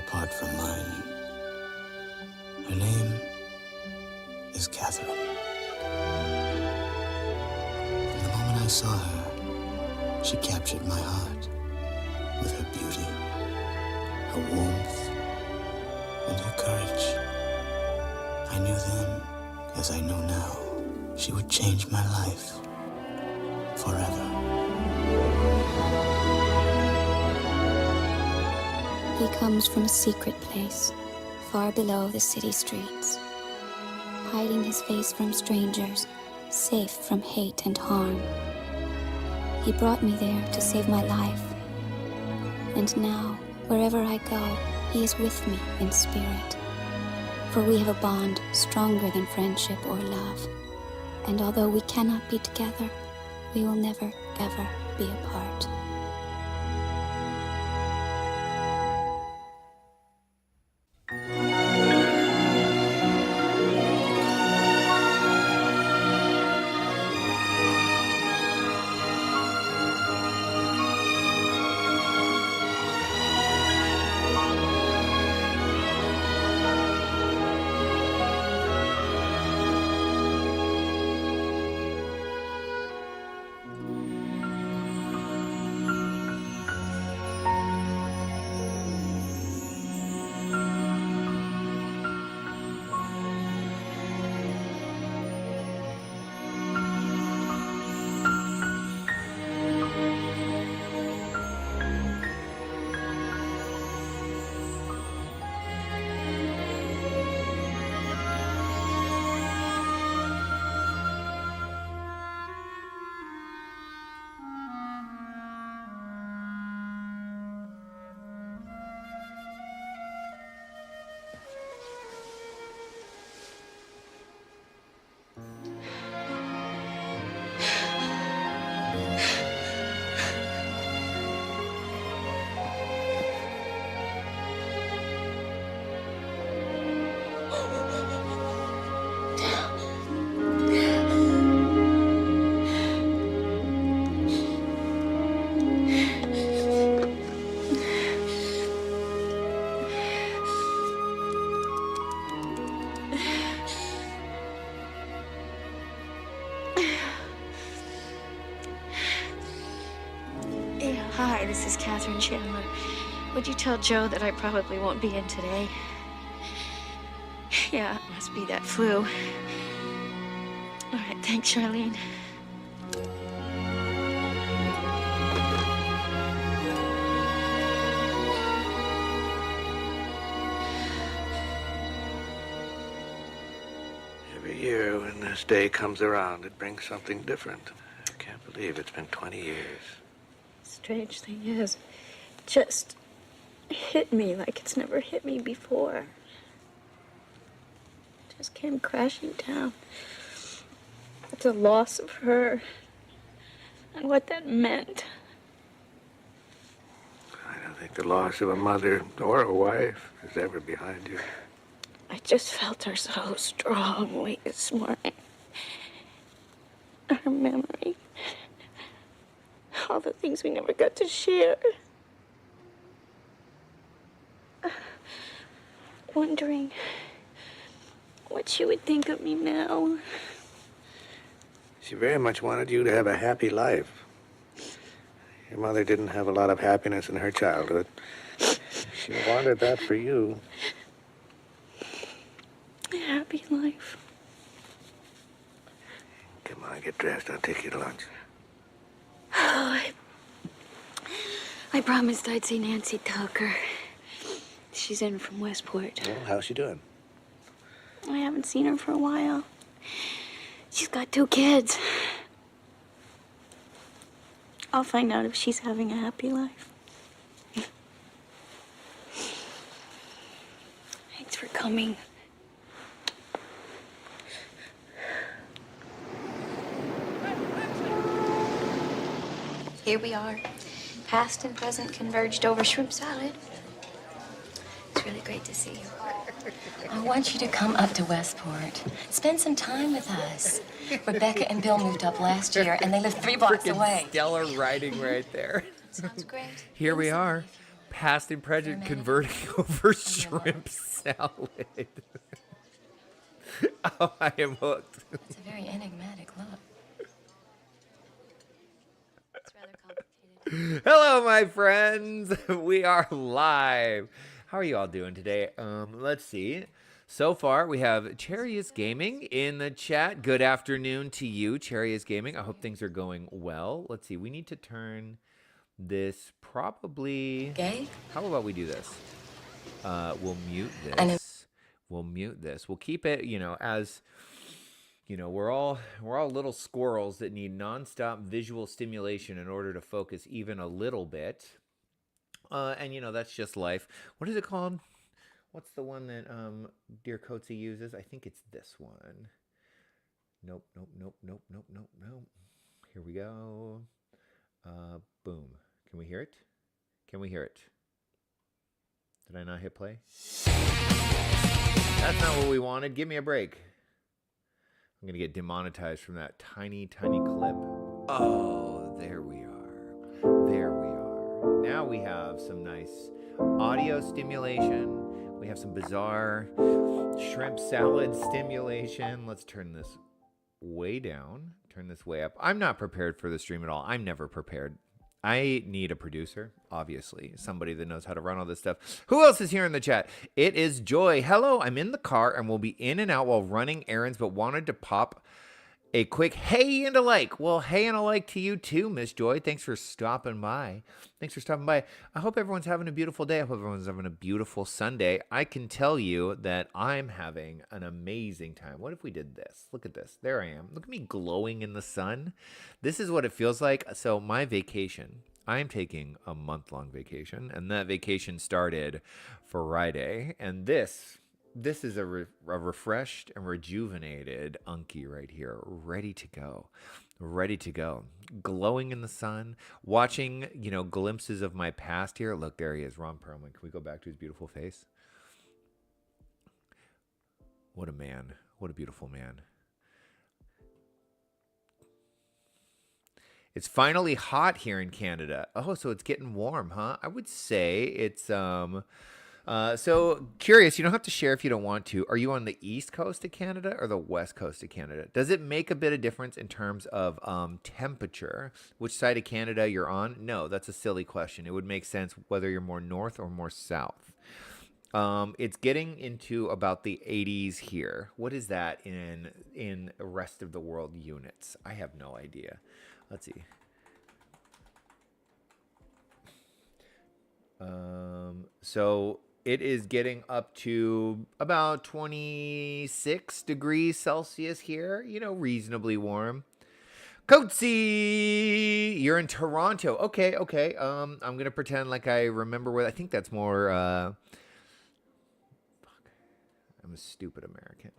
apart from mine. Her name is Catherine. From the moment I saw her, she captured my heart with her beauty, her warmth, and her courage. I knew then, as I know now, she would change my life forever. He comes from a secret place, far below the city streets, hiding his face from strangers, safe from hate and harm. He brought me there to save my life. And now, wherever I go, he is with me in spirit. For we have a bond stronger than friendship or love. And although we cannot be together, we will never, ever be apart. Hi, this is Catherine Chandler. Would you tell Joe that I probably won't be in today? Yeah, it must be that flu. All right, thanks, Charlene. Every year when this day comes around, it brings something different. I can't believe it's been 20 years. Strange thing is, just hit me like it's never hit me before. Just came crashing down. The loss of her and what that meant. I don't think the loss of a mother or a wife is ever behind you. I just felt her so strongly this morning. Her memory. All the things we never got to share. Wondering what she would think of me now. She very much wanted you to have a happy life. Your mother didn't have a lot of happiness in her childhood. She wanted that for you. A happy life. Come on, get dressed. I'll take you to lunch. Oh, I promised I'd see Nancy Tucker. She's in from Westport. Well, how's she doing? I haven't seen her for a while. She's got 2 kids. I'll find out if she's having a happy life. Thanks for coming. Here we are. Past and present converged over shrimp salad. It's really great to see you. I want you to come up to Westport. Spend some time with us. Rebecca and Bill moved up last year, and they live 3 blocks away. Stellar writing right there. Sounds great. Here we are. past and present converting over shrimp salad. Oh, I am hooked. It's a very enigmatic look. It's rather complicated. Hello, my friends. We are live. How are you all doing today? Let's see. So far, we have Charius Gaming in the chat. Good afternoon to you, Charius Gaming. I hope things are going well. Let's see. We need to turn this probably... Gay? How about we do this? We'll mute this. We'll mute this. We'll keep it, as... we're all little squirrels that need nonstop visual stimulation in order to focus even a little bit. And that's just life. What is it called? What's the one that Dear Coatsy uses? I think it's this one. Nope. Here we go. Boom. Can we hear it? Can we hear it? Did I not hit play? That's not what we wanted. Give me a break. I'm going to get demonetized from that tiny clip. Oh, there we are. There we are. Now we have some nice audio stimulation. We have some bizarre shrimp salad stimulation. Let's turn this way down. Turn this way up. I'm not prepared for the stream at all. I'm never prepared. I need a producer, obviously. Somebody that knows how to run all this stuff. Who else is here in the chat? It is Joy. Hello, I'm in the car and will be in and out while running errands, but wanted to pop a quick hey and a like. Well, hey and a like to you too, Miss Joy. Thanks for stopping by. I hope everyone's having a beautiful day. I hope everyone's having a beautiful Sunday. I can tell you that I'm having an amazing time. What if we did this? Look at this. There I am. Look at me glowing in the sun. This is what it feels like. So my vacation, I'm taking a month-long vacation, and that vacation started Friday. And this is a refreshed and rejuvenated Unky right here, ready to go, glowing in the sun, watching, glimpses of my past here. Look, there he is, Ron Perlman. Can we go back to his beautiful face? What a man. What a beautiful man. It's finally hot here in Canada. Oh, so it's getting warm, huh? I would say it's, so curious, you don't have to share if you don't want to. Are you on the east coast of Canada or the west coast of Canada? Does it make a bit of difference in terms of temperature? Which side of Canada you're on? No, that's a silly question. It would make sense whether you're more north or more south. It's getting into about the 80s here. What is that in the rest of the world units? I have no idea. Let's see. So it is getting up to about 26 degrees Celsius here, reasonably warm. Coatsy, you're in Toronto. Okay. I'm going to pretend like I remember where. I think that's more, I'm a stupid American.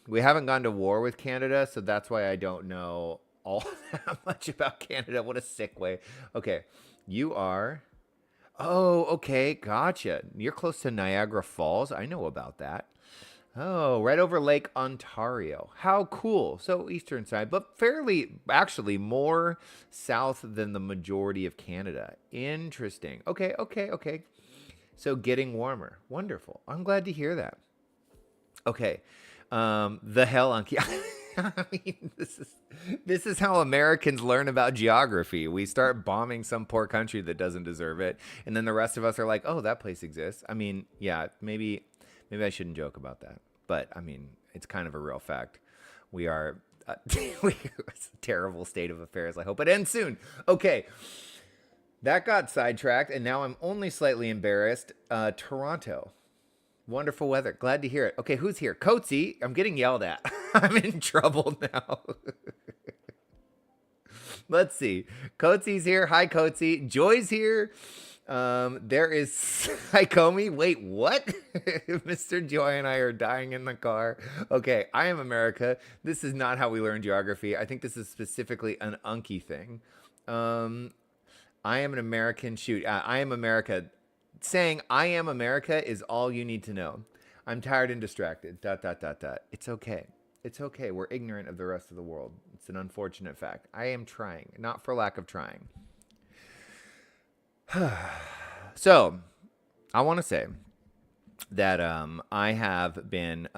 We haven't gone to war with Canada, so that's why I don't know all that much about Canada. What a sick way. Okay, you are... Oh, okay, gotcha. You're close to Niagara Falls. I know about that. Oh, right over Lake Ontario. How cool. So eastern side, but actually more south than the majority of Canada. Interesting. Okay. So getting warmer. Wonderful. I'm glad to hear that. Okay. The hell, Unky. I mean, this is how Americans learn about geography. We start bombing some poor country that doesn't deserve it, and then the rest of us are like, "Oh, that place exists." I mean, yeah, maybe I shouldn't joke about that, but I mean, it's kind of a real fact. We are it's a terrible state of affairs. I hope it ends soon. Okay, that got sidetracked, and now I'm only slightly embarrassed. Toronto. Wonderful weather. Glad to hear it. Okay, who's here? Coatsy. I'm getting yelled at. I'm in trouble now. Let's see. Coatsy's here. Hi, Coatsy. Joy's here. There is Hi, Comey. Wait, what? Mr. Joy and I are dying in the car. Okay, I am America. This is not how we learn geography. I think this is specifically an Unky thing. I am an American. Shoot, I am America. Saying I am America is all you need to know. I'm tired and distracted. ... It's okay. It's okay. We're ignorant of the rest of the world. It's an unfortunate fact. I am trying, not for lack of trying. So, I want to say that I have been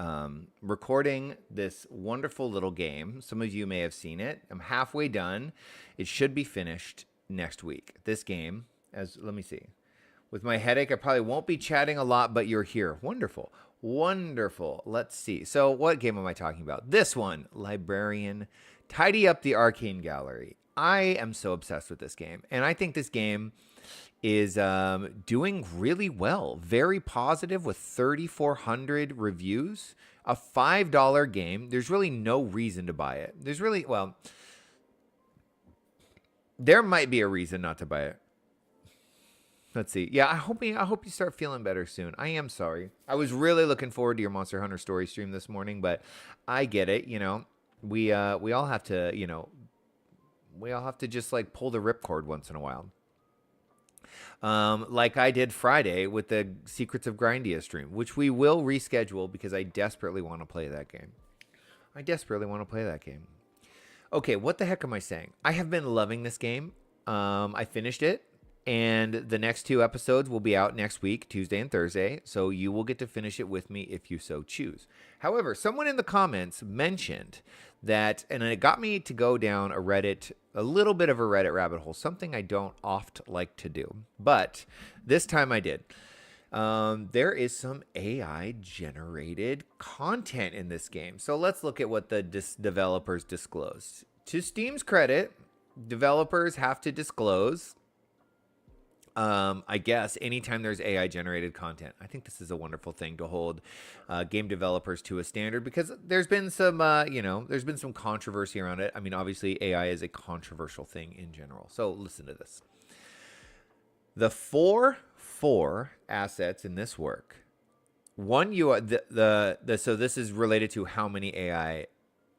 recording this wonderful little game. Some of you may have seen it. I'm halfway done. It should be finished next week. This game, let me see. With my headache, I probably won't be chatting a lot, but you're here. Wonderful. Wonderful. Let's see. So what game am I talking about? This one, Librarian. Tidy Up the Arcane Gallery. I am so obsessed with this game. And I think this game is doing really well. Very positive with 3,400 reviews. A $5 game. There's really no reason to buy it. There might be a reason not to buy it. Let's see. Yeah, I hope you start feeling better soon. I am sorry. I was really looking forward to your Monster Hunter story stream this morning, but I get it. You know, we all have to. You know, we all have to just like pull the ripcord once in a while. Like I did Friday with the Secrets of Grindia stream, which we will reschedule because I desperately want to play that game. Okay, what the heck am I saying? I have been loving this game. I finished it. And the next 2 episodes will be out next week, Tuesday and Thursday. So you will get to finish it with me if you so choose. However, someone in the comments mentioned that, and it got me to go down a little bit of a Reddit rabbit hole, something I don't oft like to do. But this time I did. There is some AI generated content in this game. So let's look at what the developers disclosed. To Steam's credit, developers have to disclose I guess anytime there's AI generated content. I think this is a wonderful thing to hold game developers to a standard because there's been some, there's been some controversy around it. I mean, obviously AI is a controversial thing in general. So listen to this. The four assets in this work. One UI, so this is related to how many AI,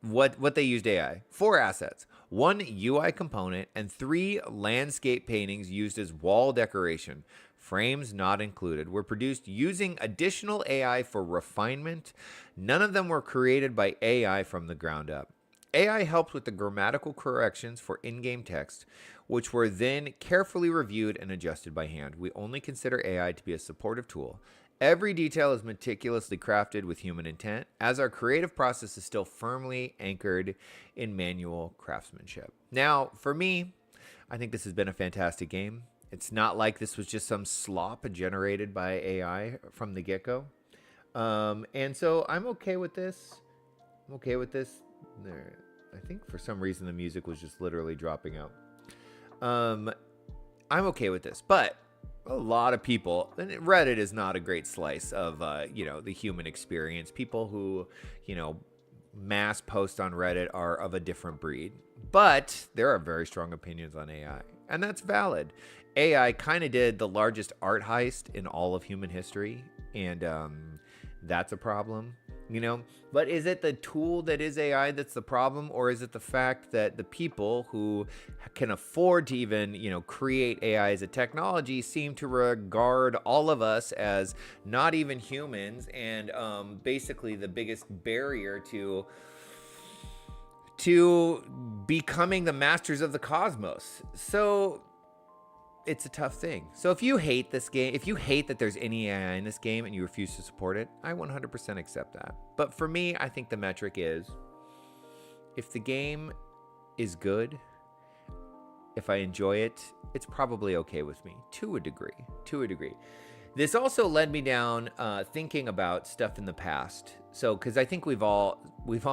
what they used AI. 4 assets. 1 UI component, and 3 landscape paintings used as wall decoration, frames not included, were produced using additional AI for refinement. None of them were created by AI from the ground up. AI helped with the grammatical corrections for in-game text, which were then carefully reviewed and adjusted by hand. We only consider AI to be a supportive tool. Every detail is meticulously crafted with human intent, as our creative process is still firmly anchored in manual craftsmanship. Now, for me, I think this has been a fantastic game. It's not like this was just some slop generated by AI from the get-go. And so I'm okay with this. There, I think for some reason the music was just literally dropping out. I'm okay with this, but a lot of people, and Reddit is not a great slice of, the human experience. People who, mass post on Reddit are of a different breed. But there are very strong opinions on AI, and that's valid. AI kind of did the largest art heist in all of human history, and that's a problem. But is it the tool that is AI that's the problem, or is it the fact that the people who can afford to even, create AI as a technology seem to regard all of us as not even humans, and basically the biggest barrier to becoming the masters of the cosmos? So it's a tough thing. So if you hate this game, if you hate that there's any AI in this game and you refuse to support it, I 100% accept that. But for me, I think the metric is, if the game is good, if I enjoy it, it's probably okay with me to a degree. This also led me down thinking about stuff in the past. So, because I think we've all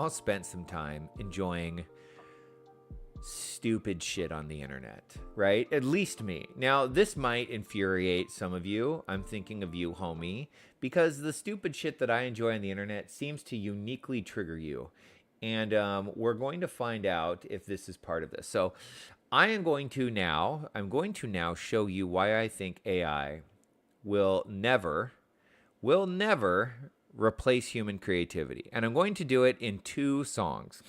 spent some time enjoying stupid shit on the internet, right? At least me. Now, this might infuriate some of you. I'm thinking of you, homie, because the stupid shit that I enjoy on the internet seems to uniquely trigger you. And we're going to find out if this is part of this. So I'm going to now show you why I think AI will never replace human creativity. And I'm going to do it in 2 songs.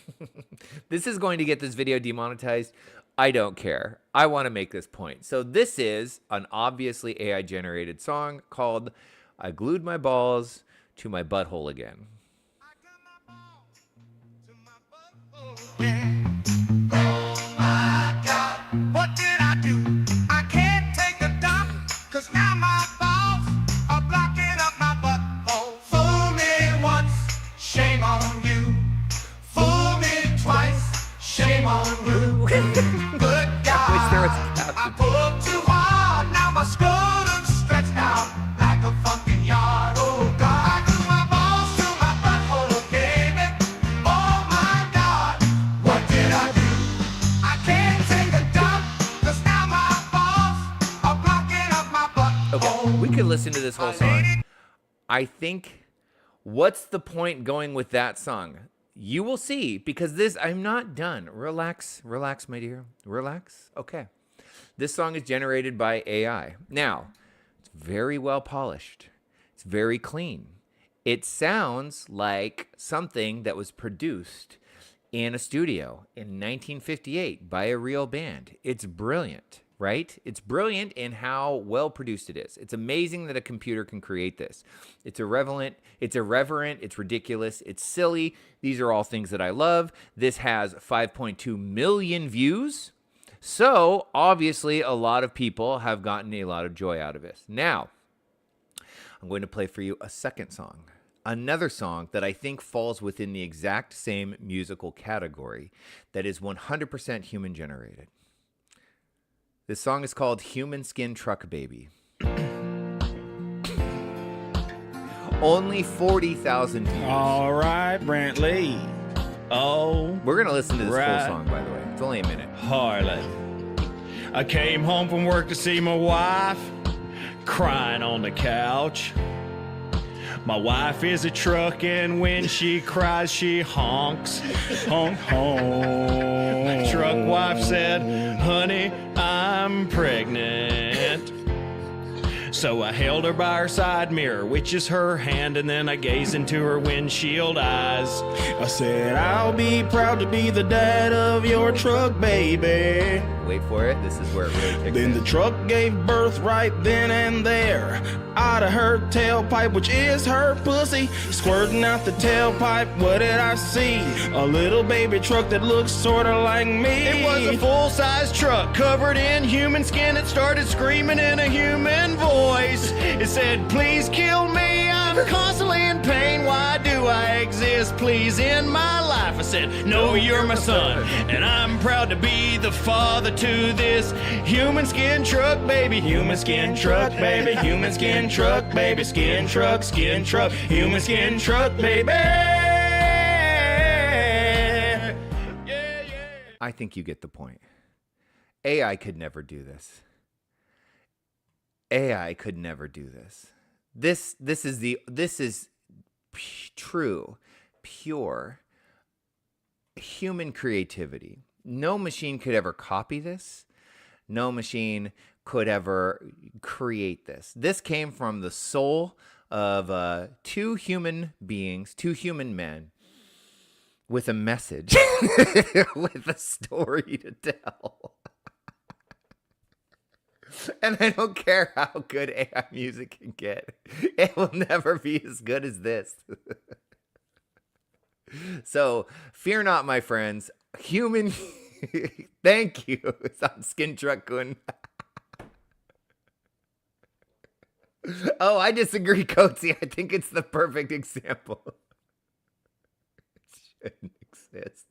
This is going to get this video demonetized. I don't care. I want to make this point. So this is an obviously AI generated song called I Glued My Balls to My Butthole Again. again. Oh my God, what did I do? I can't take a dump, 'cause now my balls are blocking up my butthole. Fool me once, shame on you. Fool me twice, shame on you. Good there was God, caption. I pulled too hard, now my scrotum's stretched out like a fucking yard. Oh God, I grew my balls to my butthole, baby. Oh my God, what did I do? I can't take a dump, 'cause now my balls are blocking up my butthole. Okay, we could listen to this whole song. I think, what's the point going with that song? You will see, because this, I'm not done. Relax, my dear. Relax. Okay. This song is generated by AI. Now, it's very well polished. It's very clean. It sounds like something that was produced in a studio in 1958 by a real band. It's brilliant, right? It's brilliant in how well produced it is. It's amazing that a computer can create this. It's irreverent, it's ridiculous, it's silly. These are all things that I love. This has 5.2 million views. So, obviously, a lot of people have gotten a lot of joy out of this. Now, I'm going to play for you a second song. Another song that I think falls within the exact same musical category that is 100% human generated. This song is called Human Skin Truck Baby. Only 40,000 views. All right, Brantley. Oh, We're going to listen to this right. full song, by the way. It's only a minute. Harley. I came home from work to see my wife crying on the couch. My wife is a truck, and when she cries, she honks. Honk, honk. Truck wife said, honey, I'm pregnant. So I held her by her side mirror, which is her hand, and then I gazed into her windshield eyes. I said, I'll be proud to be the dad of your truck, baby. Wait for it. This is where it really kicks Then in. the truck gave birth right then and there. Out of her tailpipe, which is her pussy, squirting out the tailpipe, what did I see? A little baby truck that looks sorta like me. It was a full-size truck covered in human skin. It started screaming in a human voice. It said, please kill me, I'm constantly in pain. Why do I exist? Please end my life. I said, no, you're my son, and I'm proud to be the father to this human skin truck baby. Human skin truck baby. Human skin truck baby. Skin truck, human skin truck baby. Yeah, yeah. I think you get the point. AI could never do this. AI could never do this. This is true, pure human creativity. No machine could ever copy this. No machine could ever create this. This came from the soul of two human beings, two human men, with a message, with a story to tell. And I don't care how good AI music can get. It will never be as good as this. So, fear not, my friends. Human... Thank you. It's on Skin Truck Kun. Oh, I disagree, Coatsy. I think it's the perfect example. It shouldn't exist.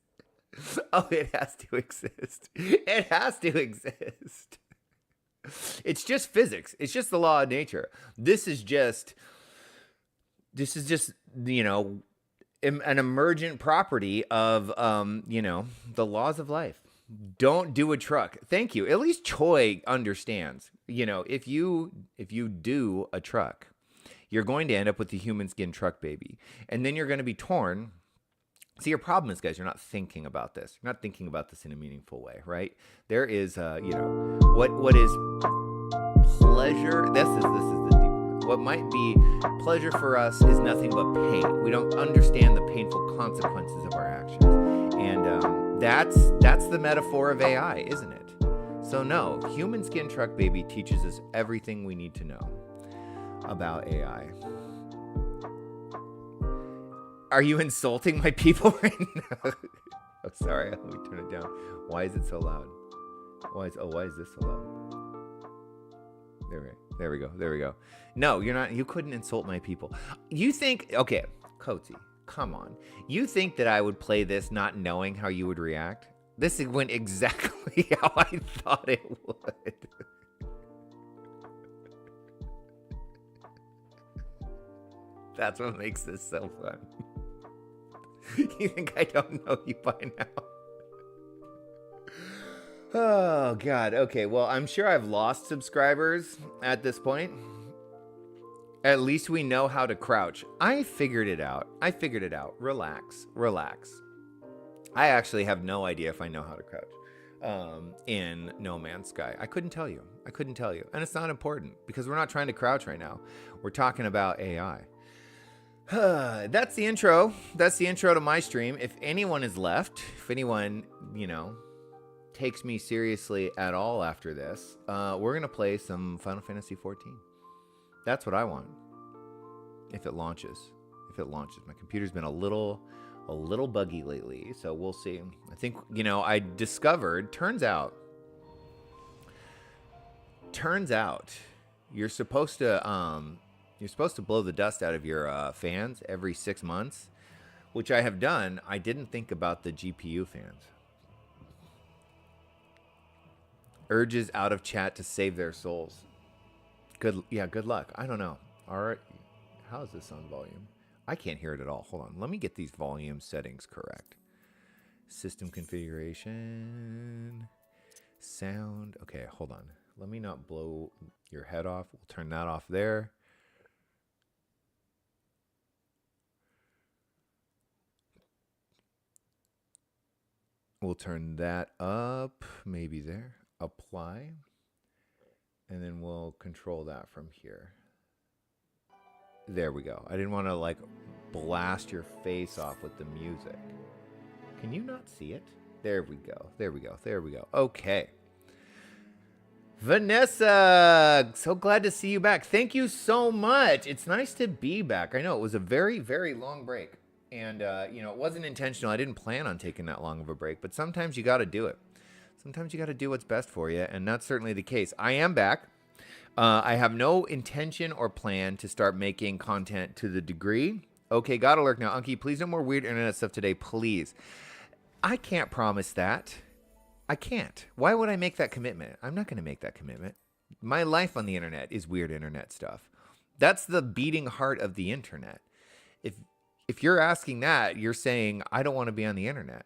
Oh, it has to exist. It has to exist. It's just physics. It's just the law of nature. This is just, you know, an emergent property of, you know, the laws of life. Don't do a truck. Thank you. At least Choi understands. You know, if you do a truck, you're going to end up with the human skin truck baby. And then you're going to be torn. See, your problem is, guys, you're not thinking about this. You're not thinking about this in a meaningful way, right? There is, you know, what is pleasure? This is the deep one. What might be pleasure for us is nothing but pain. We don't understand the painful consequences of our actions. And that's the metaphor of AI, isn't it? So no, Human Skin Truck Baby teaches us everything we need to know about AI. Are you insulting my people right now? I'm sorry. Let me turn it down. Why is it so loud? Why is this so loud? There we go. No, you're not. You couldn't insult my people. You think? Okay, Coatsy, come on. You think that I would play this not knowing how you would react? This went exactly how I thought it would. That's what makes this so fun. You think I don't know you by now? Oh, God. Okay, well, I'm sure I've lost subscribers at this point. At least we know how to crouch. I figured it out. Relax. I actually have no idea if I know how to crouch in No Man's Sky. I couldn't tell you. And it's not important because we're not trying to crouch right now. We're talking about AI. That's the intro. That's the intro to my stream. If anyone is left, if anyone, takes me seriously at all after this, we're going to play some Final Fantasy XIV. That's what I want. If it launches. My computer's been a little buggy lately, so we'll see. I think, I discovered, turns out, you're supposed to blow the dust out of your fans every 6 months, which I have done. I didn't think about the GPU fans. Urges out of chat to save their souls. Good luck. I don't know. All right. How is this on volume? I can't hear it at all. Hold on. Let me get these volume settings correct. System configuration. Sound. Okay, hold on. Let me not blow your head off. We'll turn that off there. We'll turn that up. Maybe there. Apply. And then we'll control that from here. There we go. I didn't want to blast your face off with the music. Can you not see it? There we go. Okay. Vanessa, so glad to see you back. Thank you so much. It's nice to be back. I know it was a very, very long break. And, it wasn't intentional. I didn't plan on taking that long of a break. But sometimes you got to do it. Sometimes you got to do what's best for you. And that's certainly the case. I am back. I have no intention or plan to start making content to the degree. Okay, gotta lurk now. Unky, please no more weird internet stuff today, please. I can't promise that. I can't. Why would I make that commitment? I'm not going to make that commitment. My life on the internet is weird internet stuff. That's the beating heart of the internet. If you're asking that, you're saying, I don't want to be on the internet.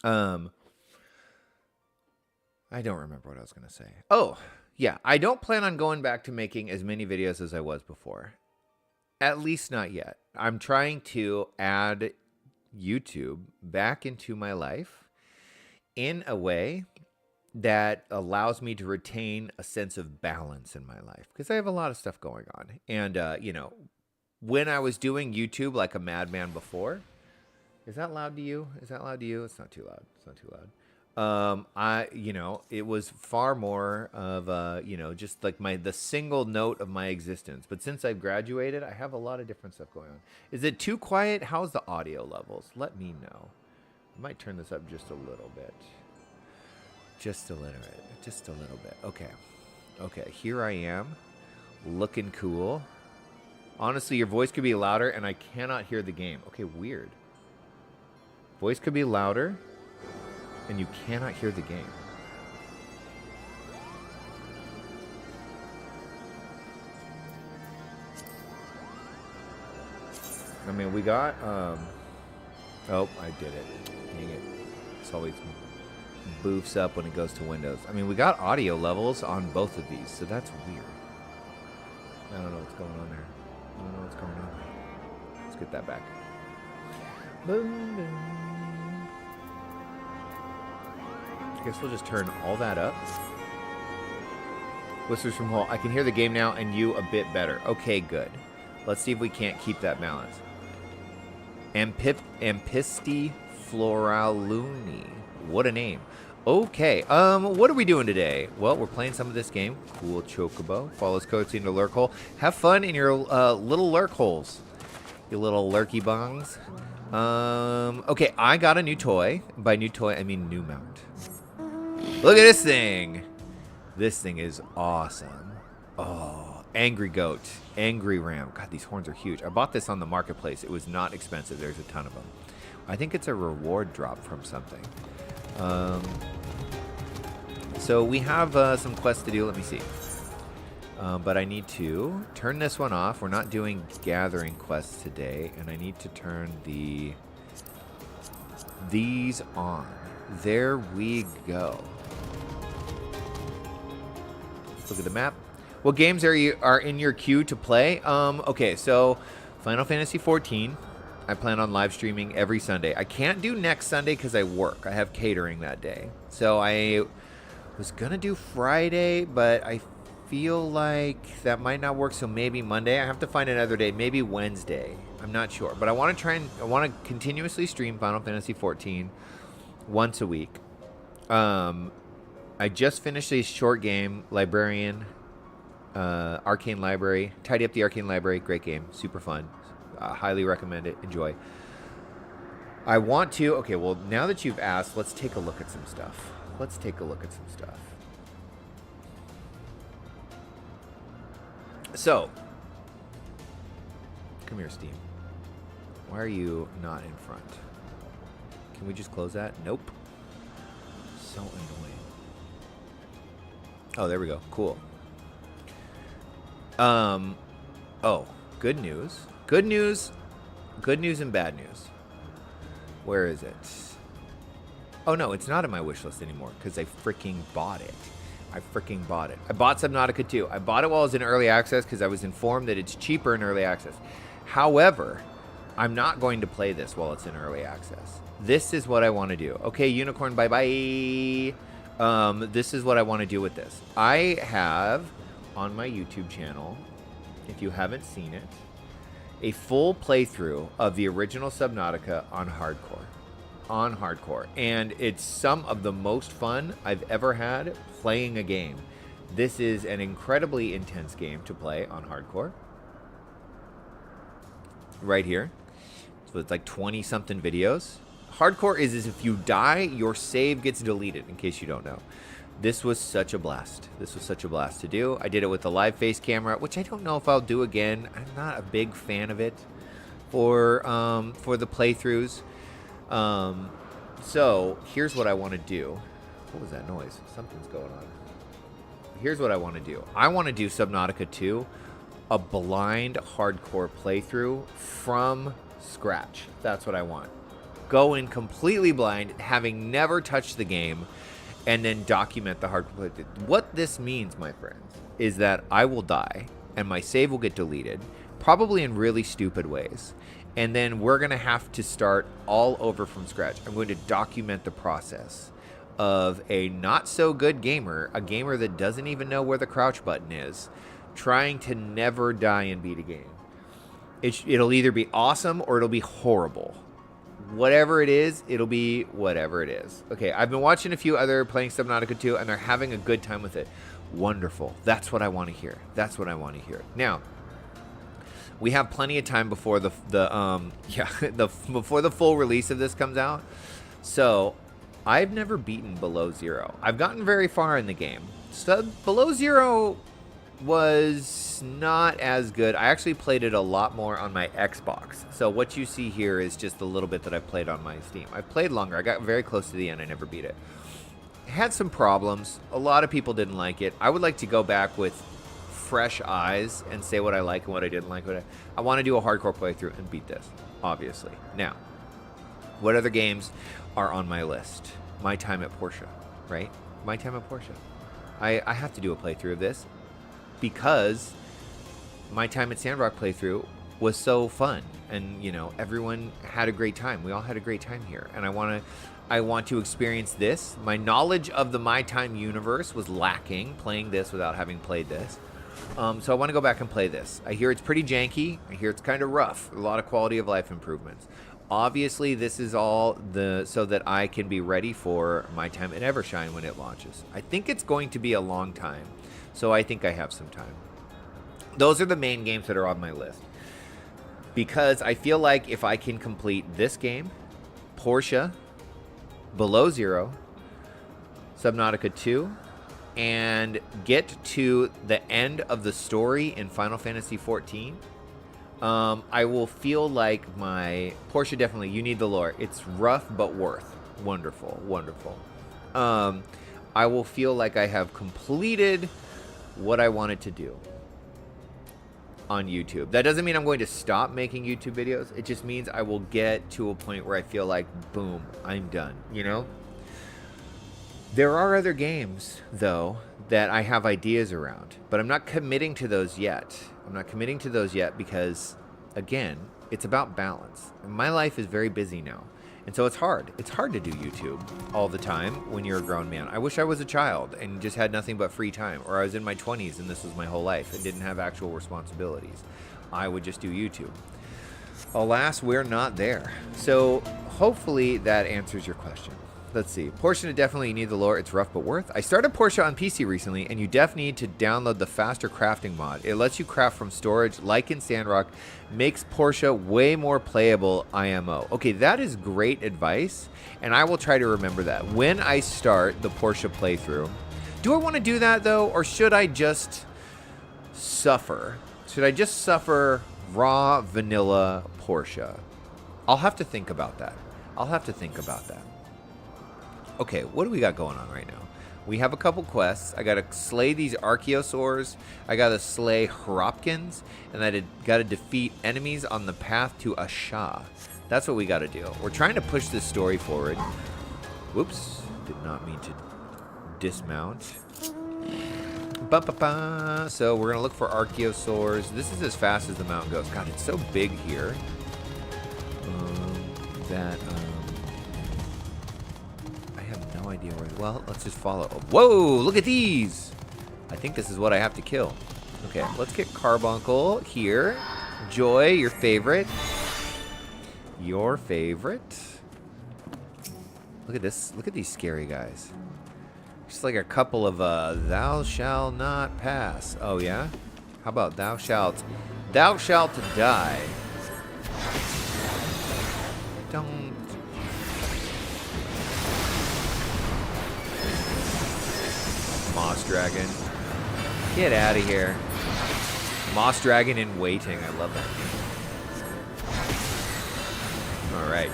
I don't remember what I was going to say. Oh, yeah. I don't plan on going back to making as many videos as I was before. At least not yet. I'm trying to add YouTube back into my life in a way that allows me to retain a sense of balance in my life. Because I have a lot of stuff going on. And, when I was doing YouTube like a madman before, is that loud to you? It's not too loud. It was far more of, just like the single note of my existence. But since I've graduated, I have a lot of different stuff going on. Is it too quiet? How's the audio levels? Let me know. I might turn this up just a little bit. Just a little bit. Okay, here I am, looking cool. Honestly, your voice could be louder, and I cannot hear the game. Okay, weird. Voice could be louder, and you cannot hear the game. I mean, we got, oh, I did it. Dang it. It's always boofs up when it goes to Windows. I mean, we got audio levels on both of these, so that's weird. I don't know what's going on there. Let's get that back. Boom, boom. I guess we'll just turn all that up. Whispers from Hall. I can hear the game now and you a bit better. Okay, good. Let's see if we can't keep that balance. Ampisti Floraluni. What a name. Okay, what are we doing today? Well, we're playing some of this game. Cool Chocobo. Follows Coatsy into Lurk Hole. Have fun in your little lurk holes. You little lurky bongs. Okay, I got a new toy. By new toy, I mean new mount. Look at this thing. This thing is awesome. Oh, angry goat, angry ram. God, these horns are huge. I bought this on the marketplace. It was not expensive. There's a ton of them. I think it's a reward drop from something. So we have some quests to do. Let me see. But I need to turn this one off. We're not doing gathering quests today, and I need to turn these on. There we go. Let's look at the map. What games are in your queue to play? Okay, so Final Fantasy 14. I plan on live streaming every Sunday. I can't do next Sunday because I work. I have catering that day. So I was gonna do Friday, but I feel like that might not work, so maybe Monday. I have to find another day, maybe Wednesday. I'm not sure, but I want to continuously stream Final Fantasy 14 once a week. I just finished a short game, Librarian, Arcane Library. Tidy Up the Arcane Library, great game, super fun. Highly recommend it. Enjoy. I want to. Okay, well, now that you've asked, let's take a look at some stuff. So, come here, Steam. Why are you not in front? Can we just close that? Nope. So annoying. Oh, there we go. Cool. Oh, good news. Good news and bad news. Where is it? Oh, no, it's not in my wish list anymore because I freaking bought it. I bought Subnautica 2. I bought it while it was in early access because I was informed that it's cheaper in early access. However, I'm not going to play this while it's in early access. This is what I want to do. Okay, Unicorn, bye-bye. This is what I want to do with this. I have on my YouTube channel, if you haven't seen it, a full playthrough of the original Subnautica on hardcore. And it's some of the most fun I've ever had playing a game. This is an incredibly intense game to play on hardcore. Right here. So it's like 20-something videos. Hardcore is if you die, your save gets deleted, in case you don't know. This was such a blast. To do. I did it with the live face camera, which I don't know if I'll do again. I'm not a big fan of it for the playthroughs. So here's what I want to do. What was that noise? Something's going on. Here's what I want to do. I want to do Subnautica 2, a blind hardcore playthrough from scratch. That's what I want. Go in completely blind, having never touched the game, and then document the hardcore playthrough. What this means, my friends, is that I will die, and my save will get deleted, probably in really stupid ways. And then we're going to have to start all over from scratch. I'm going to document the process of a not-so-good gamer, a gamer that doesn't even know where the crouch button is, trying to never die and beat a game. It'll either be awesome or it'll be horrible. Whatever it is, it'll be whatever it is. Okay, I've been watching a few other playing Subnautica 2, and they're having a good time with it. Wonderful. That's what I want to hear. Now, we have plenty of time before before the full release of this comes out. So, I've never beaten Below Zero. I've gotten very far in the game. So, Below Zero was not as good. I actually played it a lot more on my Xbox. So what you see here is just a little bit that I've played on my Steam. I've played longer. I got very close to the end. I never beat it. Had some problems. A lot of people didn't like it. I would like to go back with fresh eyes and say what I like and what I didn't like. I want to do a hardcore playthrough and beat this, obviously. Now, what other games are on my list? My Time at Portia, right? My Time at Portia. I have to do a playthrough of this because My Time at Sandrock playthrough was so fun, and everyone had a great time. We all had a great time here, and I want to experience this. My knowledge of the My Time universe was lacking playing this without having played this. So I want to go back and play this. I hear it's pretty janky. I hear it's kind of rough. A lot of quality of life improvements. Obviously, this is all so that I can be ready for My Time at Evershine when it launches. I think it's going to be a long time, so I think I have some time. Those are the main games that are on my list. because I feel like if I can complete this game, Porsche, Below Zero, Subnautica 2, and get to the end of the story in Final Fantasy XIV, I will feel like my Porsche definitely, you need the lore. It's rough but worth. Wonderful, wonderful. I will feel like I have completed what I wanted to do on YouTube. That doesn't mean I'm going to stop making YouTube videos. It just means I will get to a point where I feel like, boom, I'm done, you know? There are other games, though, that I have ideas around, but I'm not committing to those yet. I'm not committing to those yet because, again, it's about balance. My life is very busy now, and so it's hard. It's hard to do YouTube all the time when you're a grown man. I wish I was a child and just had nothing but free time, or I was in my 20s and this was my whole life and didn't have actual responsibilities. I would just do YouTube. Alas, we're not there. So hopefully that answers your question. Let's see. Porsche definitely need the lore. It's rough but worth. I started Porsche on PC recently, and you definitely need to download the faster crafting mod. It lets you craft from storage, like in Sandrock, makes Porsche way more playable IMO. Okay, that is great advice, and I will try to remember that when I start the Porsche playthrough. Do I want to do that, though, or should I just suffer? Should I just suffer raw vanilla Porsche? I'll have to think about that. Okay, what do we got going on right now? We have a couple quests. I gotta slay these Archaeosaurs. I gotta slay Hropkins. And I gotta defeat enemies on the path to Asha. That's what we gotta do. We're trying to push this story forward. Whoops. Did not mean to dismount. Ba-ba-ba. So we're gonna look for Archaeosaurs. This is as fast as the mountain goes. God, it's so big here. Idea where. Well, let's just follow. Whoa, look at these. I think this is what I have to kill. Okay, let's get Carbuncle here. Joy, your favorite. Look at this. Look at these scary guys. Just like a couple of thou shall not pass. Oh yeah? How about thou shalt die. Don't. Moss Dragon. Get out of here. Moss Dragon in waiting. I love that game. Alright.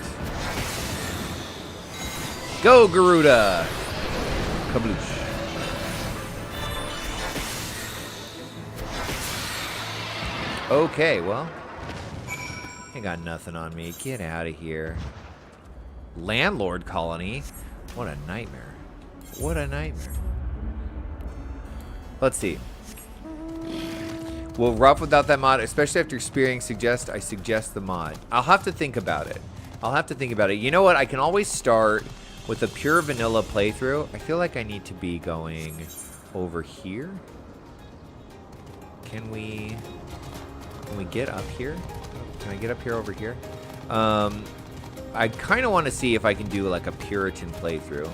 Go, Garuda! Kabloosh. Okay, well. Ain't got nothing on me. Get out of here. Landlord colony? What a nightmare. What a nightmare. Let's see. Will rough without that mod, especially after experiencing suggest, I suggest the mod. I'll have to think about it. You know what? I can always start with a pure vanilla playthrough. I feel like I need to be going over here. Can we get up here? Can I get up here over here? I kind of want to see if I can do like a Puritan playthrough.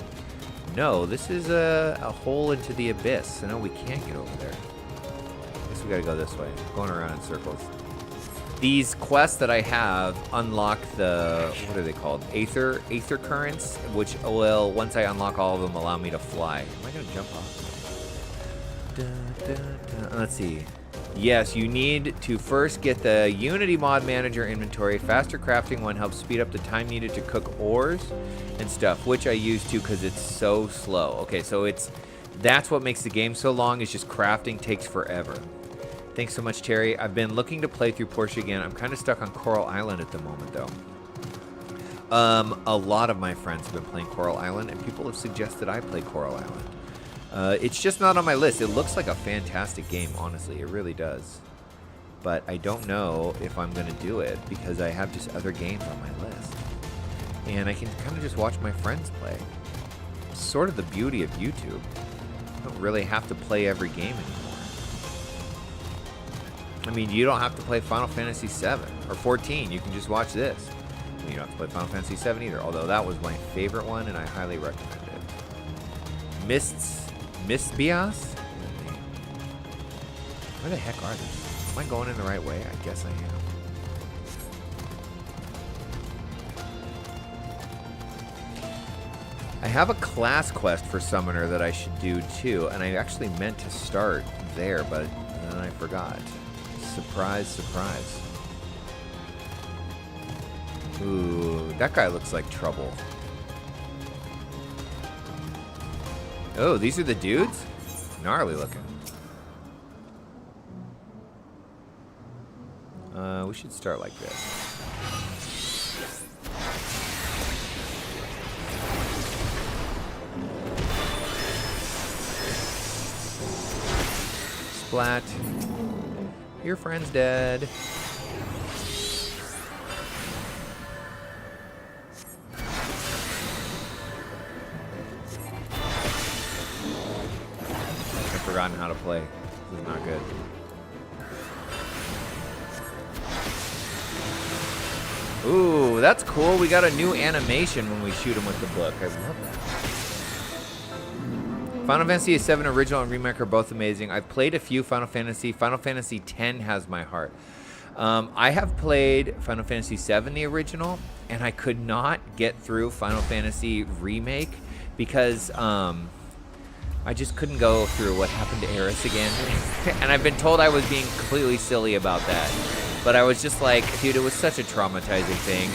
No, this is a hole into the abyss. So no, we can't get over there. I guess we gotta go this way. Going around in circles. These quests that I have unlock the, what are they called? Aether currents, which will, once I unlock all of them, allow me to fly. Am I gonna jump off? Let's see. Yes, you need to first get the Unity Mod Manager inventory. Faster crafting one helps speed up the time needed to cook ores and stuff, which I use too because it's so slow. Okay, so that's what makes the game so long, is just crafting takes forever. Thanks so much, Terry. I've been looking to play through Porsche again. I'm kind of stuck on Coral Island at the moment, though. A lot of my friends have been playing Coral Island, and people have suggested I play Coral Island. It's just not on my list. It looks like a fantastic game, honestly. It really does. But I don't know if I'm going to do it because I have just other games on my list. And I can kind of just watch my friends play. It's sort of the beauty of YouTube. I don't really have to play every game anymore. I mean, you don't have to play Final Fantasy 7 or 14. You can just watch this. You don't have to play Final Fantasy 7 either, although that was my favorite one and I highly recommend it. Mistbias? Where the heck are these? Am I going in the right way? I guess I am. I have a class quest for Summoner that I should do too, and I actually meant to start there, but then I forgot. Surprise, surprise. Ooh, that guy looks like trouble. Oh, these are the dudes? Gnarly looking. We should start like this. Splat. Your friend's dead. I've forgotten how to play. This is not good. Ooh, that's cool. We got a new animation when we shoot him with the book. I love that. Final Fantasy VII original and remake are both amazing. I've played a few Final Fantasy. Final Fantasy X has my heart. I have played Final Fantasy VII, the original, and I could not get through Final Fantasy Remake because I just couldn't go through what happened to Eris again. And I've been told I was being completely silly about that. But I was just like, dude, it was such a traumatizing thing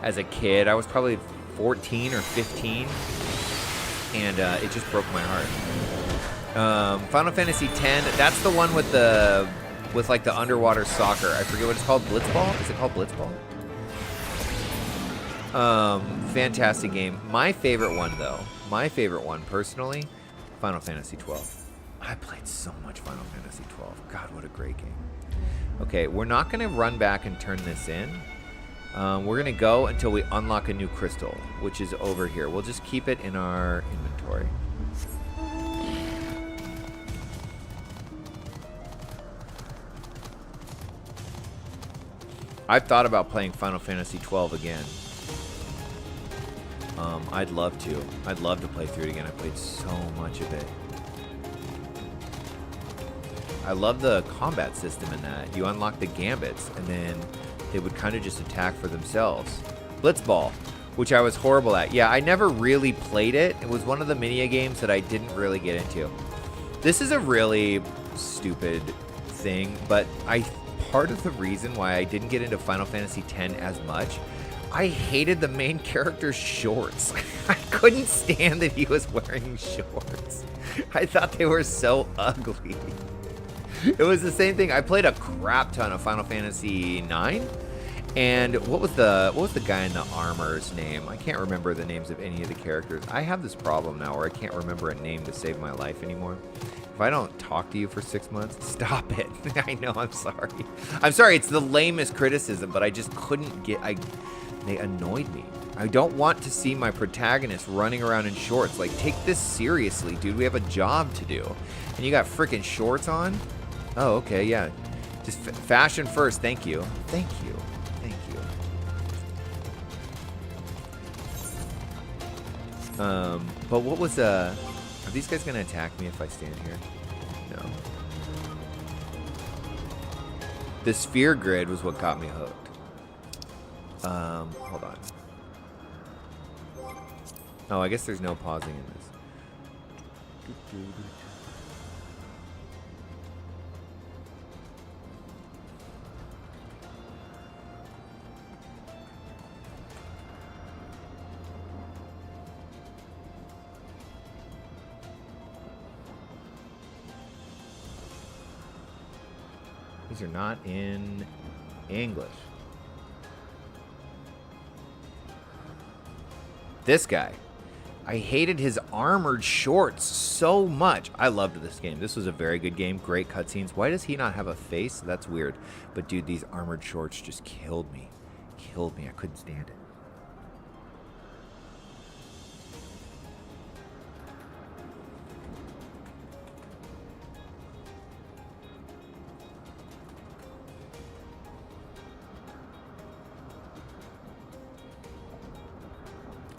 as a kid. I was probably 14 or 15. And it just broke my heart. Final Fantasy X, that's the one with like the underwater soccer. I forget what it's called. Blitzball? Is it called Blitzball? Fantastic game. My favorite one, though. My favorite one, personally, Final Fantasy XII. I played so much Final Fantasy XII. God, what a great game. Okay, we're not going to run back and turn this in. We're going to go until we unlock a new crystal, which is over here. We'll just keep it in our inventory. I've thought about playing Final Fantasy XII again. I'd love to. I'd love to play through it again. I played so much of it. I love the combat system in that. You unlock the gambits, and then they would kind of just attack for themselves. Blitzball, which I was horrible at. Yeah, I never really played it. It was one of the mini games that I didn't really get into. This is a really stupid thing, but part of the reason why I didn't get into Final Fantasy X as much, I hated the main character's shorts. I couldn't stand that he was wearing shorts. I thought they were so ugly. It was the same thing. I played a crap ton of Final Fantasy IX, and what was the guy in the armor's name? I can't remember the names of any of the characters. I have this problem now where I can't remember a name to save my life anymore. If I don't talk to you for 6 months, stop it. I know, I'm sorry. I'm sorry, it's the lamest criticism, but I just couldn't get... They annoyed me. I don't want to see my protagonist running around in shorts. Like, take this seriously, dude. We have a job to do. And you got freaking shorts on? Oh, okay, yeah. Just fashion first. Thank you. Thank you. Thank you. But what was, are these guys gonna attack me if I stand here? No. The sphere grid was what got me hooked. Hold on. Oh, I guess there's no pausing in this. These are not in English. This guy. I hated his armored shorts so much. I loved this game. This was a very good game. Great cutscenes. Why does he not have a face? That's weird. But dude, these armored shorts just killed me. Killed me. I couldn't stand it.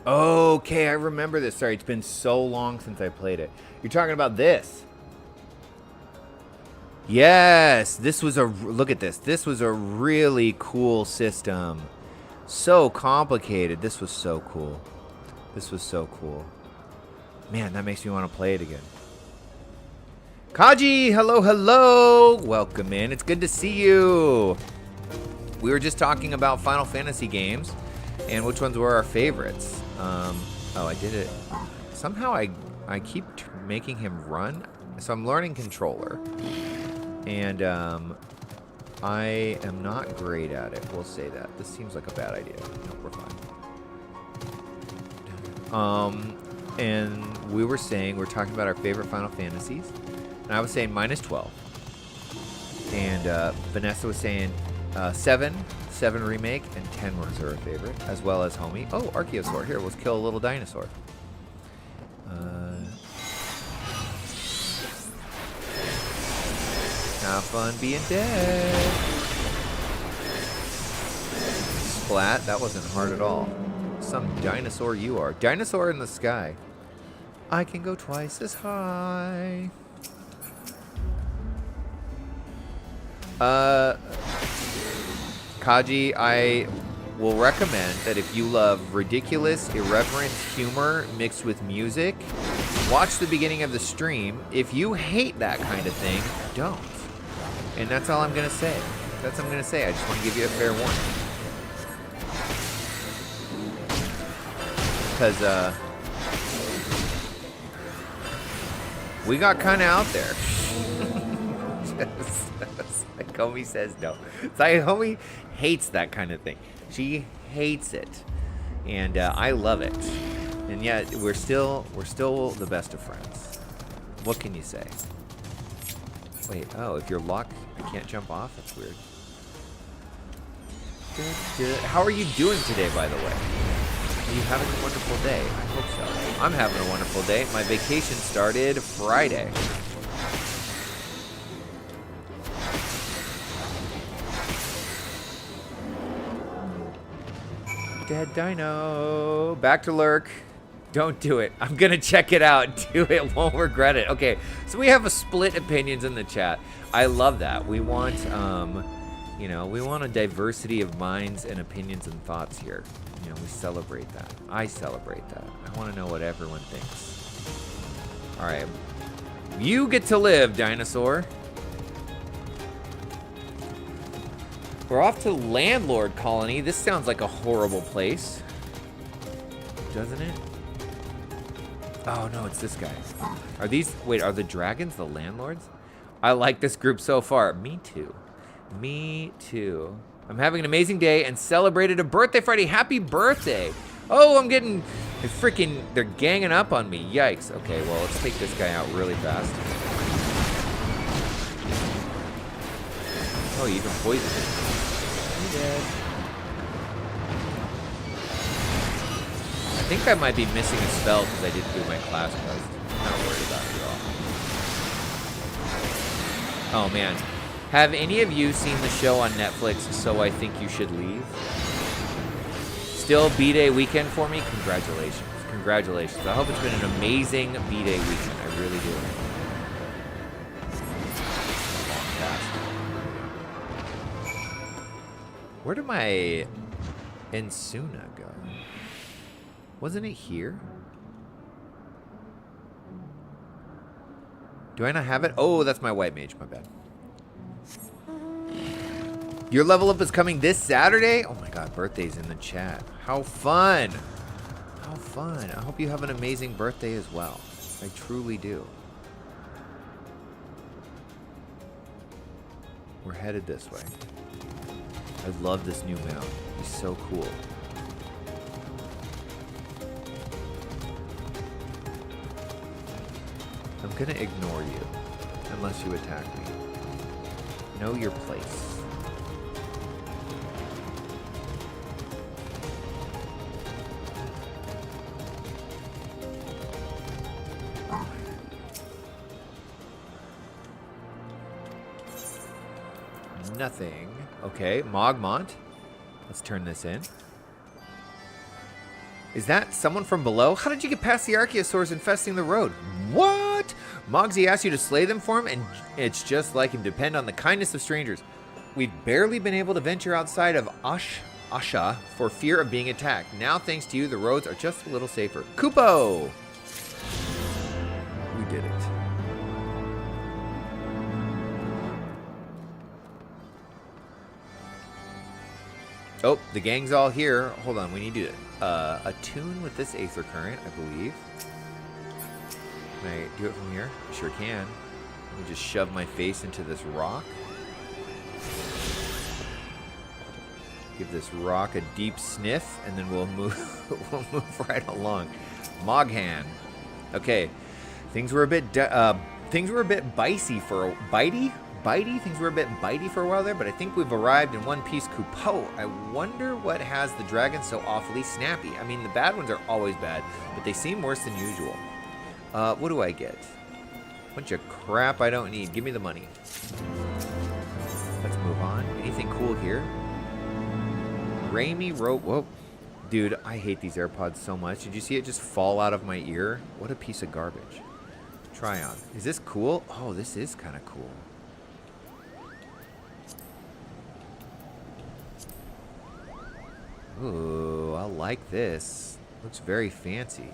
Okay, I remember this. Sorry, it's been so long since I played it. You're talking about this. Yes, this was look at this. This was a really cool system. So complicated. This was so cool. This was so cool. Man, that makes me want to play it again. Kaji, hello, hello. Welcome in. It's good to see you. We were just talking about Final Fantasy games and which ones were our favorites. Oh, I did it. Somehow I keep making him run. So I'm learning controller. And I am not great at it. We'll say that. This seems like a bad idea. No, we're fine. And we were talking about our favorite Final Fantasies. And I was saying minus 12. And Vanessa was saying 7 remake, and 10 was her favorite, as well as Homie. Oh, Archaeosaur. Here, let's kill a little dinosaur. Have fun being dead. Splat, that wasn't hard at all. Some dinosaur you are. Dinosaur in the sky. I can go twice as high. Kaji, I will recommend that if you love ridiculous, irreverent humor mixed with music, watch the beginning of the stream. If you hate that kind of thing, don't. And that's all I'm going to say. That's all I'm going to say. I just want to give you a fair warning. Because, we got kind of out there. Like Homie says no. It's like Homie hates that kind of thing. She hates it. And I love it. And yet, we're still the best of friends. What can you say? Wait, oh, if you're locked, I can't jump off? That's weird. How are you doing today, by the way? Are you having a wonderful day? I hope so. I'm having a wonderful day. My vacation started Friday. Dead dino. Back to lurk. Don't do it. I'm going to check it out. Do it. Won't regret it. Okay. So we have a split opinions in the chat. I love that. We want, we want a diversity of minds and opinions and thoughts here. You know, we celebrate that. I celebrate that. I want to know what everyone thinks. All right. You get to live, dinosaur. We're off to Landlord Colony. This sounds like a horrible place. Doesn't it? Oh, no, it's this guy. Are the dragons the landlords? I like this group so far. Me too. Me too. I'm having an amazing day and celebrated a birthday Friday. Happy birthday. Oh, they're ganging up on me. Yikes. Okay, well, let's take this guy out really fast. Oh, you even poisoned him. You're dead. I think I might be missing a spell because I didn't do my class quest. I'm not worried about it at all. Oh, man. Have any of you seen the show on Netflix, So I Think You Should Leave? Still B-Day weekend for me? Congratulations. Congratulations. I hope it's been an amazing B-Day weekend. I really do. Where did my Ensuna go? Wasn't it here? Do I not have it? Oh, that's my white mage. My bad. Your level up is coming this Saturday? Oh my god, birthday's in the chat. How fun. How fun. I hope you have an amazing birthday as well. I truly do. We're headed this way. I love this new mount. He's so cool. I'm gonna ignore you unless you attack me. Know your place. Nothing. Okay, Mogmont. Let's turn this in. Is that someone from below? How did you get past the Archaeosaurs infesting the road? What? Mogsy asked you to slay them for him, and it's just like him. Depend on the kindness of strangers. We've barely been able to venture outside of Asha for fear of being attacked. Now, thanks to you, the roads are just a little safer. Kupo! We did it. Oh, the gang's all here. Hold on, we need to attune with this Aether Current, I believe. Can I do it from here? I sure can. Let me just shove my face into this rock. Give this rock a deep sniff, and then we'll move right along. Moghan. Okay, things were a bit bitey for Things were a bit bitey for a while there, but I think we've arrived in one piece. Kupo. I wonder what has the dragon so awfully snappy. I mean, the bad ones are always bad, but they seem worse than usual. What do I get? Bunch of crap I don't need. Give me the money. Let's move on. Anything cool here? Raimi rope. Whoa. Dude, I hate these AirPods so much. Did you see it just fall out of my ear? What a piece of garbage. Try on. Is this cool? Oh, this is kind of cool. Ooh, I like this. Looks very fancy.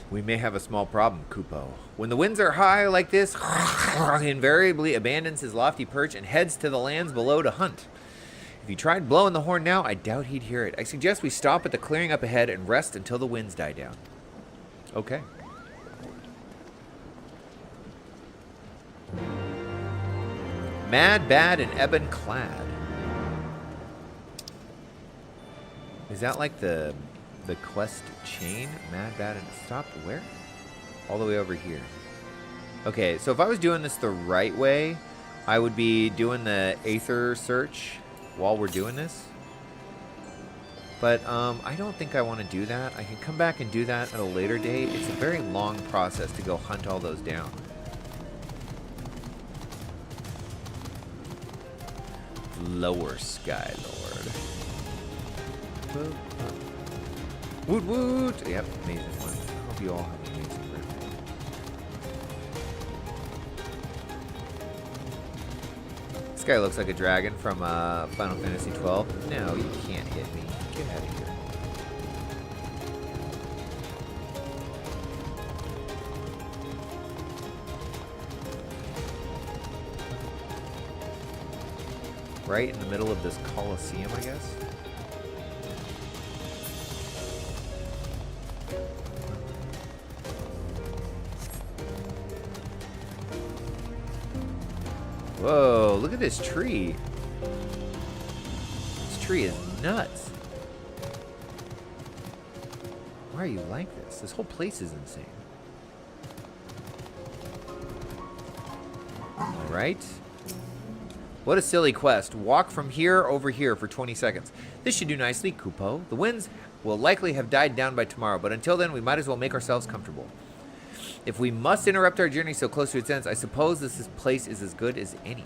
We may have a small problem, Kupo. When the winds are high like this, he invariably abandons his lofty perch and heads to the lands below to hunt. If he tried blowing the horn now, I doubt he'd hear it. I suggest we stop at the clearing up ahead and rest until the winds die down. Okay. Mad, bad, and ebon clad. Is that like the quest chain? Mad, bad, and stop where? All the way over here. Okay, so if I was doing this the right way, I would be doing the Aether search while we're doing this. But I don't think I want to do that. I can come back and do that at a later date. It's a very long process to go hunt all those down. Lower Sky Lord. Woot woot! Yep, amazing one. I hope you all have an amazing birthday. This guy looks like a dragon from Final Fantasy XII. No, you can't hit me. Get out of here. Right in the middle of this Colosseum, I guess. Whoa, look at this tree. This tree is nuts. Why are you like this? This whole place is insane. Alright. What a silly quest. Walk from here over here for 20 seconds. This should do nicely, Kupo. The winds will likely have died down by tomorrow, but until then, we might as well make ourselves comfortable. If we must interrupt our journey so close to its ends, I suppose this place is as good as any.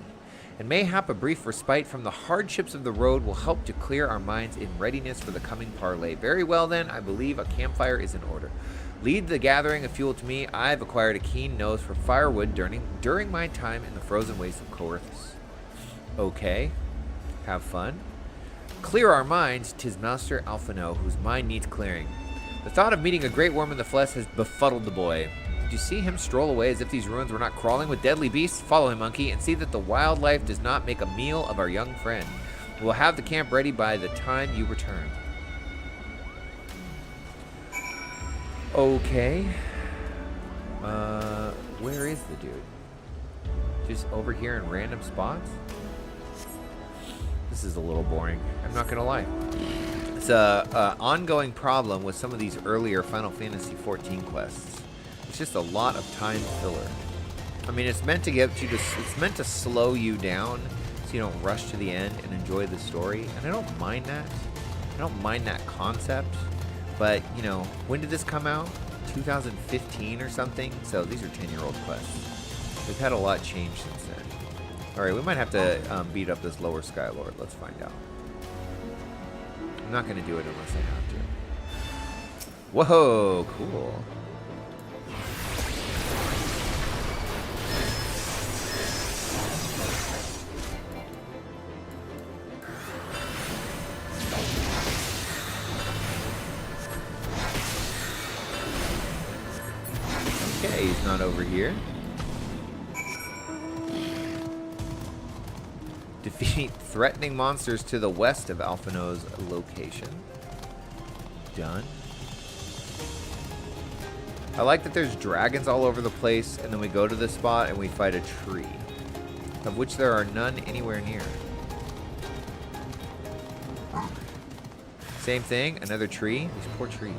And mayhap a brief respite from the hardships of the road will help to clear our minds in readiness for the coming parley. Very well then, I believe a campfire is in order. Lead the gathering of fuel to me. I've acquired a keen nose for firewood during my time in the frozen wastes of Corinthus. Okay. Have fun. Clear our minds, 'tis Master Alphino, whose mind needs clearing. The thought of meeting a great worm in the flesh has befuddled the boy. Did you see him stroll away as if these ruins were not crawling with deadly beasts? Follow him, monkey, and see that the wildlife does not make a meal of our young friend. We'll have the camp ready by the time you return. Okay. Where is the dude? Just over here in random spots? This is a little boring. I'm not gonna lie. It's a ongoing problem with some of these earlier Final Fantasy XIV quests. It's just a lot of time filler. I mean, it's meant to get you to, it's meant to slow you down so you don't rush to the end and enjoy the story. And I don't mind that. I don't mind that concept. But, you know, when did this come out? 2015 or something? So these are 10-year-old quests. They've had a lot change since then. Alright, we might have to beat up this Lower Sky Lord. Let's find out. I'm not going to do it unless I have to. Whoa, cool. Okay, he's not over here. Defeat threatening monsters to the west of Alphino's location. Done. I like that there's dragons all over the place, and then we go to this spot and we fight a tree, of which there are none anywhere near. Same thing, another tree. These poor trees.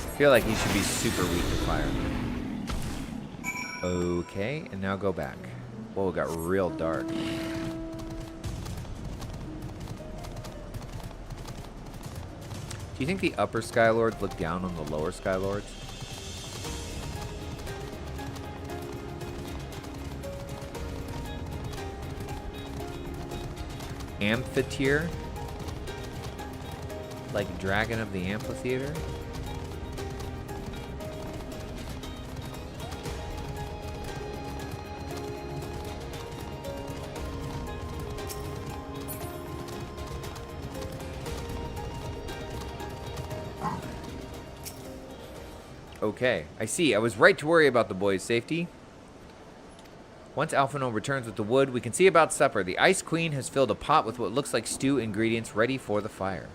I feel like he should be super weak to fire. Okay, and now go back. Whoa, it got real dark. Do you think the upper Skylords look down on the lower Skylords? Amphitheater? Like Dragon of the Amphitheater? Okay, I see. I was right to worry about the boys' safety. Once Alphino returns with the wood, we can see about supper. The Ice Queen has filled a pot with what looks like stew ingredients ready for the fire.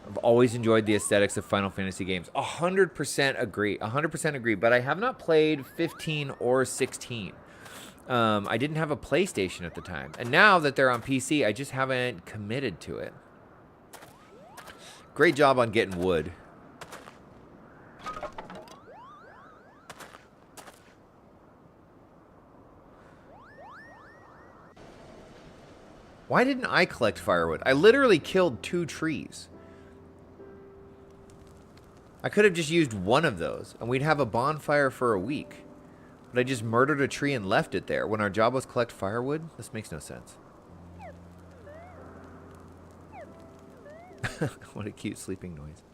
I've always enjoyed the aesthetics of Final Fantasy games. 100% agree. 100% agree. But I have not played 15 or 16. I didn't have a PlayStation at the time. And now that they're on PC, I just haven't committed to it. Great job on getting wood. Why didn't I collect firewood? I literally killed 2 trees. I could have just used one of those, and we'd have a bonfire for a week. But I just murdered a tree and left it there when our job was collect firewood? This makes no sense. What a cute sleeping noise.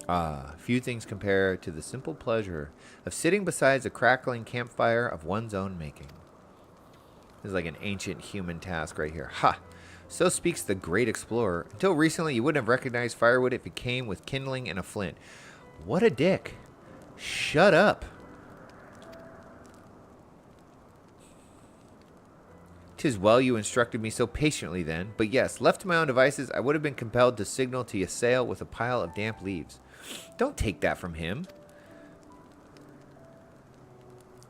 Ah, few things compare to the simple pleasure of sitting beside a crackling campfire of one's own making. This is like an ancient human task right here. Ha! So speaks the great explorer. Until recently, you wouldn't have recognized firewood if it came with kindling and a flint. What a dick. Shut up. 'Tis well you instructed me so patiently then, but yes, left to my own devices, I would have been compelled to signal to Ysayle with a pile of damp leaves. Don't take that from him.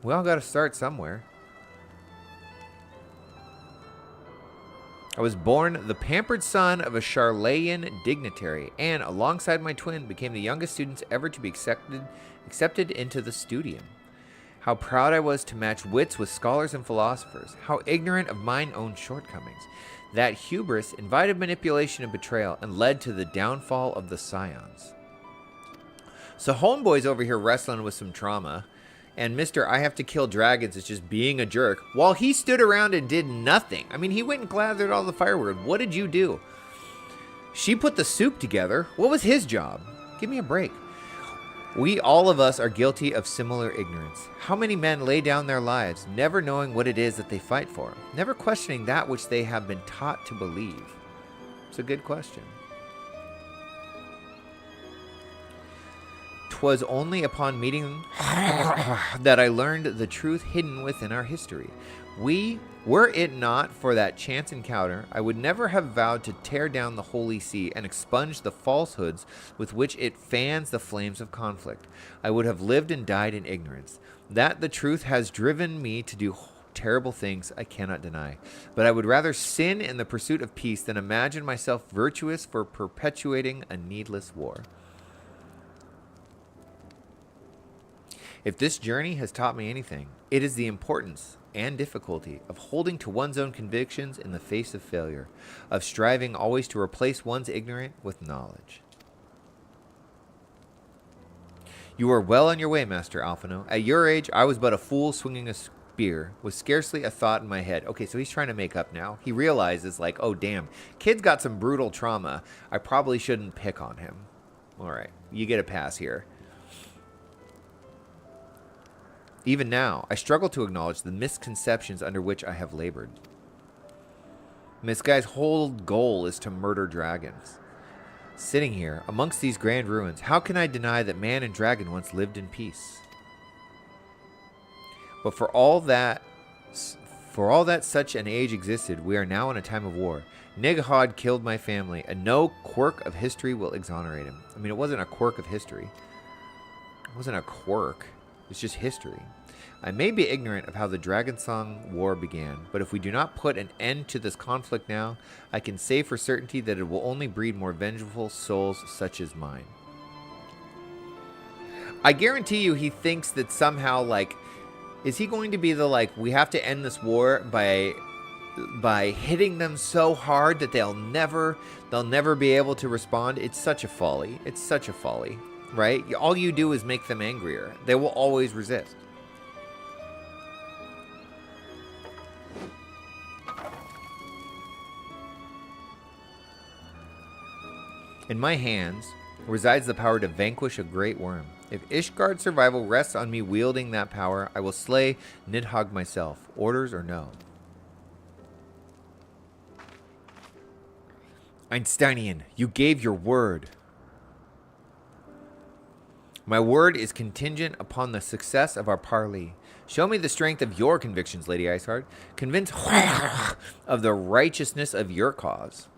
We all gotta start somewhere. I was born the pampered son of a Charlayan dignitary, and alongside my twin, became the youngest students ever to be accepted into the studium. How proud I was to match wits with scholars and philosophers. How ignorant of mine own shortcomings. That hubris invited manipulation and betrayal and led to the downfall of the Scions. So Homeboy's over here wrestling with some trauma, and Mr. I have to kill dragons is just being a jerk, while he stood around and did nothing. I mean, he went and gathered all the firewood. What did you do? She put the soup together. What was his job? Give me a break. We, all of us, are guilty of similar ignorance. How many men lay down their lives, never knowing what it is that they fight for, never questioning that which they have been taught to believe? It's a good question. 'Twas only upon meeting that I learned the truth hidden within our history. Were it not for that chance encounter, I would never have vowed to tear down the Holy See and expunge the falsehoods with which it fans the flames of conflict. I would have lived and died in ignorance. That the truth has driven me to do terrible things I cannot deny. But I would rather sin in the pursuit of peace than imagine myself virtuous for perpetuating a needless war. If this journey has taught me anything, it is the importance and difficulty of holding to one's own convictions in the face of failure, of striving always to replace one's ignorance with knowledge. You are well on your way, Master Alphino. At your age, I was but a fool swinging a spear was scarcely a thought in my head. Okay, so he's trying to make up now. He realizes, like, oh, damn, kid's got some brutal trauma. I probably shouldn't pick on him. All right, you get a pass here. Even now, I struggle to acknowledge the misconceptions under which I have labored. And this guy's whole goal is to murder dragons. Sitting here, amongst these grand ruins, how can I deny that man and dragon once lived in peace? But for all that such an age existed, we are now in a time of war. Nigahad killed my family, and no quirk of history will exonerate him. I mean, it wasn't a quirk of history. It wasn't a quirk. It's just history. I may be ignorant of how the Dragonsong War began, but if we do not put an end to this conflict now, I can say for certainty that it will only breed more vengeful souls such as mine. I guarantee you he thinks that somehow, like, is he going to be the, like, we have to end this war by hitting them so hard that they'll never be able to respond? It's such a folly. It's such a folly, right? All you do is make them angrier. They will always resist. In my hands resides the power to vanquish a great worm. If Ishgard's survival rests on me wielding that power, I will slay Nidhogg myself, orders or no. Einsteinian, you gave your word. My word is contingent upon the success of our parley. Show me the strength of your convictions, Lady Iceheart. Convince of the righteousness of your cause.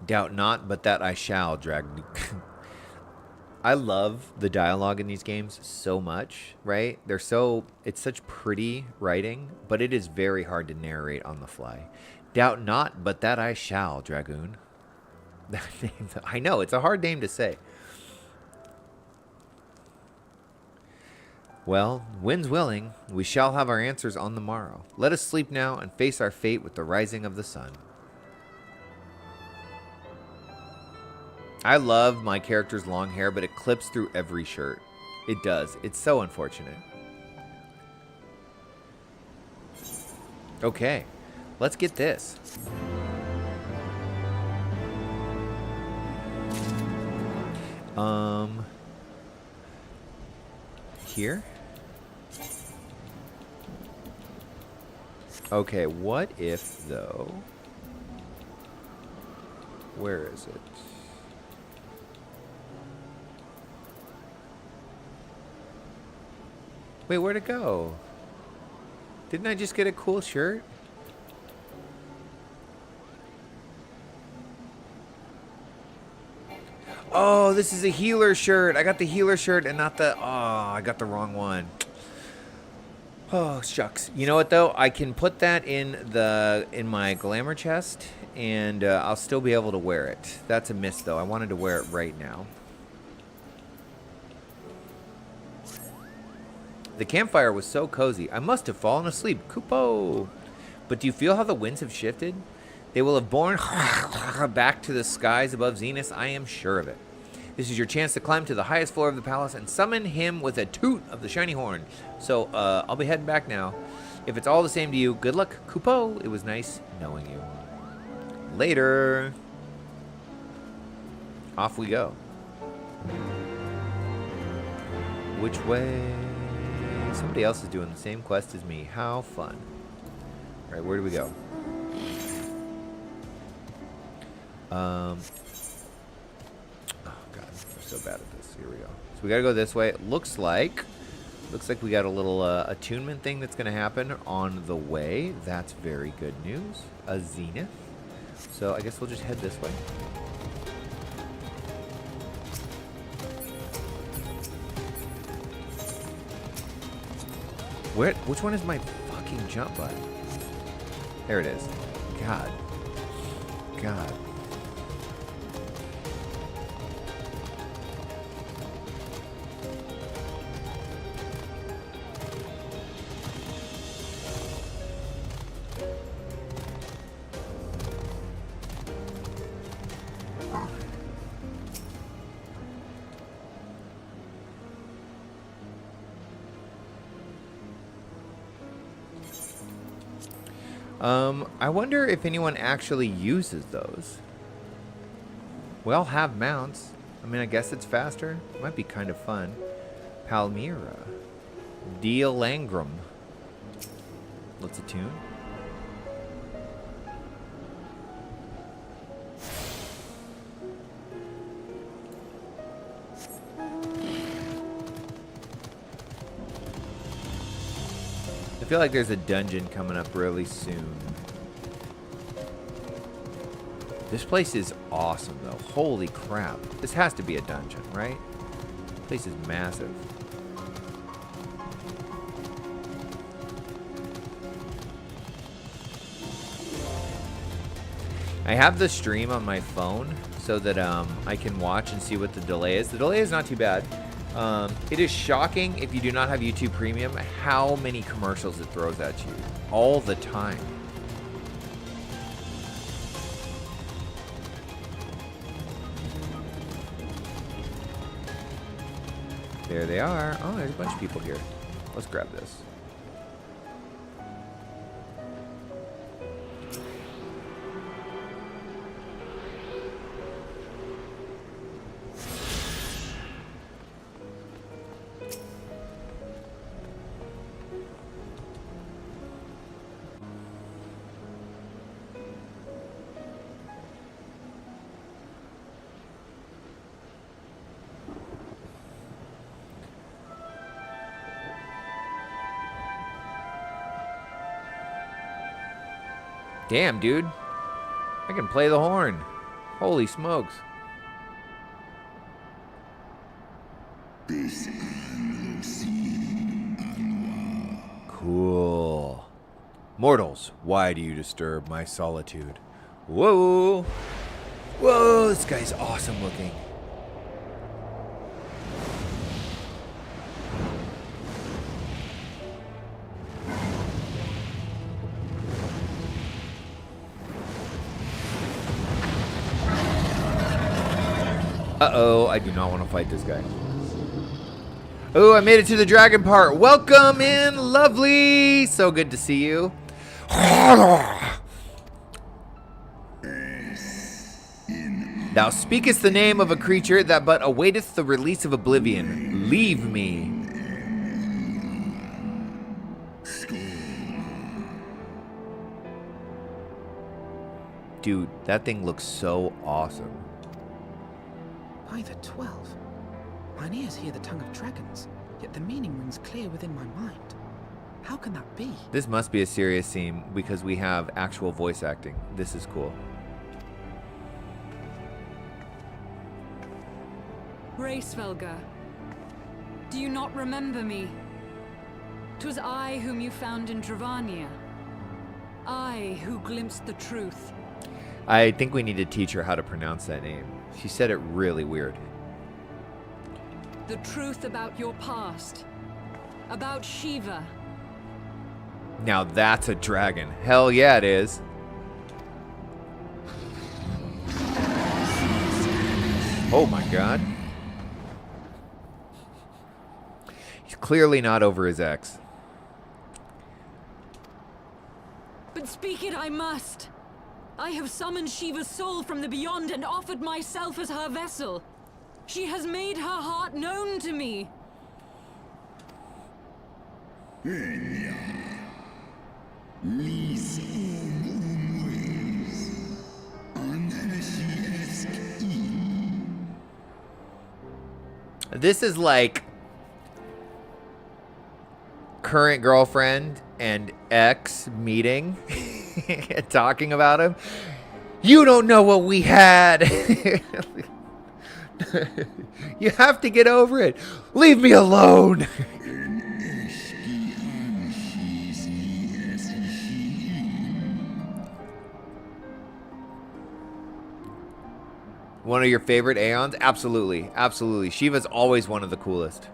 Doubt not, but that I shall, Dragon. I love the dialogue in these games so much, right? It's such pretty writing, but it is very hard to narrate on the fly. Doubt not, but that I shall, Dragoon. I know, it's a hard name to say. Well, wind's willing, we shall have our answers on the morrow. Let us sleep now and face our fate with the rising of the sun. I love my character's long hair, but it clips through every shirt. It does. It's so unfortunate. Okay, let's get this. Here? Okay, what if, though... Where is it? Wait, where'd it go? Didn't I just get a cool shirt? Oh, this is a healer shirt. I got the healer shirt and not the... Oh, I got the wrong one. Oh, shucks. You know what, though? I can put that in my glamour chest, and I'll still be able to wear it. That's a miss, though. I wanted to wear it right now. The campfire was so cozy. I must have fallen asleep. Kupo! But do you feel how the winds have shifted? They will have borne back to the skies above Zenith. I am sure of it. This is your chance to climb to the highest floor of the palace and summon him with a toot of the shiny horn. So, I'll be heading back now. If it's all the same to you, good luck, Kupo. It was nice knowing you. Later. Off we go. Which way? Somebody else is doing the same quest as me. How fun. All right, where do we go? Oh, God. We're so bad at this. Here we go. So we got to go this way. It looks like we got a little attunement thing that's going to happen on the way. That's very good news. A zenith. So I guess we'll just head this way. Which one is my fucking jump button? There it is. God. I wonder if anyone actually uses those. We all have mounts. I mean, I guess it's faster. Might be kind of fun. Palmyra. Dealangram. Let's attune. I feel like there's a dungeon coming up really soon. This place is awesome, though. Holy crap. This has to be a dungeon, right? This place is massive. I have the stream on my phone so that I can watch and see what the delay is. The delay is not too bad. It is shocking if you do not have YouTube Premium how many commercials it throws at you all the time. There they are. Oh, there's a bunch of people here. Let's grab this. Damn, dude. I can play the horn. Holy smokes. Cool. Mortals, why do you disturb my solitude? Whoa. Whoa, this guy's awesome looking. Uh-oh, I do not want to fight this guy. Oh, I made it to the dragon part. Welcome in, lovely. So good to see you. Thou speakest the name of a creature that but awaiteth the release of oblivion. Leave me. Dude, that thing looks so awesome. By the 12. Mine ears hear the tongue of dragons, yet the meaning rings clear within my mind. How can that be? This must be a serious theme because we have actual voice acting. This is cool. Racevelga, do you not remember me? 'Twas I whom you found in Dravania. I who glimpsed the truth. I think we need to teach her how to pronounce that name. She said it really weird. The truth about your past. About Shiva. Now that's a dragon. Hell yeah, it is. Oh my god. He's clearly not over his ex. But speak it I must. I have summoned Shiva's soul from the beyond and offered myself as her vessel. She has made her heart known to me. This is like current girlfriend and ex meeting, talking about him. You don't know what we had. You have to get over it. Leave me alone. One of your favorite Aeons? Absolutely. Absolutely. Shiva's always one of the coolest.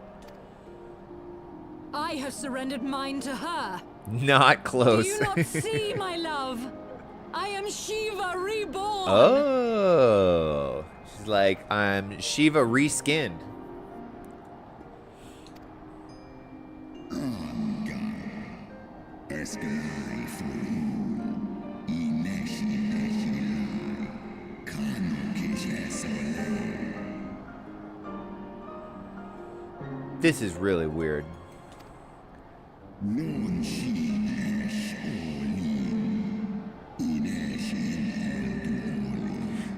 I have surrendered mine to her. Not close. Do you not see, my love? I am Shiva reborn. Oh. She's like, I'm Shiva reskinned. This is really weird.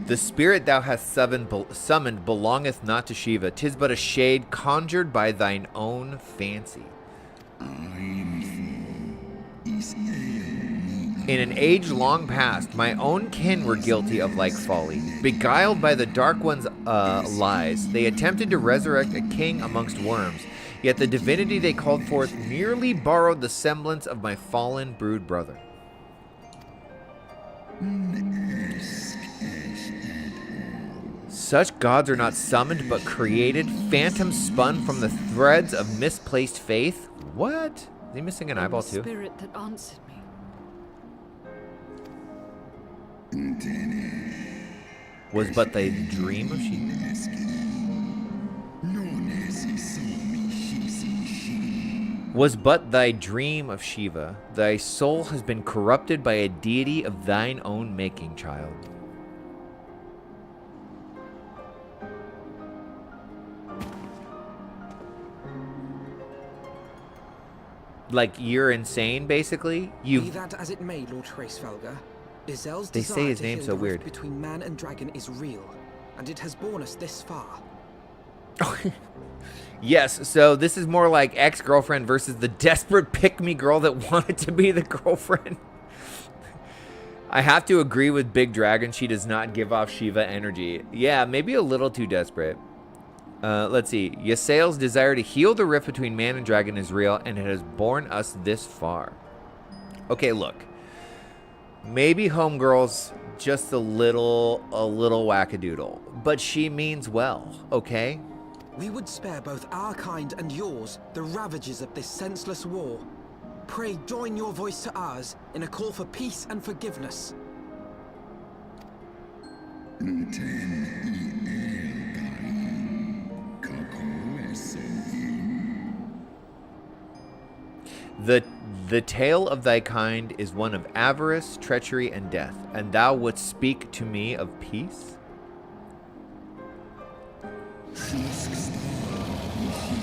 The spirit thou hast summoned belongeth not to Shiva. 'Tis but a shade conjured by thine own fancy. In an age long past, my own kin were guilty of like folly. Beguiled by the Dark One's lies, they attempted to resurrect a king amongst worms. Yet the divinity they called forth merely borrowed the semblance of my fallen brood brother. Such gods are not summoned but created, phantoms spun from the threads of misplaced faith. What? Is he missing an eyeball too? The spirit that answered me. Was but thy dream of Shiva? Was but thy dream of Shiva. Thy soul has been corrupted by a deity of thine own making, child. Like, you're insane, basically? Be that as it may, Lord Hraesvelga, Izel's They say desire his to name's heal so the rift weird. between man and dragon is real, and it has borne us this far. Yes, so this is more like ex-girlfriend versus the desperate pick-me girl that wanted to be the girlfriend. I have to agree with Big Dragon. She does not give off Shiva energy. Yeah, maybe a little too desperate. Let's see. Ysael's desire to heal the rift between man and dragon is real, and it has borne us this far. Okay, look. Maybe homegirl's just a little wackadoodle, but she means well, okay? We would spare both our kind and yours the ravages of this senseless war. Pray join your voice to ours in a call for peace and forgiveness. The tale of thy kind is one of avarice, treachery, and death, and thou wouldst speak to me of peace?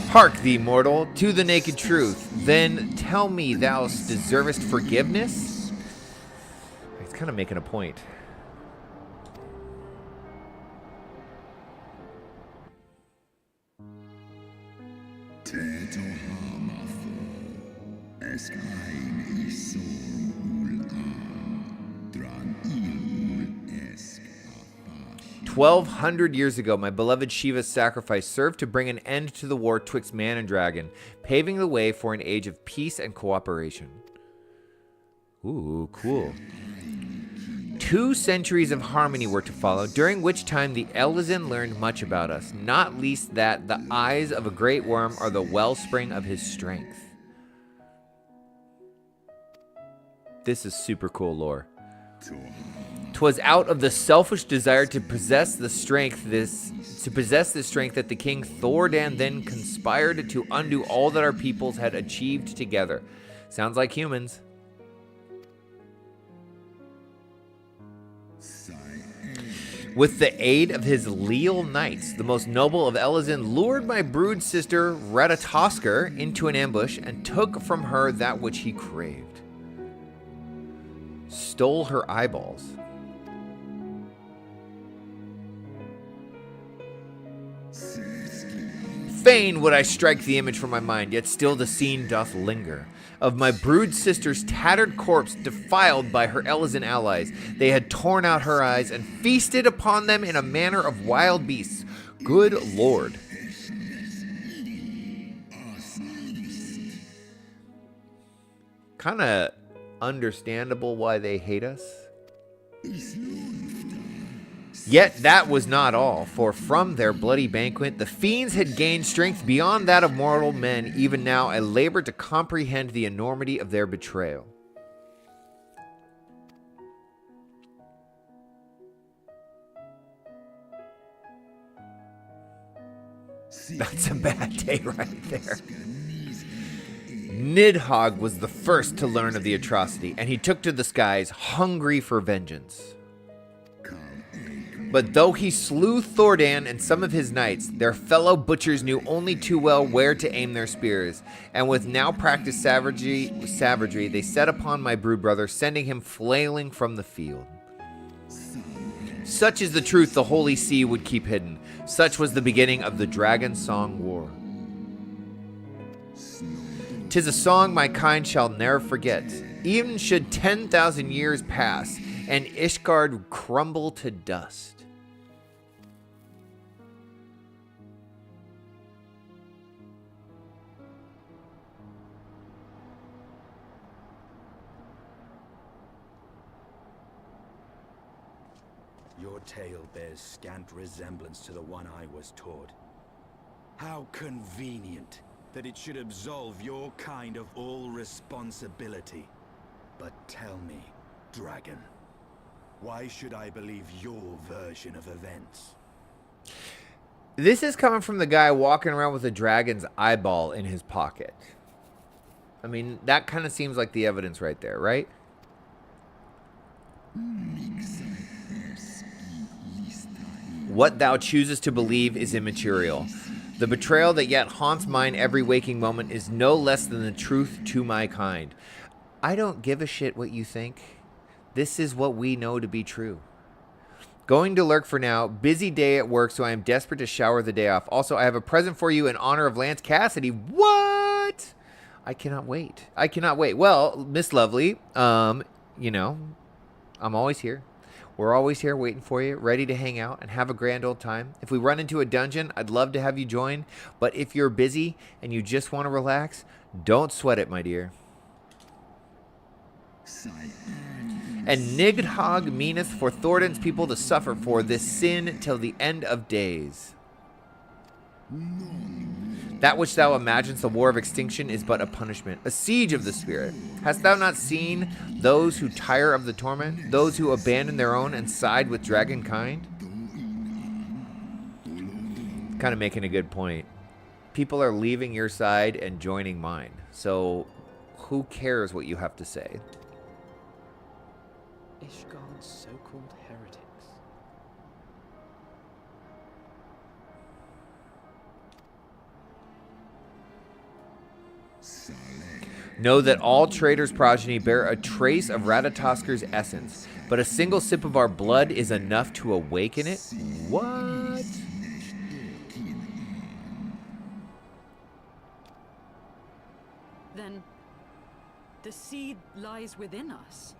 Hark thee, mortal, to the naked truth. Then tell me thou deservest forgiveness? He's kind of making a point. Es ein is ul 1,200 years ago, my beloved Shiva's sacrifice served to bring an end to the war twixt man and dragon, paving the way for an age of peace and cooperation. Ooh, cool. 2 centuries of harmony were to follow, during which time the Elizin learned much about us, not least that the eyes of a great worm are the wellspring of his strength. This is super cool lore. 'Twas out of the selfish desire to possess this strength that the king Thordan then conspired to undo all that our peoples had achieved together. Sounds like humans. With the aid of his leal knights, the most noble of Elizin lured my brood sister Ratatoskr into an ambush and took from her that which he craved. Stole her eyeballs. Fain would I strike the image from my mind, yet still the scene doth linger. Of my brood sister's tattered corpse defiled by her Elizin allies. They had torn out her eyes and feasted upon them in a manner of wild beasts. Good Lord. Kind of understandable why they hate us. Yet that was not all, for from their bloody banquet the fiends had gained strength beyond that of mortal men. Even now I labor to comprehend the enormity of their betrayal. That's a bad day right there. Nidhogg was the first to learn of the atrocity, and he took to the skies, hungry for vengeance. But though he slew Thordan and some of his knights, their fellow butchers knew only too well where to aim their spears, and with now practiced savagery, they set upon my brood brother, sending him flailing from the field. Such is the truth the Holy See would keep hidden. Such was the beginning of the Dragon Song War. 'Tis a song my kind shall ne'er forget, even should 10,000 years pass, and Ishgard crumble to dust. Your tale bears scant resemblance to the one I was taught. How convenient that it should absolve your kind of all responsibility. But tell me, dragon, why should I believe your version of events? This is coming from the guy walking around with a dragon's eyeball in his pocket. I mean, that kind of seems like the evidence right there, right? What thou choosest to believe is immaterial. The betrayal that yet haunts mine every waking moment is no less than the truth to my kind. I don't give a shit what you think. This is what we know to be true. Going to lurk for now. Busy day at work, so I am desperate to shower the day off. Also, I have a present for you in honor of Lance Cassidy. What? I cannot wait. I cannot wait. Well, Miss Lovely, you know, I'm always here. We're always here waiting for you, ready to hang out and have a grand old time. If we run into a dungeon, I'd love to have you join. But if you're busy and you just want to relax, don't sweat it, my dear. And Nidhogg meaneth for Thordan's people to suffer for this sin till the end of days. That which thou imaginest the war of extinction is but a punishment, a siege of the spirit. Hast thou not seen those who tire of the torment, those who abandon their own and side with dragonkind? Kind of making a good point. People are leaving your side and joining mine. So who cares what you have to say? Ishgard's so-called heretics. Know that all traitors' progeny bear a trace of Radataskar's essence, but a single sip of our blood is enough to awaken it? What? Then the seed lies within us.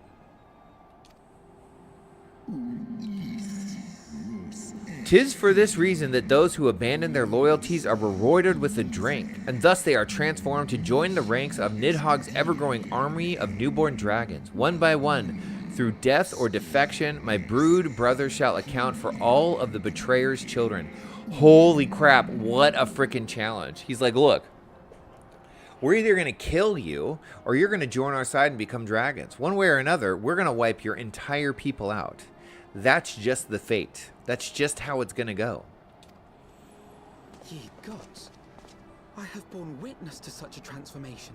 'Tis for this reason that those who abandon their loyalties are rewarded with the drink, and thus they are transformed to join the ranks of Nidhogg's ever-growing army of newborn dragons. One by one, through death or defection, my brood brother shall account for all of the betrayer's children. Holy crap, what a freaking challenge. He's like, look, we're either going to kill you, or you're going to join our side and become dragons. One way or another, we're going to wipe your entire people out. That's just the fate. That's just how it's going to go. Ye gods, I have borne witness to such a transformation.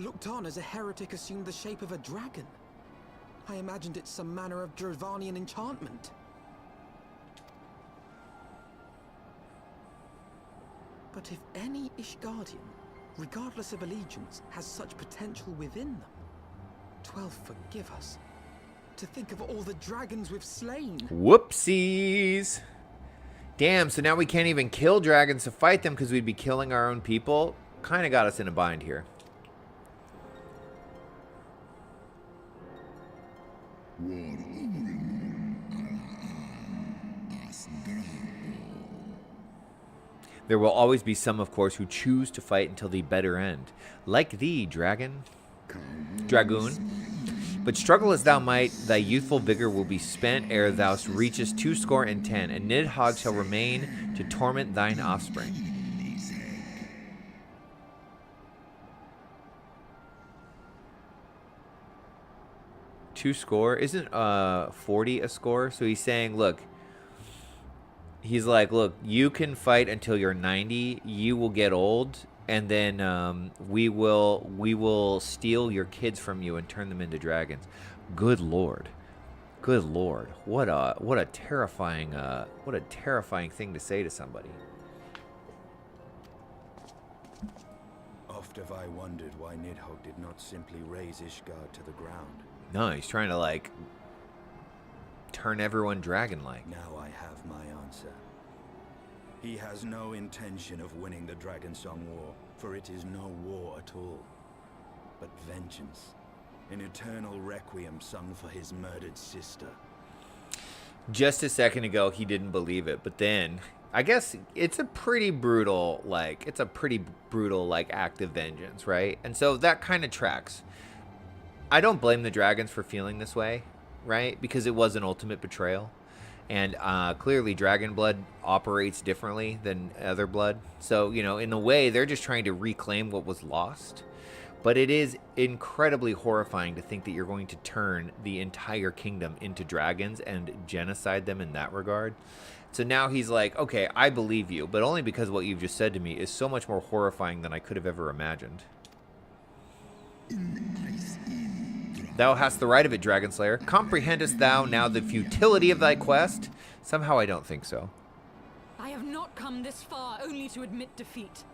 Looked on as a heretic assumed the shape of a dragon. I imagined it some manner of Dravanian enchantment. But if any Ishgardian, regardless of allegiance, has such potential within them, 12 forgive us. To think of all the dragons we've slain. Whoopsies. Damn, so now we can't even kill dragons to fight them because we'd be killing our own people. Kind of got us in a bind here. There will always be some, of course, who choose to fight until the better end. Like thee, dragoon. But struggle as thou might, thy youthful vigor will be spent ere thou reachest 80, and Nidhogg shall remain to torment thine offspring. Two score? Isn't 40 a score? So he's saying, look, he's like, look, you can fight until you're 90, you will get old, and then we will steal your kids from you and turn them into dragons. Good Lord. Good Lord, what a terrifying thing to say to somebody. Oft have I wondered why Nidhogg did not simply raze Ishgard to the ground. No, he's trying to like turn everyone dragon-like. Now I have my answer. He has no intention of winning the Dragonsong War, for it is no war at all, but vengeance. An eternal requiem sung for his murdered sister. Just a second ago, he didn't believe it, but then I guess it's a pretty brutal, like act of vengeance, right? And so that kind of tracks. I don't blame the dragons for feeling this way, right? Because it was an ultimate betrayal. And clearly dragon blood operates differently than other blood. So, you know, in a way, they're just trying to reclaim what was lost. But it is incredibly horrifying to think that you're going to turn the entire kingdom into dragons and genocide them in that regard. So now he's like, okay, I believe you, but only because what you've just said to me is so much more horrifying than I could have ever imagined. Thou hast the right of it, Dragonslayer. Comprehendest thou now the futility of thy quest? Somehow I don't think so. I have not come this far only to admit defeat.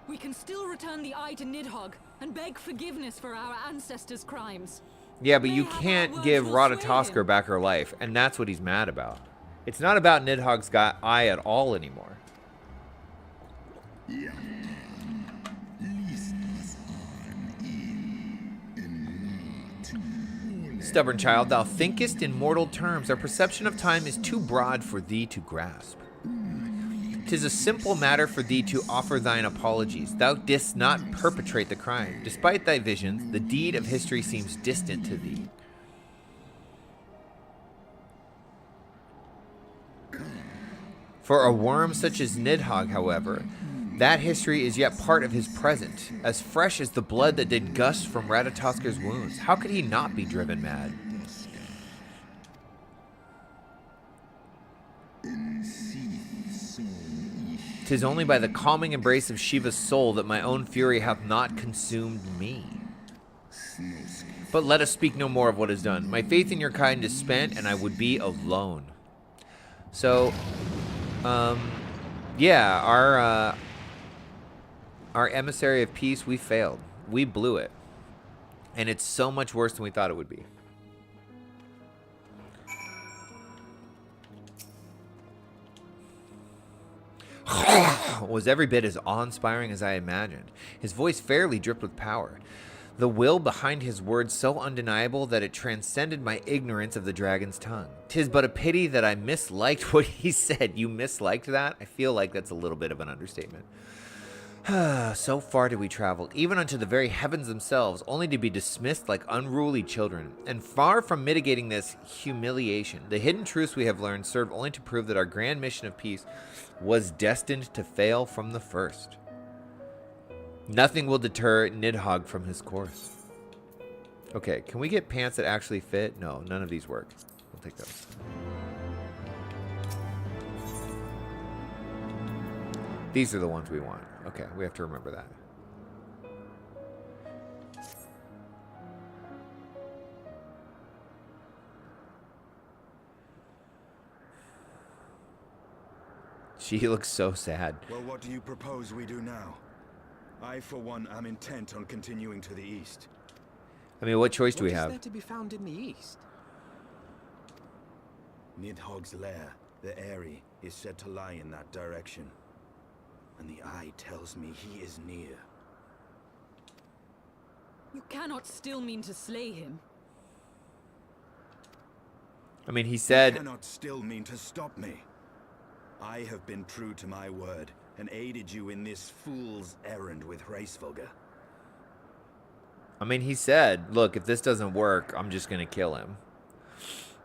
We can still return the eye to Nidhogg and beg forgiveness for our ancestors' crimes. Yeah, but you can't give Ratatoskr back her life, and that's what he's mad about. It's not about Nidhogg's eye at all anymore. Stubborn child, thou thinkest in mortal terms. Our perception of time is too broad for thee to grasp. 'Tis a simple matter for thee to offer thine apologies. Thou didst not perpetrate the crime. Despite thy visions, the deed of history seems distant to thee. For a worm such as Nidhogg, however, that history is yet part of his present, as fresh as the blood that did gust from Ratatoskr's wounds. How could he not be driven mad? 'Tis only by the calming embrace of Shiva's soul that my own fury hath not consumed me. But let us speak no more of what is done. My faith in your kind is spent, and I would be alone. So, yeah, our emissary of peace, we failed. We blew it. And it's so much worse than we thought it would be. Was every bit as awe-inspiring as I imagined. His voice fairly dripped with power. The will behind his words so undeniable that it transcended my ignorance of the dragon's tongue. 'Tis but a pity that I misliked what he said. You misliked that? I feel like that's a little bit of an understatement. So far did we travel, even unto the very heavens themselves, only to be dismissed like unruly children. And far from mitigating this humiliation, the hidden truths we have learned serve only to prove that our grand mission of peace was destined to fail from the first. Nothing will deter Nidhogg from his course. Okay, can we get pants that actually fit? No, none of these work. We'll take those. These are the ones we want. Okay, we have to remember that. She looks so sad. Well, what do you propose we do now? I, for one, am intent on continuing to the east. I mean, what choice do we have? What is there to be found in the east? Nidhogg's lair, the Eyrie, is said to lie in that direction. And the eye tells me he is near. You cannot still mean to slay him. I mean, he said... You cannot still mean to stop me. I have been true to my word and aided you in this fool's errand with Heavensward. I mean, he said, look, if this doesn't work, I'm just going to kill him.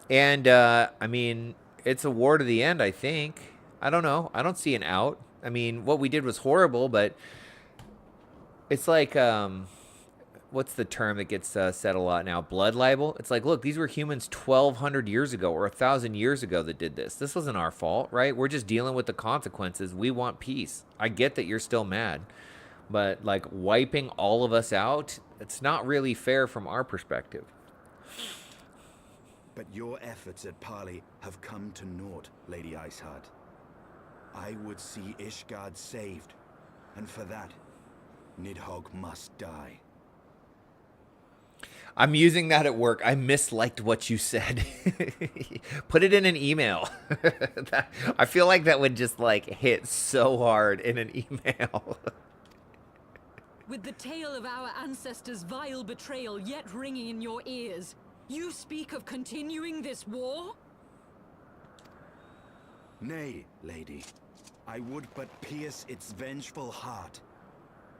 And, I mean, it's a war to the end, I think. I don't know. I don't see an out. I mean, what we did was horrible, but it's like, what's the term that gets said a lot now? Blood libel? It's like, look, these were humans 1,200 years ago or 1,000 years ago that did this. This wasn't our fault, right? We're just dealing with the consequences. We want peace. I get that you're still mad, but like wiping all of us out, it's not really fair from our perspective. But your efforts at parley have come to naught, Lady Iceheart. I would see Ishgard saved, and for that, Nidhogg must die. I'm using that at work. I misliked what you said. Put it in an email. I feel like that would just like hit so hard in an email. With the tale of our ancestors' vile betrayal yet ringing in your ears, you speak of continuing this war? Nay, lady. I would but pierce its vengeful heart.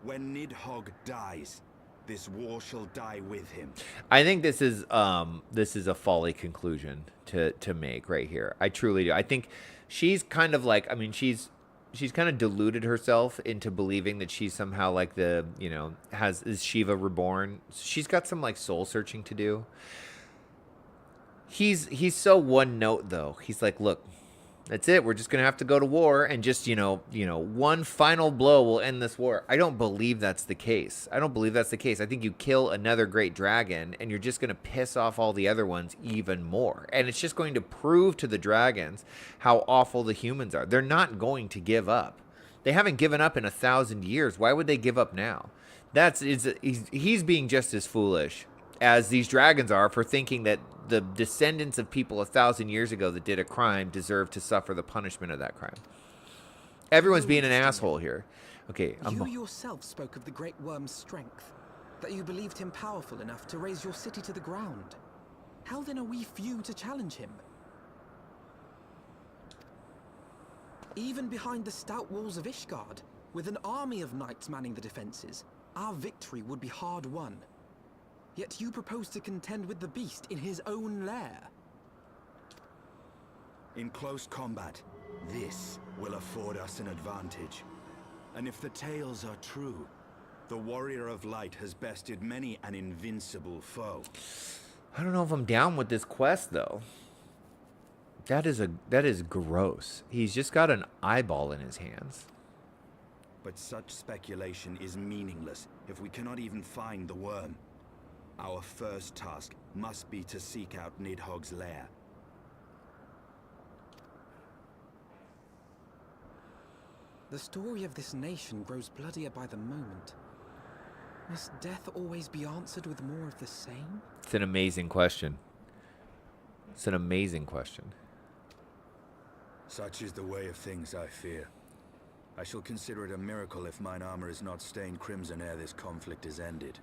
When Nidhogg dies, this war shall die with him. I think this is a folly conclusion to make right here. I truly do. I think she's kind of like, I mean, she's kind of deluded herself into believing that she's somehow like the, you know, is Shiva reborn. She's got some like soul searching to do. He's so one note though. He's like, look, that's it. We're just going to have to go to war and just, you know, one final blow will end this war. I don't believe that's the case. I don't believe that's the case. I think you kill another great dragon and you're just going to piss off all the other ones even more. And it's just going to prove to the dragons how awful the humans are. They're not going to give up. They haven't given up in 1,000 years. Why would they give up now? He's being just as foolish as these dragons are for thinking that the descendants of people 1,000 years ago that did a crime deserve to suffer the punishment of that crime. Everyone's being an asshole here. Okay, you yourself spoke of the Great Worm's strength, that you believed him powerful enough to raise your city to the ground. How then are we few to challenge him? Even behind the stout walls of Ishgard, with an army of knights manning the defenses, our victory would be hard won. Yet you propose to contend with the beast in his own lair. In close combat, this will afford us an advantage. And if the tales are true, the Warrior of Light has bested many an invincible foe. I don't know if I'm down with this quest though. That is gross. He's just got an eyeball in his hands. But such speculation is meaningless if we cannot even find the worm. Our first task must be to seek out Nidhogg's lair. The story of this nation grows bloodier by the moment. Must death always be answered with more of the same? It's an amazing question. It's an amazing question. Such is the way of things, I fear. I shall consider it a miracle if mine armor is not stained crimson ere this conflict is ended.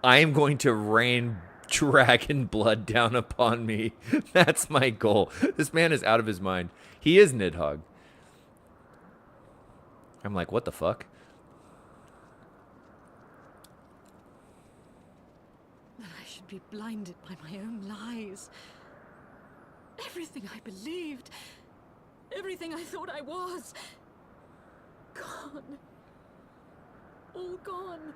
I am going to rain dragon blood down upon me. That's my goal. This man is out of his mind. He is Nidhogg. I'm like, what the fuck? I should be blinded by my own lies. Everything I believed, everything I thought I was, gone. All gone.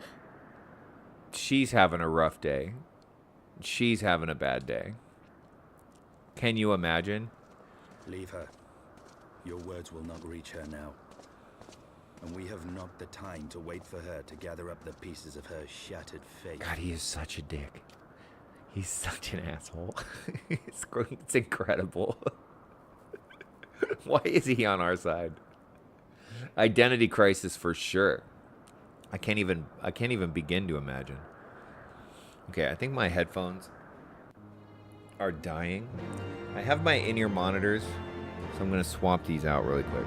She's having a rough day. She's having a bad day. Can you imagine? Leave her. Your words will not reach her now. And we have not the time to wait for her to gather up the pieces of her shattered fate. God, he is such a dick. He's such an asshole. It's incredible. Why is he on our side? Identity crisis for sure. I can't even begin to imagine. Okay, I think my headphones are dying. I have my in-ear monitors, so I'm going to swap these out really quick.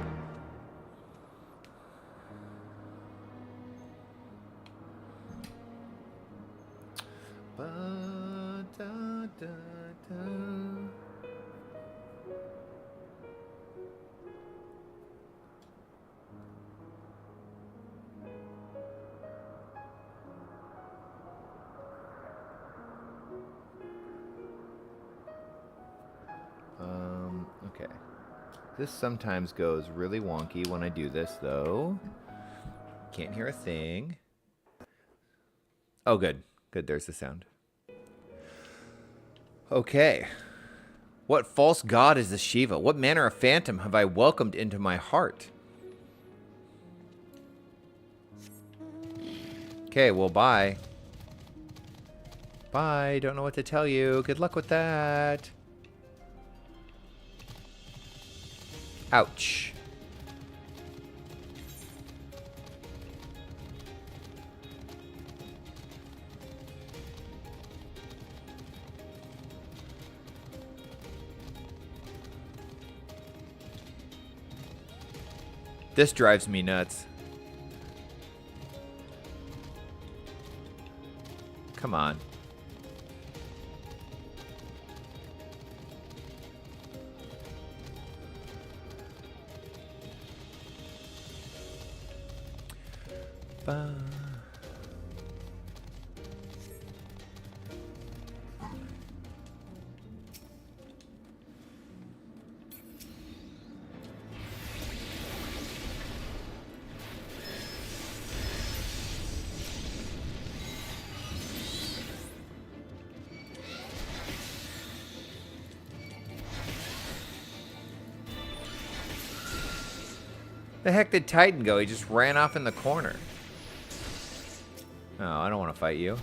Okay. This sometimes goes really wonky when I do this, though. Can't hear a thing. Oh, good. Good, there's the sound. Okay. What false god is this Shiva? What manner of phantom have I welcomed into my heart? Okay, well, bye. Bye. Don't know what to tell you. Good luck with that. Ouch. This drives me nuts. Come on. Ba. The heck did Titan go? He just ran off in the corner. Oh, I don't want to fight you.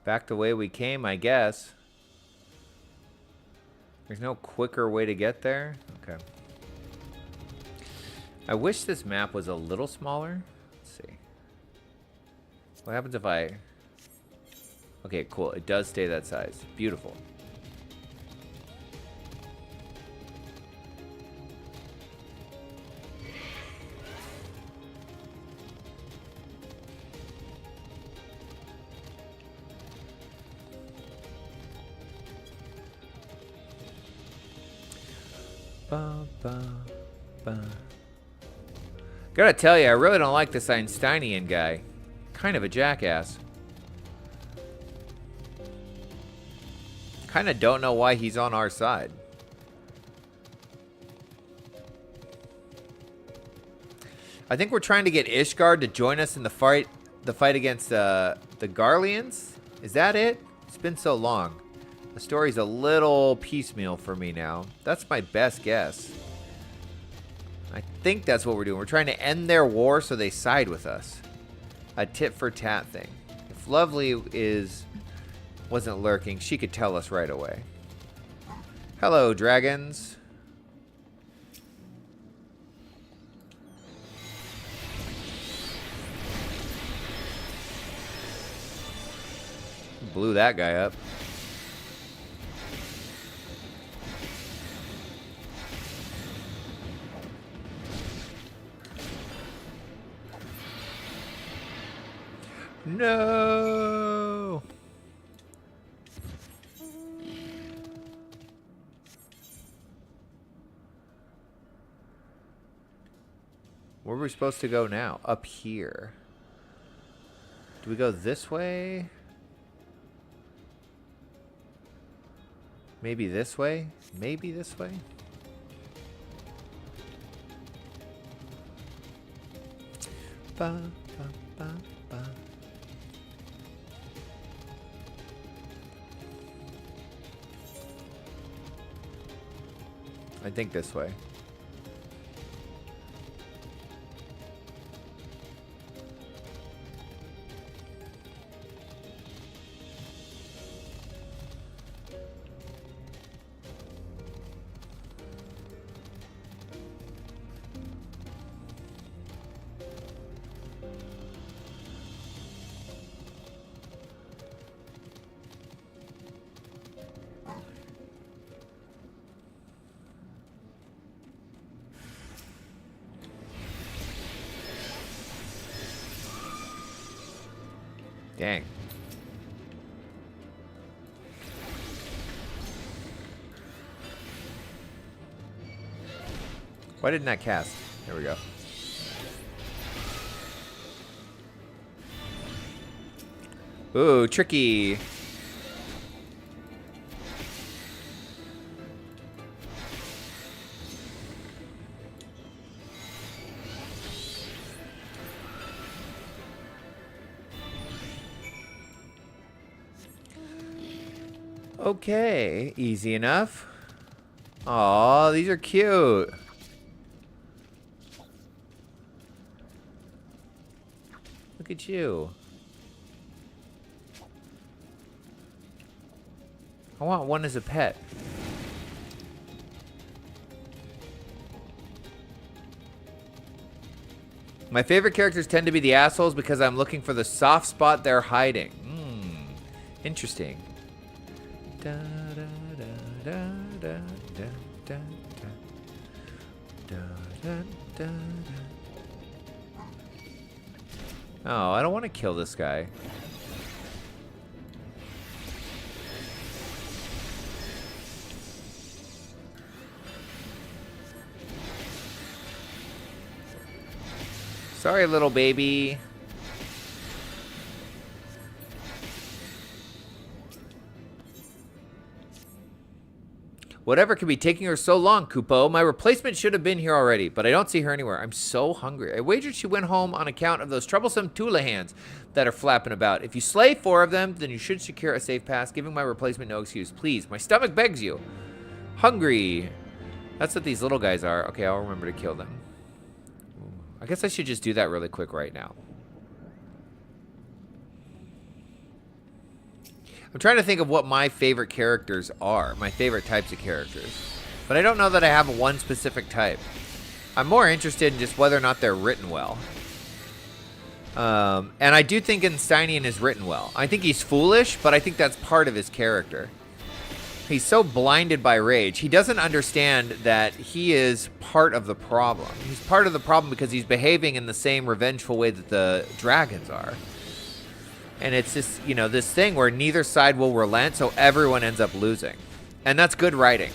Back the way we came, I guess. There's no quicker way to get there? Okay. I wish this map was a little smaller. Let's see. What happens if I... Okay, cool. It does stay that size. Beautiful. Ba, ba, ba. Gotta tell you, I really don't like this Einsteinian guy. Kind of a jackass. Kinda don't know why he's on our side. I think we're trying to get Ishgard to join us in the fight against the Garleans. Is that it? It's been so long. The story's a little piecemeal for me now. That's my best guess. I think that's what we're doing. We're trying to end their war so they side with us. A tit for tat thing. If Lovely wasn't lurking, she could tell us right away. Hello, dragons. Blew that guy up. No. Where are we supposed to go now? Up here. Do we go this way? Maybe this way? Maybe this way? Ba, ba, ba, ba. I think this way. Dang. Why didn't that cast? There we go. Ooh, tricky. Okay, easy enough. Aw, these are cute. Look at you. I want one as a pet. My favorite characters tend to be the assholes because I'm looking for the soft spot they're hiding. Interesting. Da, da, da, da, da, da, da, da, da, da. Oh, I don't want to kill this guy. Sorry, little baby. Whatever could be taking her so long, Kupo? My replacement should have been here already, but I don't see her anywhere. I'm so hungry. I wagered she went home on account of those troublesome Tulahans that are flapping about. If you slay 4 of them, then you should secure a safe pass, giving my replacement no excuse. Please, my stomach begs you. Hungry. That's what these little guys are. Okay, I'll remember to kill them. I guess I should just do that really quick right now. I'm trying to think of what my favorite characters are, my favorite types of characters. But I don't know that I have one specific type. I'm more interested in just whether or not they're written well. And I do think Einsteinian is written well. I think he's foolish, but I think that's part of his character. He's so blinded by rage. He doesn't understand that he is part of the problem. He's part of the problem because he's behaving in the same revengeful way that the dragons are. And it's just, you know, this thing where neither side will relent, so everyone ends up losing. And that's good writing.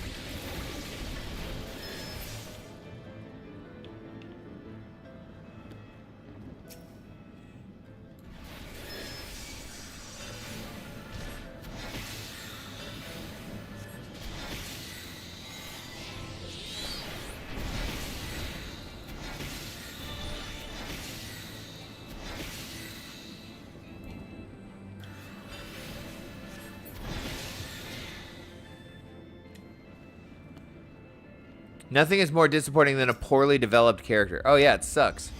Nothing is more disappointing than a poorly developed character. Oh yeah, it sucks.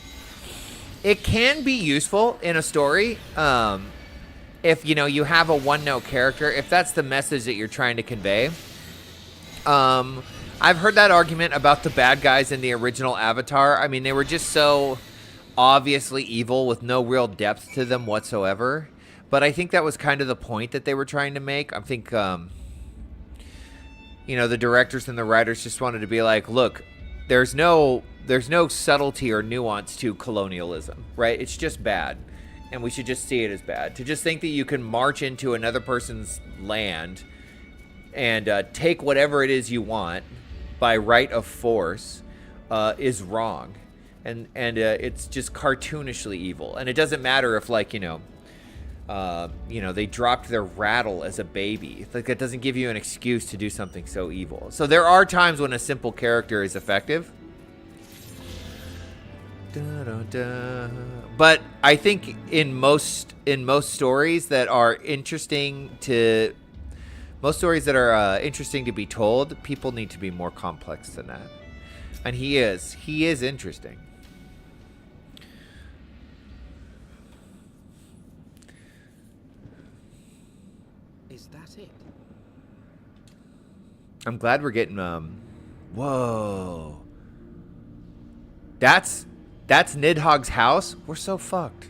It can be useful in a story if, you know, you have a one-note character, if that's the message that you're trying to convey. I've heard that argument about the bad guys in the original Avatar. I mean, they were just so obviously evil with no real depth to them whatsoever. But I think that was kind of the point that they were trying to make. I think... you know, the directors and the writers just wanted to be like, look, there's no subtlety or nuance to colonialism, right? It's just bad, and we should just see it as bad. To just think that you can march into another person's land and take whatever it is you want by right of force is wrong, and it's just cartoonishly evil. And it doesn't matter if, like, you know, they dropped their rattle as a baby. Like, that doesn't give you an excuse to do something so evil. So there are times when a simple character is effective. But I think in most stories that are interesting to be told, people need to be more complex than that. And he is interesting. Is that it? I'm glad we're getting whoa. That's Nidhogg's house? We're so fucked.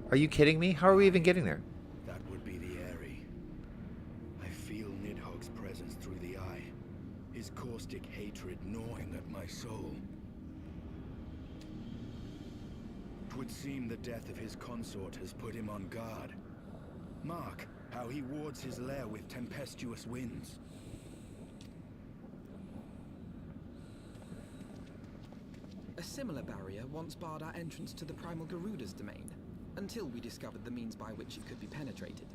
Are you kidding me? How are we even getting there? That would be the Eyrie. I feel Nidhogg's presence through the eye. His caustic hatred gnawing at my soul. 'Twould seem the death of his consort has put him on guard. Mark how he wards his lair with tempestuous winds. A similar barrier once barred our entrance to the Primal Garuda's domain. until we discovered the means by which it could be penetrated.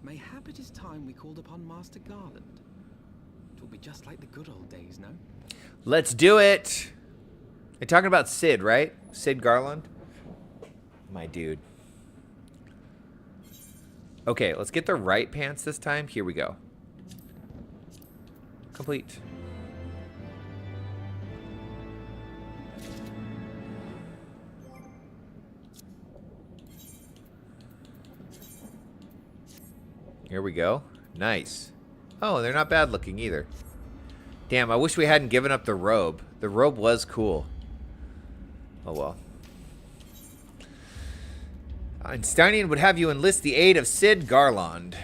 Mayhap it is time we called upon Master Garland. It will be just like the good old days, no? Let's do it. You're talking about Sid, right? Sid Garland? My dude. Okay, let's get the right pants this time. Here we go. Complete. Here we go. Nice. Oh, they're not bad looking either. Damn, I wish we hadn't given up the robe. The robe was cool. Oh well. Einsteinian would have you enlist the aid of Sid Garland.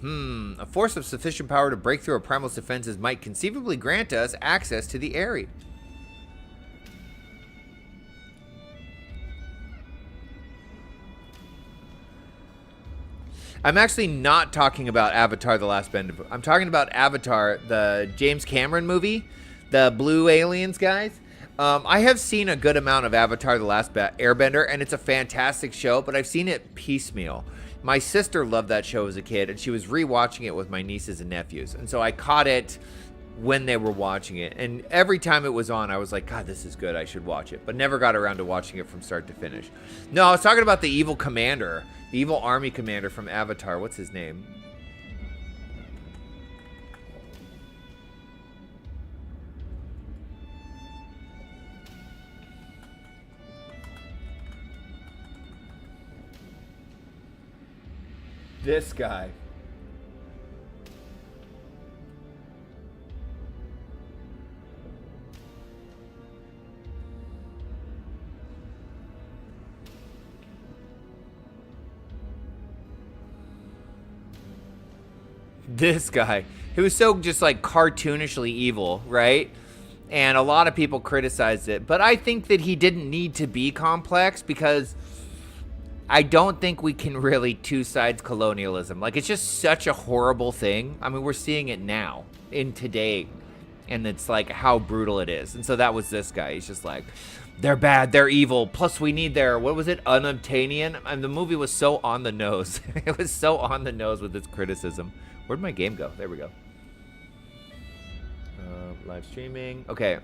A force of sufficient power to break through a primal's defenses might conceivably grant us access to the area. I'm actually not talking about Avatar: The Last Bender. I'm talking about Avatar, the James Cameron movie, the blue aliens guys. I have seen a good amount of Avatar: The Last Airbender, and it's a fantastic show, but I've seen it piecemeal. My sister loved that show as a kid, and she was rewatching it with my nieces and nephews, and so I caught it when they were watching it, and every time it was on, I was like, God, this is good, I should watch it, but never got around to watching it from start to finish. No, I was talking about the evil commander, the evil army commander from Avatar. What's his name? This guy. This guy. He was so just like cartoonishly evil, right? And a lot of people criticized it. But I think that he didn't need to be complex because I don't think we can really two sides colonialism. Like, it's just such a horrible thing. I mean, we're seeing it now in today. And it's like how brutal it is. And so that was this guy. He's just like, they're bad, they're evil. Plus we need their, what was it? Unobtainium. And the movie was so on the nose. It was so on the nose with its criticism. Where'd my game go? There we go. Live streaming. Okay.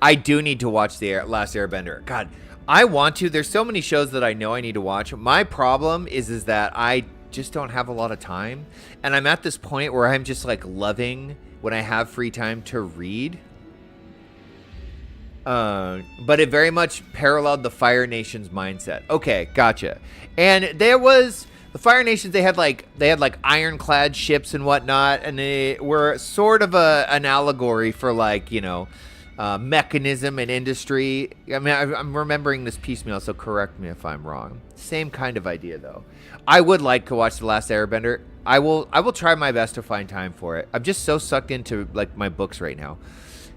I do need to watch the Last Airbender. God, I want to. There's so many shows that I know I need to watch. My problem is that I just don't have a lot of time. And I'm at this point where I'm just like loving when I have free time to read. But it very much paralleled the Fire Nation's mindset. Okay, gotcha. And there was the Fire Nations. They had like ironclad ships and whatnot, and they were sort of an allegory for like, you know, mechanism and industry. I mean, I'm remembering this piecemeal, so correct me if I'm wrong. Same kind of idea though. I would like to watch The Last Airbender. I will try my best to find time for it. I'm just so sucked into like my books right now.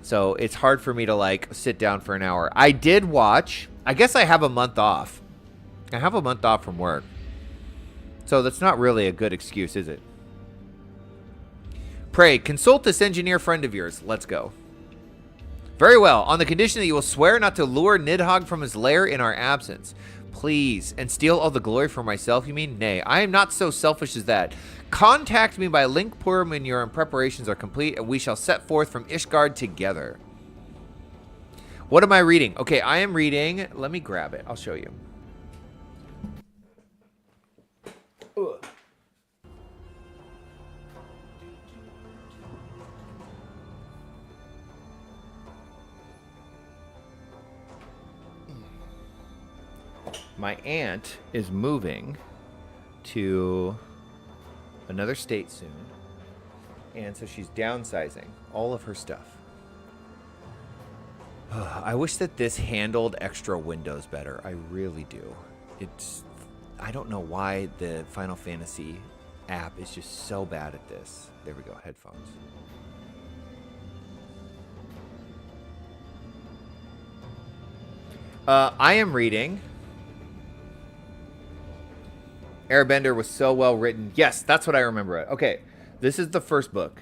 So it's hard for me to like sit down for an hour. I did watch, I guess I have a month off. I have a month off from work. So that's not really a good excuse, is it? Pray, consult this engineer friend of yours. Let's go. Very well, on the condition that you will swear not to lure Nidhogg from his lair in our absence. Please, and steal all the glory for myself, you mean? Nay, I am not so selfish as that. Contact me by link Purim when your preparations are complete, and we shall set forth from Ishgard together. What am I reading? Okay, I am reading, let me grab it, I'll show you. Ugh. My aunt is moving to another state soon, and so she's downsizing all of her stuff. I wish that this handled extra windows better. I really do. I don't know why the Final Fantasy app is just so bad at this. There we go, headphones. I am reading Airbender was so well written. Yes, that's what I remember it. Okay, this is the first book.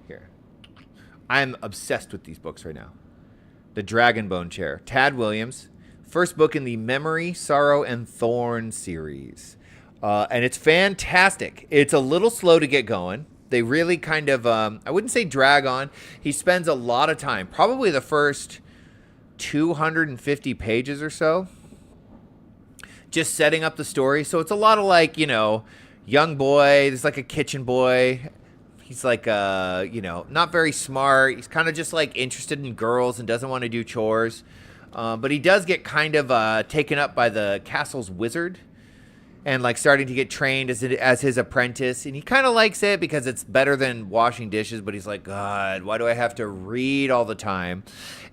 Here. I'm obsessed with these books right now. The Dragonbone Chair. Tad Williams. First book in the Memory, Sorrow, and Thorn series. And it's fantastic. It's a little slow to get going. They really kind of, I wouldn't say drag on. He spends a lot of time, probably the first 250 pages or so, just setting up the story. So it's a lot of like, you know, young boy, there's like a kitchen boy. He's like, you know, not very smart. He's kind of just like interested in girls and doesn't want to do chores. But he does get kind of taken up by the castle's wizard and like starting to get trained as his apprentice. And he kind of likes it because it's better than washing dishes. But he's like, God, why do I have to read all the time?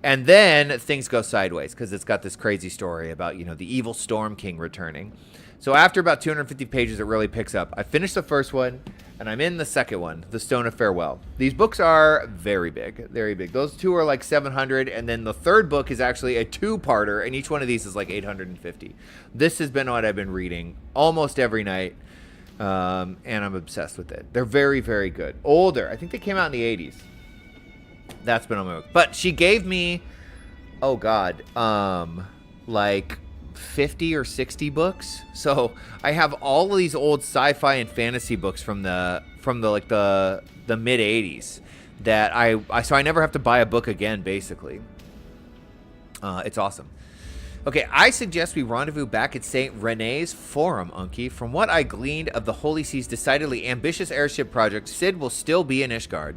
And then things go sideways because it's got this crazy story about, you know, the evil Storm King returning. So after about 250 pages, it really picks up. I finished the first one, and I'm in the second one, The Stone of Farewell. These books are very big, very big. Those two are like 700, and then the third book is actually a two-parter, and each one of these is like 850. This has been what I've been reading almost every night, and I'm obsessed with it. They're very, very good. Older. I think they came out in the 80s. That's been on my book. But she gave me, oh God, like 50 or 60 books. So I have all of these old sci-fi and fantasy books from the like the mid 80s that I never have to buy a book again, basically. It's awesome. Okay, I suggest we rendezvous back at St. Rene's Forum, Unky. From what I gleaned of the Holy Sea's decidedly ambitious airship project, Sid will still be in Ishgard.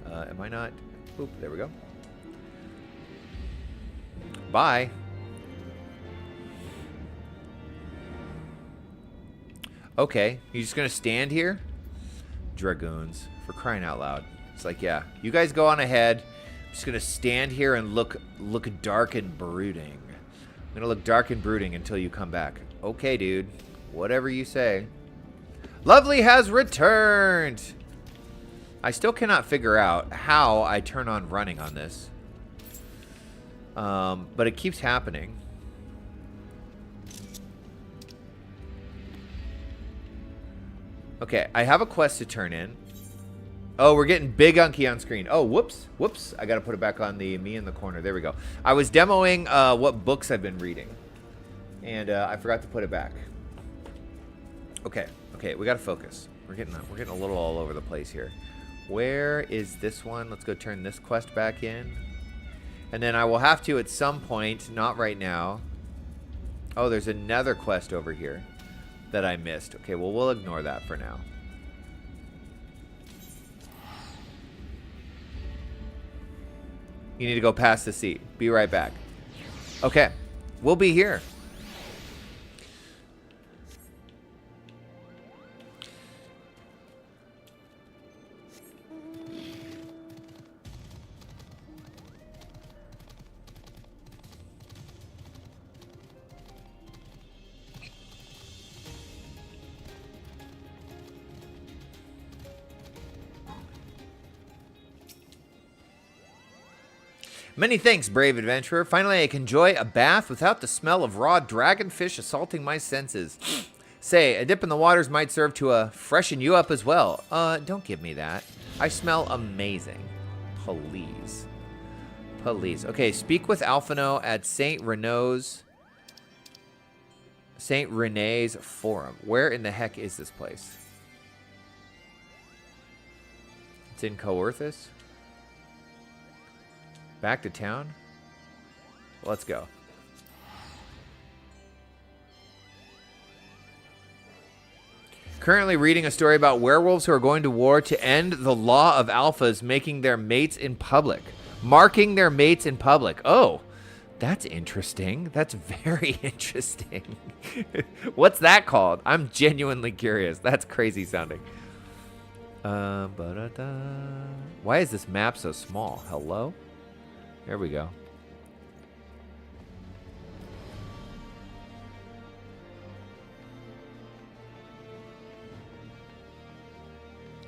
Am I not? Oop, there we go. Bye. Okay, you just gonna stand here? Dragoons, for crying out loud. It's like, yeah, you guys go on ahead. I'm just gonna stand here and look dark and brooding. I'm gonna look dark and brooding until you come back. Okay, dude. Whatever you say. Lovely has returned! I still cannot figure out how I turn on running on this. But it keeps happening. Okay, I have a quest to turn in. Oh, we're getting Big Unky on screen. Oh, whoops. Whoops. I got to put it back on the me in the corner. There we go. I was demoing what books I've been reading. And I forgot to put it back. Okay. Okay, we got to focus. We're getting a little all over the place here. Where is this one? Let's go turn this quest back in. And then I will have to at some point, not right now. Oh, there's another quest over here that I missed. Okay, well, we'll ignore that for now. You need to go past the seat. Be right back. Okay, we'll be here. Many thanks, brave adventurer. Finally, I can enjoy a bath without the smell of raw dragonfish assaulting my senses. Say, a dip in the waters might serve to freshen you up as well. Don't give me that. I smell amazing. Please. Please. Okay, speak with Alphino at St. Rene's Forum. Where in the heck is this place? It's in Coerthus? Back to town? Let's go. Currently reading a story about werewolves who are going to war to end the law of alphas making their mates in public. Marking their mates in public. Oh, that's interesting. That's very interesting. What's that called? I'm genuinely curious. That's crazy sounding. Why is this map so small? Hello? There we go.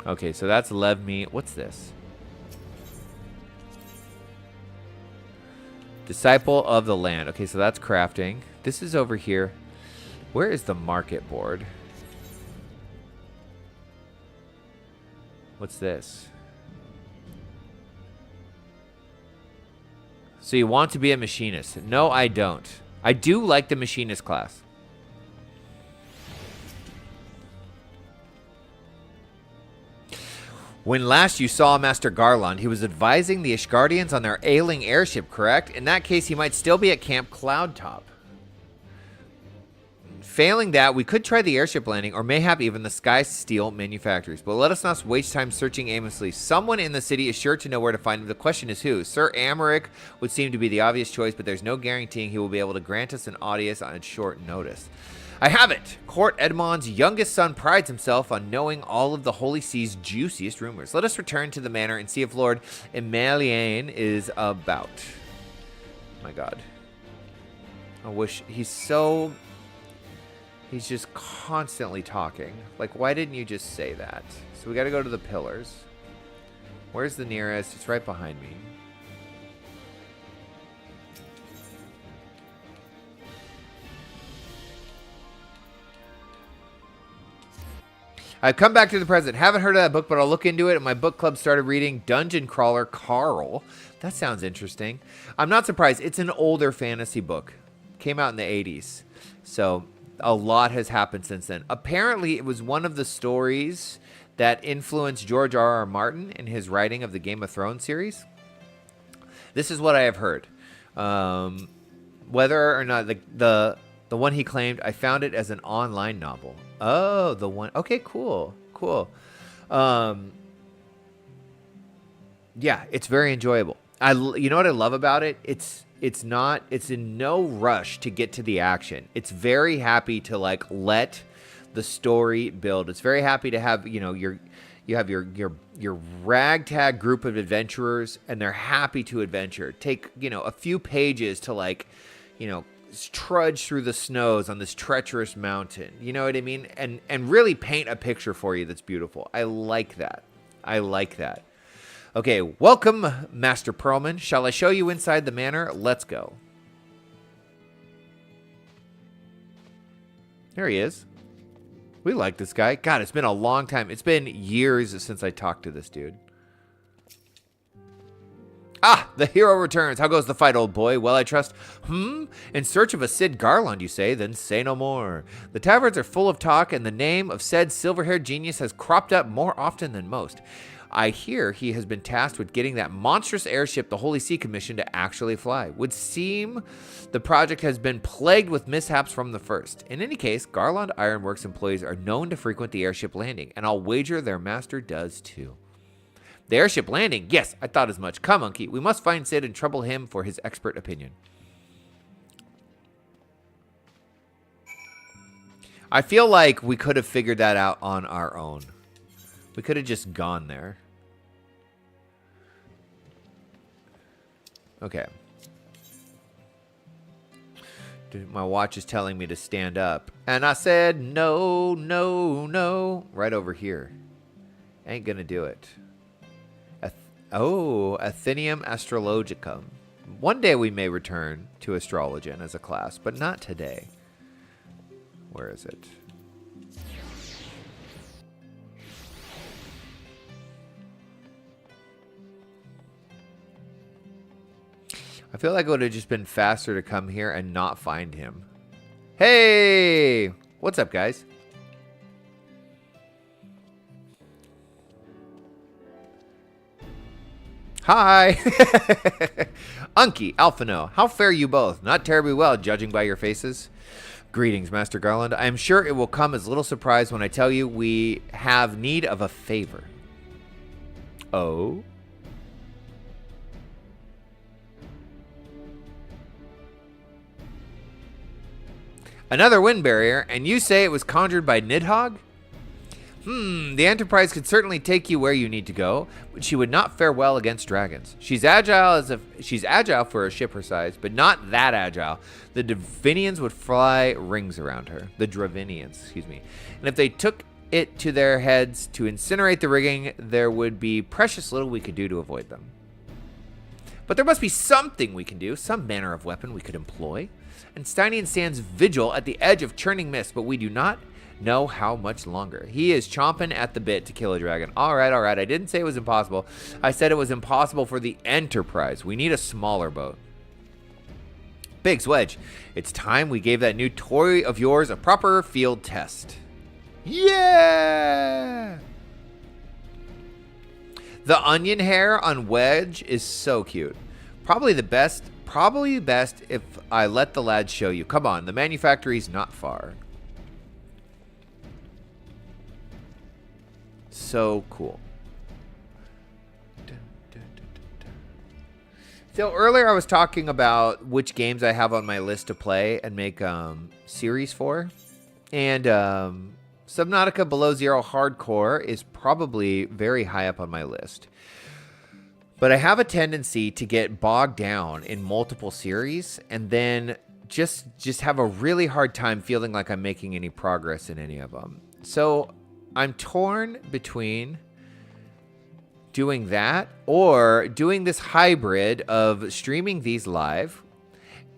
Okay, so that's Levme. What's this? Disciple of the land. Okay, so that's crafting. This is over here. Where is the market board? What's this? So you want to be a machinist? No, I don't. I do like the machinist class. When last you saw Master Garland, he was advising the Ishgardians on their ailing airship, correct? In that case, he might still be at Camp Cloudtop. Failing that, we could try the airship landing or mayhap even the Sky Steel manufactories. But let us not waste time searching aimlessly. Someone in the city is sure to know where to find him. The question is who? Sir Amaric would seem to be the obvious choice, but there's no guaranteeing he will be able to grant us an audience on short notice. I have it! Court Edmond's youngest son prides himself on knowing all of the Holy Sea's juiciest rumors. Let us return to the manor and see if Lord Emelian is about. My God. I wish he's so... He's just constantly talking. Like, why didn't you just say that? So we got to go to the pillars. Where's the nearest? It's right behind me. I've come back to the present. Haven't heard of that book, but I'll look into it. And my book club started reading Dungeon Crawler Carl. That sounds interesting. I'm not surprised. It's an older fantasy book. Came out in the 80s. So... a lot has happened since then. Apparently, it was one of the stories that influenced George R.R. Martin in his writing of the Game of Thrones series. This is what I have heard. Whether or not the one he claimed, I found it as an online novel. Oh, the one. Okay, cool. Cool. Yeah, it's very enjoyable. You know what I love about it? It's in no rush to get to the action. It's very happy to like let the story build. It's very happy to have, you have your ragtag group of adventurers and they're happy to adventure. Take, a few pages to like, trudge through the snows on this treacherous mountain. You know what I mean? And really paint a picture for you that's beautiful. I like that. Okay, welcome, Master Perlman. Shall I show you inside the manor? Let's go. There he is. We like this guy. God, it's been a long time. It's been years since I talked to this dude. Ah, the hero returns. How goes the fight, old boy? Well, I trust. In search of a Sid Garland, you say? Then say no more. The taverns are full of talk, and the name of said silver-haired genius has cropped up more often than most. I hear he has been tasked with getting that monstrous airship the Holy See commissioned to actually fly. Would seem the project has been plagued with mishaps from the first. In any case, Garland Ironworks employees are known to frequent the airship landing, and I'll wager their master does too. The airship landing? Yes, I thought as much. Come, Unky, we must find Sid and trouble him for his expert opinion. I feel like we could have figured that out on our own. We could have just gone there. Okay. My watch is telling me to stand up. And I said, no, no, no. Right over here. Ain't gonna do it. Athenium Astrologicum. One day we may return to Astrologian as a class, but not today. Where is it? I feel like it would have just been faster to come here and not find him. Hey! What's up, guys? Hi! Unky, Alphino, how fare you both? Not terribly well, judging by your faces. Greetings, Master Garland. I am sure it will come as little surprise when I tell you we have need of a favor. Oh? Another wind barrier, and you say it was conjured by Nidhogg? The Enterprise could certainly take you where you need to go, but she would not fare well against dragons. She's agile for a ship her size, but not that agile. The Dravinians would fly rings around her. The Dravinians, excuse me. And if they took it to their heads to incinerate the rigging, there would be precious little we could do to avoid them. But there must be something we can do, some manner of weapon we could employ. and Steinian stands vigil at the edge of churning mist, but we do not know how much longer. He is chomping at the bit to kill a dragon. All right. I didn't say it was impossible. I said it was impossible for the Enterprise. We need a smaller boat. Biggs, Wedge, it's time we gave that new toy of yours a proper field test. Yeah! The onion hair on Wedge is so cute. Probably best if I let the lads show you. Come on, the manufactory's not far. So cool. So earlier I was talking about which games I have on my list to play and make series for. And Subnautica Below Zero Hardcore is probably very high up on my list. But I have a tendency to get bogged down in multiple series and then just have a really hard time feeling like I'm making any progress in any of them. So I'm torn between doing that or doing this hybrid of streaming these live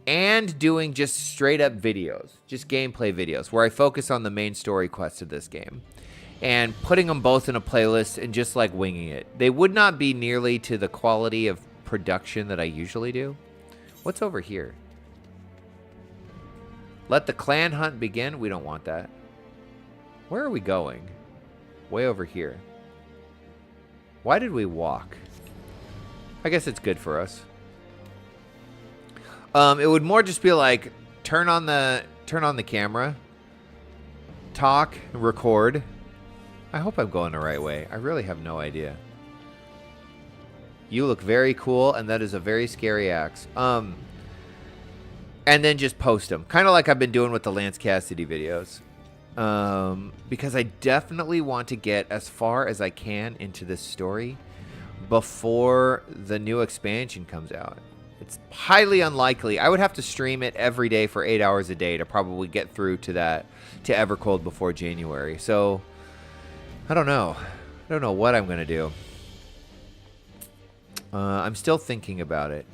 and doing just straight up videos, just gameplay videos where I focus on the main story quest of this game and putting them both in a playlist and just like winging it. They would not be nearly to the quality of production that I usually do. What's over here? Let the clan hunt begin. We don't want that. Where are we going? Way over here. Why did we walk? I guess it's good for us. It would more just be like turn on the camera, talk, record. I hope I'm going the right way. I really have no idea. You look very cool, and that is a very scary axe. And then just post them, kind of like I've been doing with the Lance Cassidy videos. Because I definitely want to get as far as I can into this story before the new expansion comes out. It's highly unlikely. I would have to stream it every day for 8 hours a day to probably get through to Evercold before January. So I don't know. I don't know what I'm going to do. I'm still thinking about it.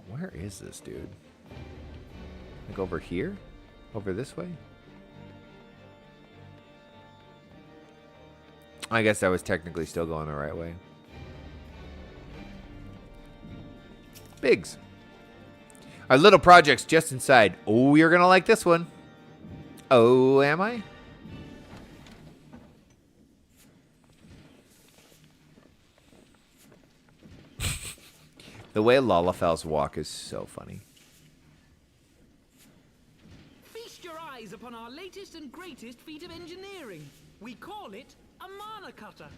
Where is this dude? Like over here? Over this way? I guess I was technically still going the right way. Biggs. Our little project's just inside. Oh, you're going to like this one. Oh, am I? The way Lalafels walk is so funny. Upon our latest and greatest feat of engineering. We call it a mana cutter.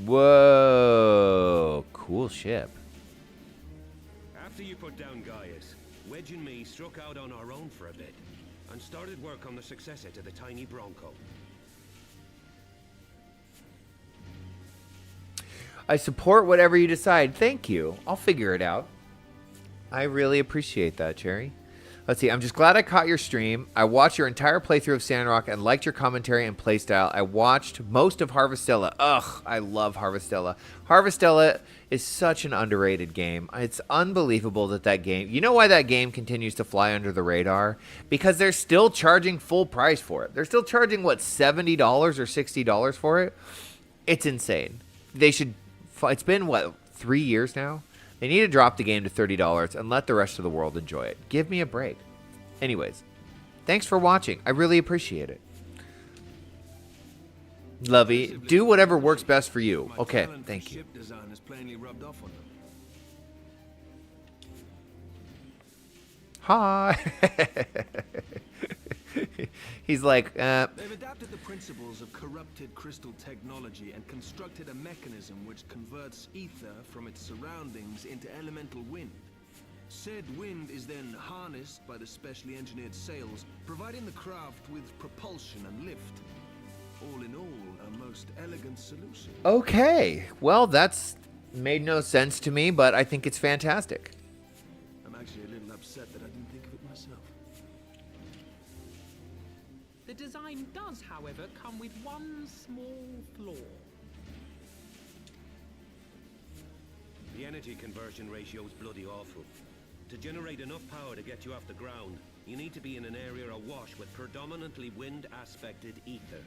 Whoa, cool ship. After you put down Gaius, Wedge and me struck out on our own for a bit and started work on the successor to the tiny Bronco. I support whatever you decide. Thank you. I'll figure it out. I really appreciate that, Cherry. Let's see. I'm just glad I caught your stream. I watched your entire playthrough of Sandrock and liked your commentary and playstyle. I watched most of Harvestella. Ugh, I love Harvestella. Harvestella is such an underrated game. It's unbelievable that game... You know why that game continues to fly under the radar? Because they're still charging full price for it. They're still charging, what, $70 or $60 for it? It's insane. They should... It's been, what, 3 years now? They need to drop the game to $30 and let the rest of the world enjoy it. Give me a break. Anyways, thanks for watching. I really appreciate it. Lovey, do whatever works best for you. Okay, thank you. Hi. He's like, They've adapted the principles of corrupted crystal technology and constructed a mechanism which converts ether from its surroundings into elemental wind. Said wind is then harnessed by the specially engineered sails, providing the craft with propulsion and lift. All in all, a most elegant solution. Okay, well, that's made no sense to me, but I think it's fantastic. I'm actually a little upset that I didn't think of it myself. The design does, however, come with one small flaw. The energy conversion ratio is bloody awful. To generate enough power to get you off the ground, you need to be in an area awash with predominantly wind-aspected ether.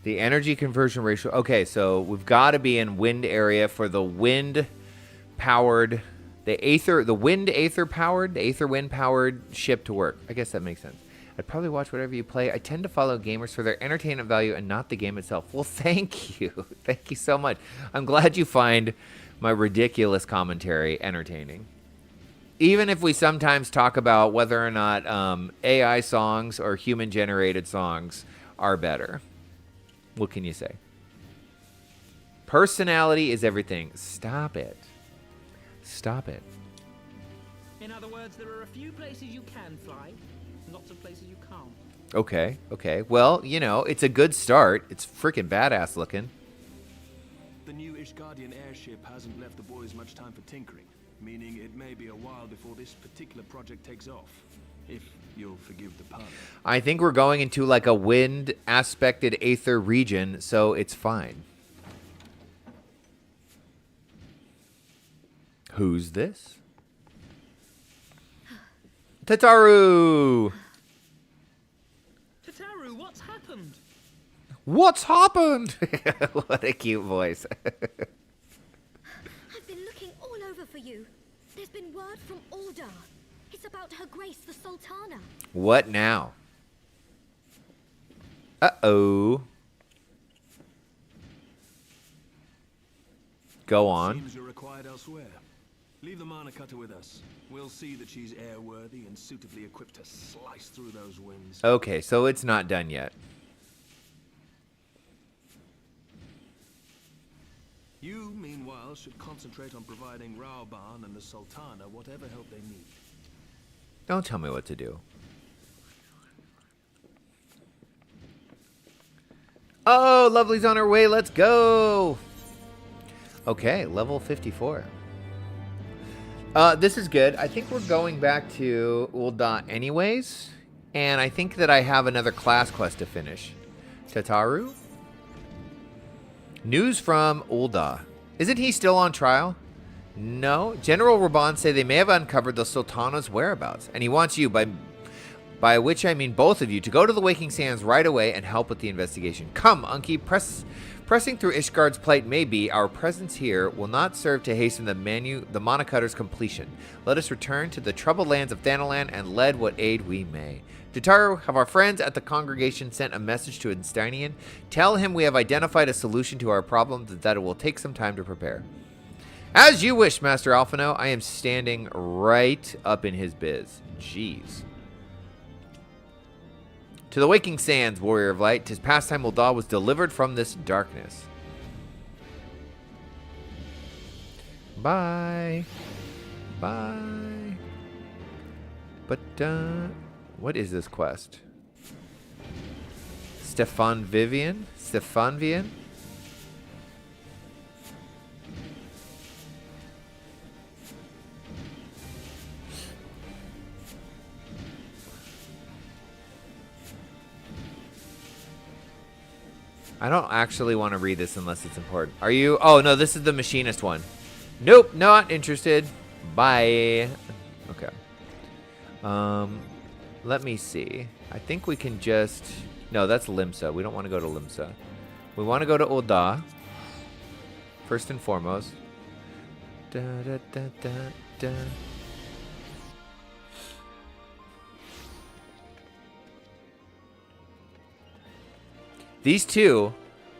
The energy conversion ratio. Okay, so we've got to be in wind area for the wind-powered, the wind aether-powered, the aether wind-powered ship to work. I guess that makes sense. I'd probably watch whatever you play. I tend to follow gamers for their entertainment value and not the game itself. Well, thank you. Thank you so much. I'm glad you find my ridiculous commentary entertaining. Even if we sometimes talk about whether or not AI songs or human-generated songs are better. What can you say? Personality is everything. Stop it. Stop it. In other words, there are a few places you can fly, lots of places you can't. Okay, okay. Well, you know, it's a good start. It's freaking badass looking. The new Ishgardian airship hasn't left the boys much time for tinkering, meaning it may be a while before this particular project takes off, if you'll forgive the pun. I think we're going into like a wind-aspected aether region, so it's fine. Who's this? Tataru! Tataru, what's happened? What's happened? What a cute voice. I've been looking all over for you. There's been word from Ulda. It's about Her Grace the Sultana. What now? Uh-oh. Go on. Seems you're required elsewhere. Leave the Mana Cutter with us. We'll see that she's airworthy and suitably equipped to slice through those winds. Okay, so it's not done yet. You, meanwhile, should concentrate on providing Raoban and the Sultana whatever help they need. Don't tell me what to do. Oh, Lovely's on her way. Let's go. Okay, level 54. This is good. I think we're going back to Ulda anyways. And I think that I have another class quest to finish. Tataru? News from Ulda. Isn't he still on trial? No. General Raban say they may have uncovered the Sultana's whereabouts. And he wants you, by which I mean both of you, to go to the Waking Sands right away and help with the investigation. Come, Unki. Pressing through Ishgard's plight may be, our presence here will not serve to hasten the Mana Cutter's completion. Let us return to the troubled lands of Thanalan and lend what aid we may. Tataru, have our friends at the congregation sent a message to Instinian? Tell him we have identified a solution to our problem, that it will take some time to prepare. As you wish, Master Alphino. I am standing right up in his biz. Jeez. To the Waking Sands, Warrior of Light. 'Tis past time Ulda was delivered from this darkness. Bye. Bye. But, what is this quest? Stefan Vivian? I don't actually want to read this unless it's important. Are you? Oh, no, this is the machinist one. Nope, not interested. Bye. Okay. Let me see. I think we can just... No, that's Limsa. We don't want to go to Limsa. We want to go to Ulda. First and foremost. Da, da, da, da, da. These two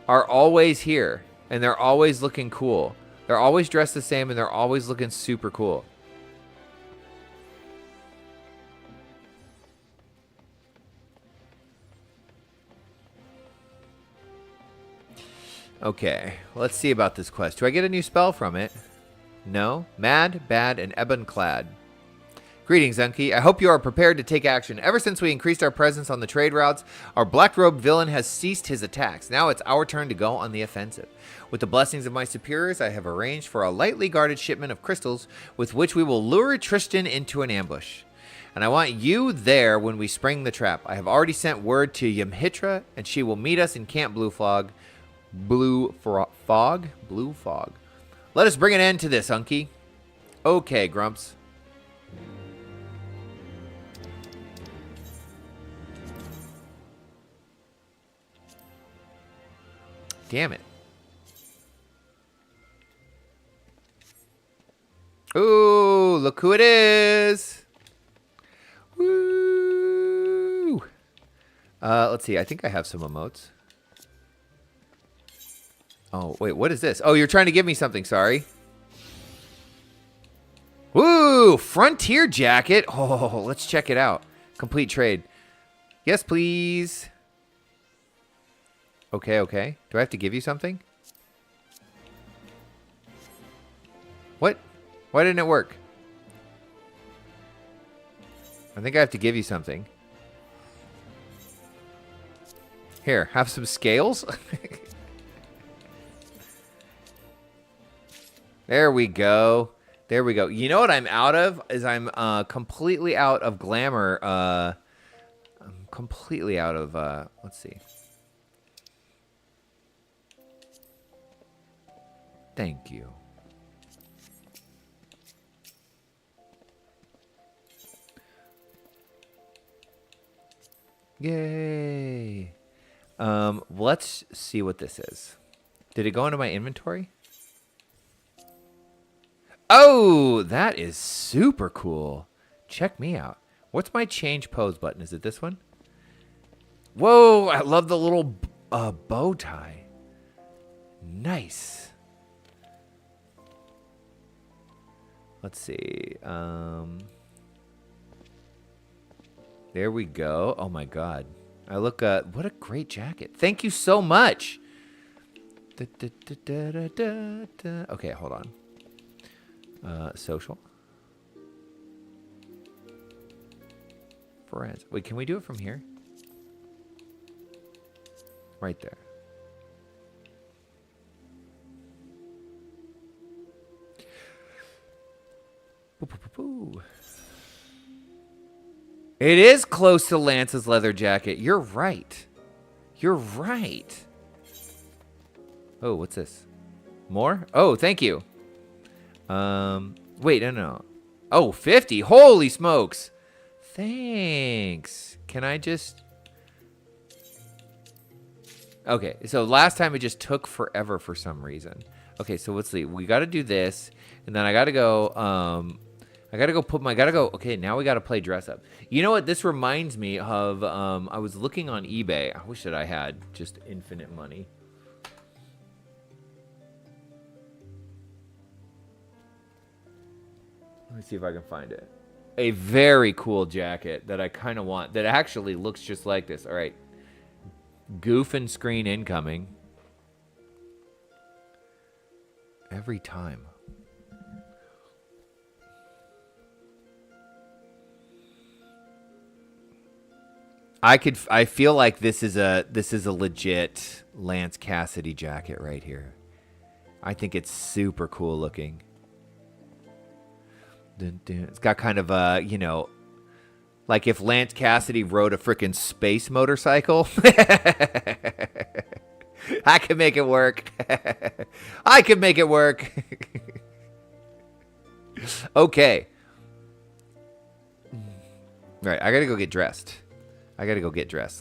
are always here, and they're always looking cool. They're always dressed the same, and they're always looking super cool. Okay, let's see about this quest. Do I get a new spell from it? No. Mad, Bad, and Ebon-clad. Greetings, Unki. I hope you are prepared to take action. Ever since we increased our presence on the trade routes, our black-robed villain has ceased his attacks. Now it's our turn to go on the offensive. With the blessings of my superiors, I have arranged for a lightly guarded shipment of crystals with which we will lure Tristan into an ambush. And I want you there when we spring the trap. I have already sent word to Yamhitra, and she will meet us in Camp Blue Fog. Blue Fog? Let us bring an end to this, Unky. Okay, Grumps. Damn it. Ooh, look who it is. Woo. Let's see. I think I have some emotes. Oh, wait. What is this? Oh, you're trying to give me something. Sorry. Woo! Frontier jacket. Oh, let's check it out. Complete trade. Yes, please. Okay, okay. Do I have to give you something? What? Why didn't it work? I think I have to give you something. Here, have some scales. There we go. There we go. You know what I'm out of? Is I'm completely out of glamour. I'm completely out of, let's see. Thank you. Yay. Let's see what this is. Did it go into my inventory? Oh, that is super cool. Check me out. What's my change pose button? Is it this one? Whoa, I love the little bow tie. Nice. Let's see. There we go. Oh my God. I look, what a great jacket. Thank you so much. Okay, hold on. Social. Friends. Wait, can we do it from here? Right there. It is close to Lance's leather jacket. You're right. You're right. Oh, what's this? More? Oh, thank you. Wait, no. Oh, 50. Holy smokes. Thanks. Can I just... Okay, so last time it just took forever for some reason. Okay, so let's see. We got to do this, and then I got to go, okay, now we got to play dress up. You know what? This reminds me of, I was looking on eBay. I wish that I had just infinite money. Let me see if I can find it. A very cool jacket that I kind of want, that actually looks just like this. All right. Goof and screen incoming. Every time. I feel like this is a legit Lance Cassidy jacket right here. I think it's super cool looking. It's got kind of a, you know, like if Lance Cassidy rode a freaking space motorcycle. I could make it work. I could make it work. Okay. All right, I gotta go get dressed.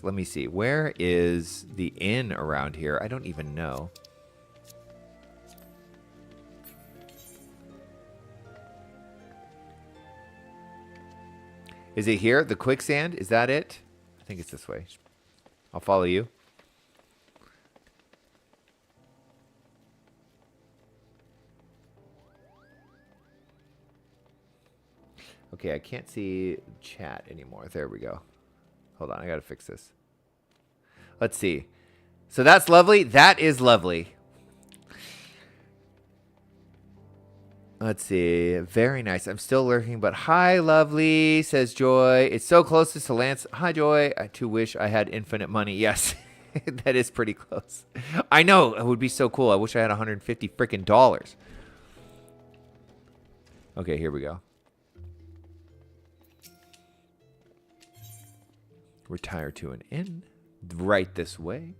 Let me see. Where is the inn around here? I don't even know. Is it here? The quicksand? Is that it? I think it's this way. I'll follow you. Okay, I can't see chat anymore. There we go. Hold on, I gotta fix this. Let's see. So that's lovely. That is lovely. Let's see. Very nice. I'm still lurking, but hi, lovely, says Joy. It's so close to Lance. Hi, Joy. I too wish I had infinite money. Yes, that is pretty close. I know. It would be so cool. I wish I had 150 freaking dollars. Okay, here we go. Retire to an inn. Right this way.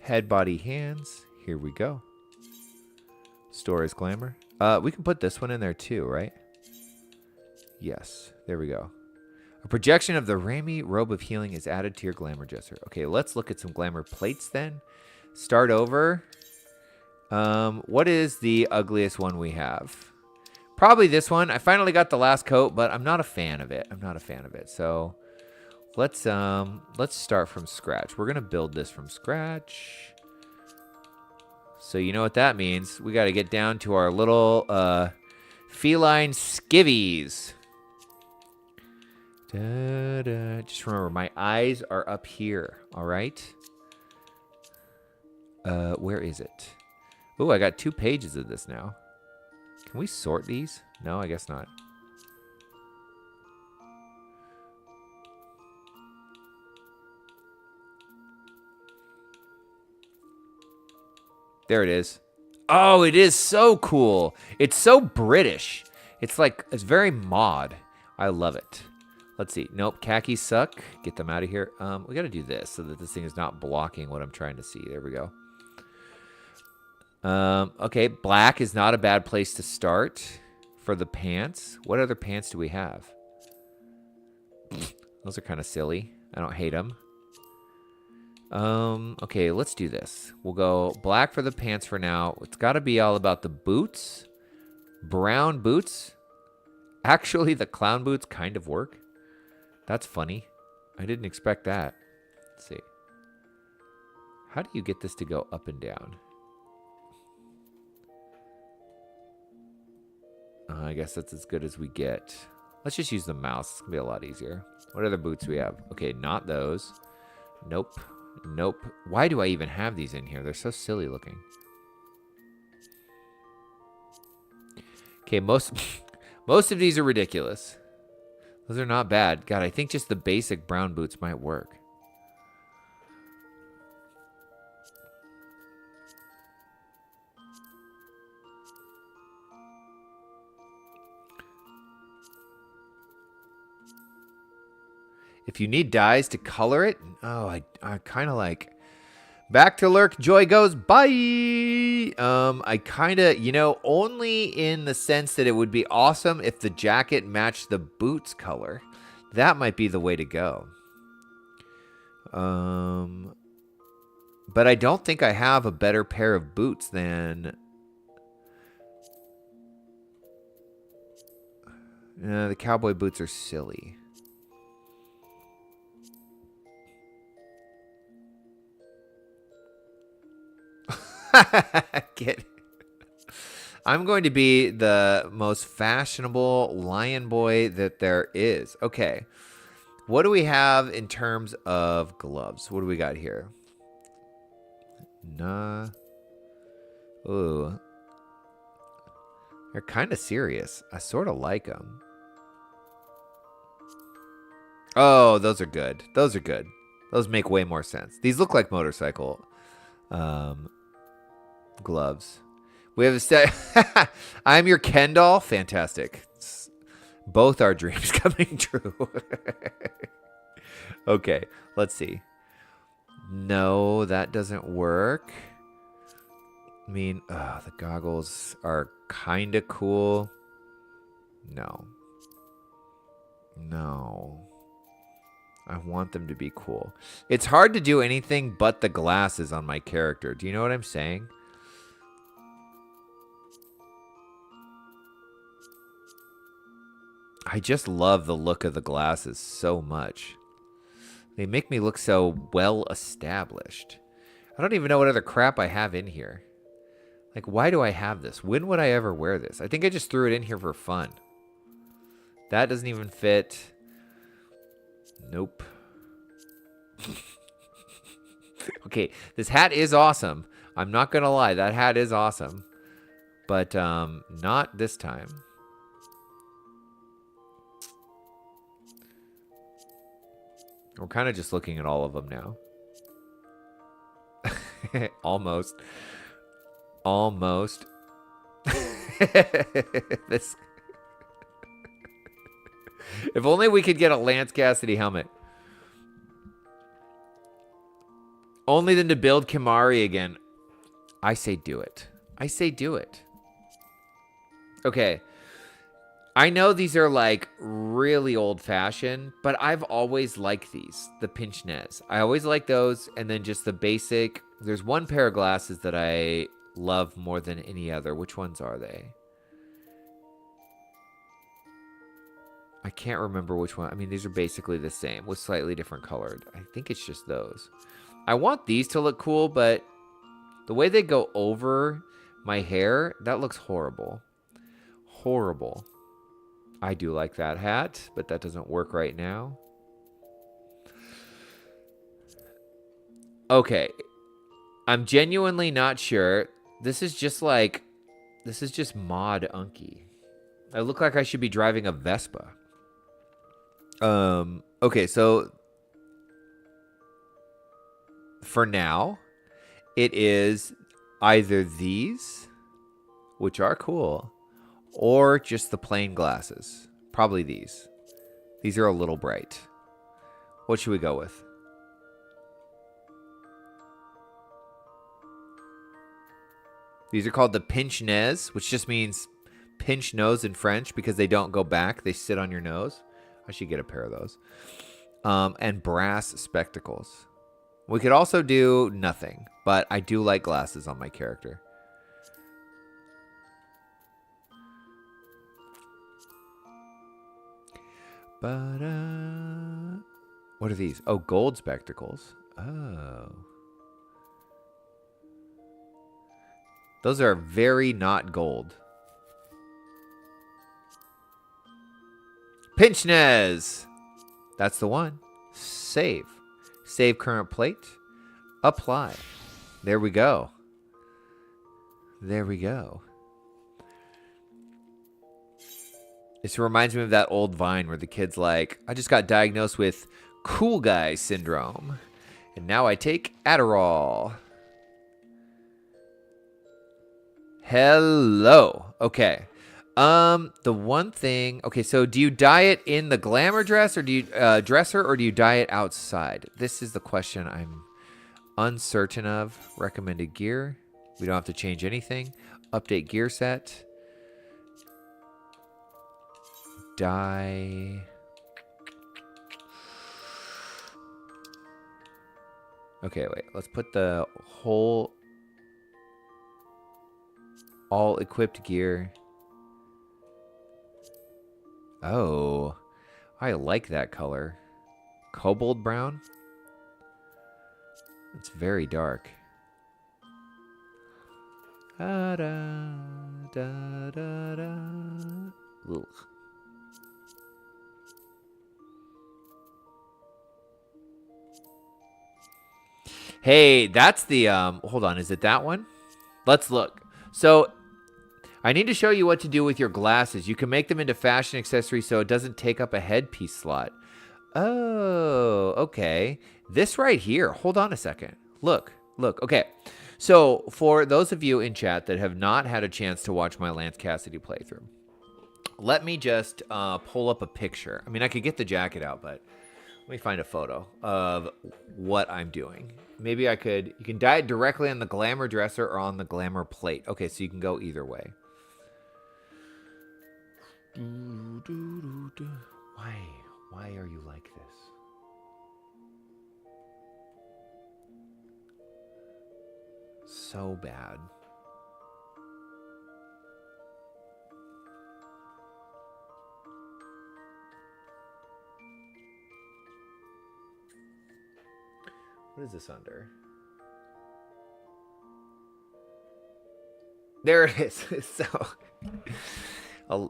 Head, body, hands. Here we go. Store is glamour. We can put this one in there too, right? Yes. There we go. A projection of the Rami robe of healing is added to your glamour dresser. Okay, let's look at some glamour plates then. Start over. What is the ugliest one we have? Probably this one. I finally got the last coat, but I'm not a fan of it. So let's start from scratch. We're gonna build this from scratch. So you know what that means. We got to get down to our little feline skivvies. Just remember, my eyes are up here. All right. Where is it? Oh, I got 2 pages of this now. Can we sort these? No, I guess not. There it is. Oh, it is so cool. It's so British. It's very mod. I love it. Let's see. Nope, khakis suck. Get them out of here. We got to do this so that this thing is not blocking what I'm trying to see. There we go. Okay, black is not a bad place to start for the pants. What other pants do we have? Those are kind of silly. I don't hate them. Okay, let's do this. We'll go black for the pants for now. It's got to be all about the boots. Brown boots. Actually, the clown boots kind of work. That's funny. I didn't expect that. Let's see. How do you get this to go up and down? I guess that's as good as we get. Let's just use the mouse. It's going to be a lot easier. What other boots we have? Okay, not those. Nope. Nope. Why do I even have these in here? They're so silly looking. Okay, most of these are ridiculous. Those are not bad. God, I think just the basic brown boots might work. If you need dyes to color it, oh, I kind of like. Back to lurk, joy goes, bye. I kind of, only in the sense that it would be awesome if the jacket matched the boots color. That might be the way to go. But I don't think I have a better pair of boots than. The cowboy boots are silly. I'm going to be the most fashionable lion boy that there is. Okay. What do we have in terms of gloves? What do we got here? Nah. Ooh. They're kind of serious. I sort of like them. Oh, those are good. Those are good. Those make way more sense. These look like motorcycle gloves. We have a set. I'm your Ken doll. Fantastic. It's both our dreams coming true. Okay, let's see. No, that doesn't work. I mean, the goggles are kind of cool. No. I want them to be cool. It's hard to do anything but the glasses on my character. Do you know what I'm saying? I just love the look of the glasses so much. They make me look so well established. I don't even know what other crap I have in here. Like, why do I have this? When would I ever wear this? I think I just threw it in here for fun. That doesn't even fit. Nope. Okay, this hat is awesome. I'm not going to lie. That hat is awesome. But not this time. We're kind of just looking at all of them now. Almost. This. If only we could get a Lance Cassidy helmet. Only then to build Kimari again. I say do it. I say do it. Okay. I know these are like really old fashioned, but I've always liked these. The pinch nez. I always like those. And then just the basic. There's one pair of glasses that I love more than any other. Which ones are they? I can't remember which one. I mean, these are basically the same with slightly different colored. I think it's just those. I want these to look cool, but the way they go over my hair, that looks horrible. Horrible. I do like that hat, but that doesn't work right now. Okay. I'm genuinely not sure. This is just mod Unky. I look like I should be driving a Vespa. Okay, so for now, it is either these, which are cool, or just the plain glasses. Probably these. These are a little bright. What should we go with? These are called the pinch nez, which just means pinch nose in French because they don't go back. They sit on your nose. I should get a pair of those. And brass spectacles. We could also do nothing, but I do like glasses on my character. What are these? Oh, gold spectacles. Oh. Those are very not gold. Pinch nez. That's the one. Save. Save current plate. Apply. There we go. There we go. This reminds me of that old Vine where the kid's like, I just got diagnosed with cool guy syndrome. And now I take Adderall. Hello. Okay. The one thing. Okay, so do you dye it in the glamour dress, or do you dresser, or do you dye it outside? This is the question I'm uncertain of. Recommended gear. We don't have to change anything. Update gear set. Dye. Okay, wait. Let's put the whole all equipped gear. Oh, I like that color. Cobalt brown. It's very dark. Da, da, da, da, da. Ugh. Hey, that's the hold on, is it that one? Let's look. So I need to show you what to do with your glasses. You can make them into fashion accessories so it doesn't take up a headpiece slot. Oh, okay. This right here. Hold on a second. Look. Okay. So for those of you in chat that have not had a chance to watch my Lance Cassidy playthrough, let me just pull up a picture. I mean, I could get the jacket out, but let me find a photo of what I'm doing. Maybe you can dye it directly on the glamour dresser or on the glamour plate. Okay, so you can go either way. Why are you like this? So bad. What is this under? There it is. So,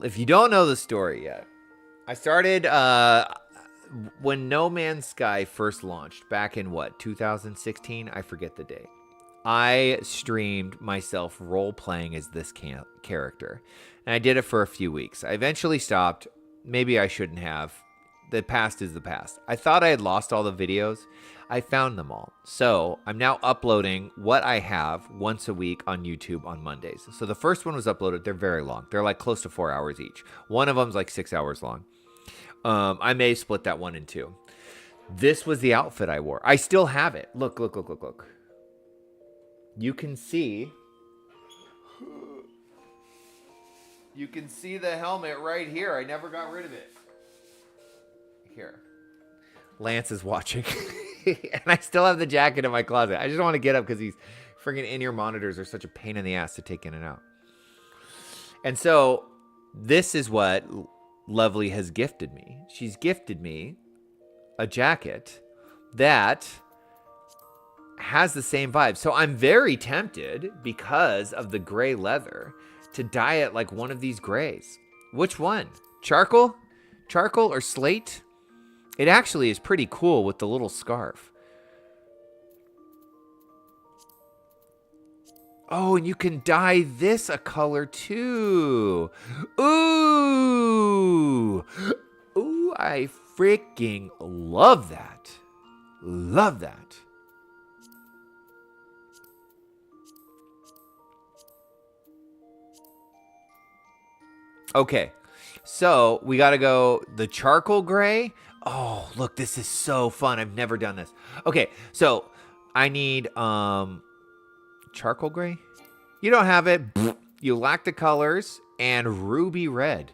if you don't know the story yet, I started when No Man's Sky first launched back in 2016? I forget the date. I streamed myself role-playing as this character, and I did it for a few weeks. I eventually stopped. Maybe I shouldn't have. The past is the past. I thought I had lost all the videos. I found them all. So I'm now uploading what I have once a week on YouTube on Mondays. So the first one was uploaded. They're very long. They're like close to 4 hours each. One of them's like 6 hours long. I may split that one in two. This was the outfit I wore. I still have it. Look, look, look, look, look. You can see. You can see the helmet right here. I never got rid of it. Here. Lance is watching. And I still have the jacket in my closet. I just don't want to get up because these friggin' in-ear monitors are such a pain in the ass to take in and out. And so this is what Lovely has gifted me. She's gifted me a jacket that has the same vibe. So I'm very tempted, because of the gray leather, to dye it like one of these grays. Which one? Charcoal? Charcoal or slate? It actually is pretty cool with the little scarf. Oh, and you can dye this a color too. Ooh. Ooh, I freaking love that. Love that. Okay, so we got to go the charcoal gray. Oh, look, this is so fun. I've never done this. Okay, so I need charcoal gray. You don't have it. You lack the colors. And ruby red.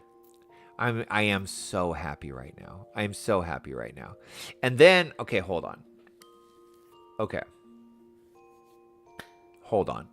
I am so happy right now. I am so happy right now. And then, okay, hold on. Okay. Hold on.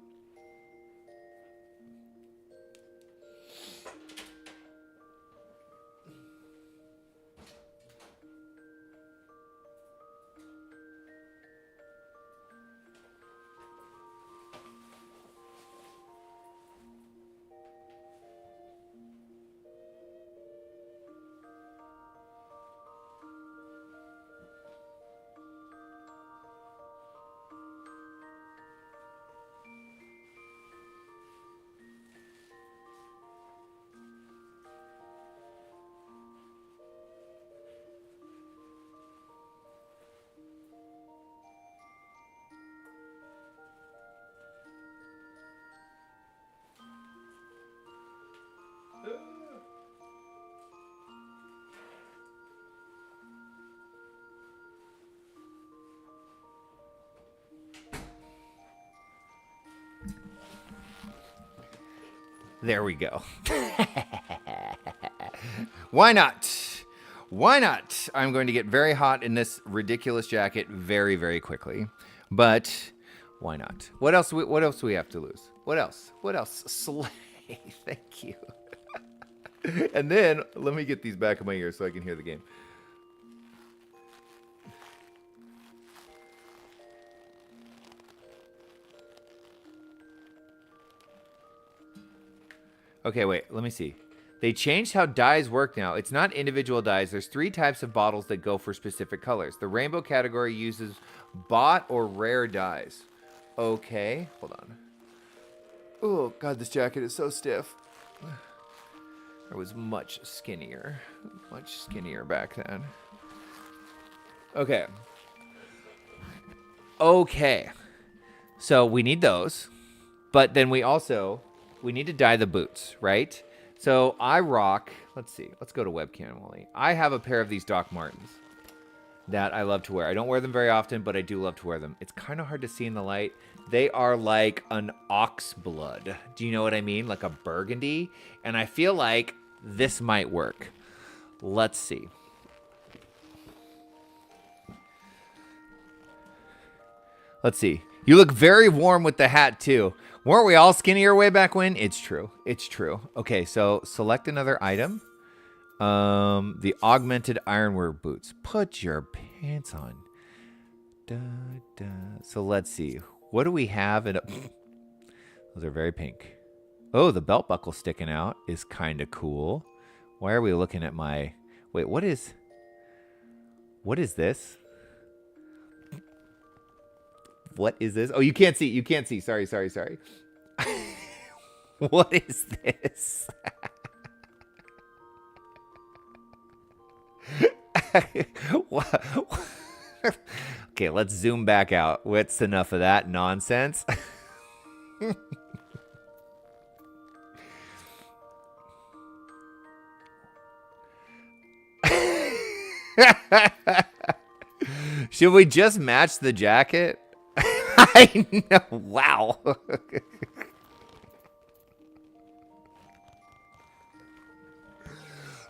There we go. Why not? Why not? I'm going to get very hot in this ridiculous jacket very, very quickly. But why not? What else do we have to lose? What else? What else? Slay. Thank you. And then let me get these back in my ears so I can hear the game. Okay, wait, let me see. They changed how dyes work now. It's not individual dyes. There's 3 types of bottles that go for specific colors. The rainbow category uses bought or rare dyes. Okay, hold on. Oh, God, this jacket is so stiff. I was much skinnier back then. Okay. Okay. So we need those, but then we need to dye the boots, right? So I rock, let's see, let's go to webcam only. I have a pair of these Doc Martens that I love to wear. I don't wear them very often, but I do love to wear them. It's kind of hard to see in the light. They are like an ox blood. Do you know what I mean? Like a burgundy. And I feel like this might work. Let's see. Let's see. You look very warm with the hat too. Weren't we all skinnier way back when? It's true. It's true. Okay, so select another item. The augmented ironwear boots. Put your pants on. So let's see. What do we have? Those are very pink. Oh, the belt buckle sticking out is kind of cool. Why are we looking at my... Wait, what is this? What is this? Oh, you can't see. You can't see. Sorry. What is this? Okay, let's zoom back out. What's enough of that nonsense? Should we just match the jacket? I know. Wow.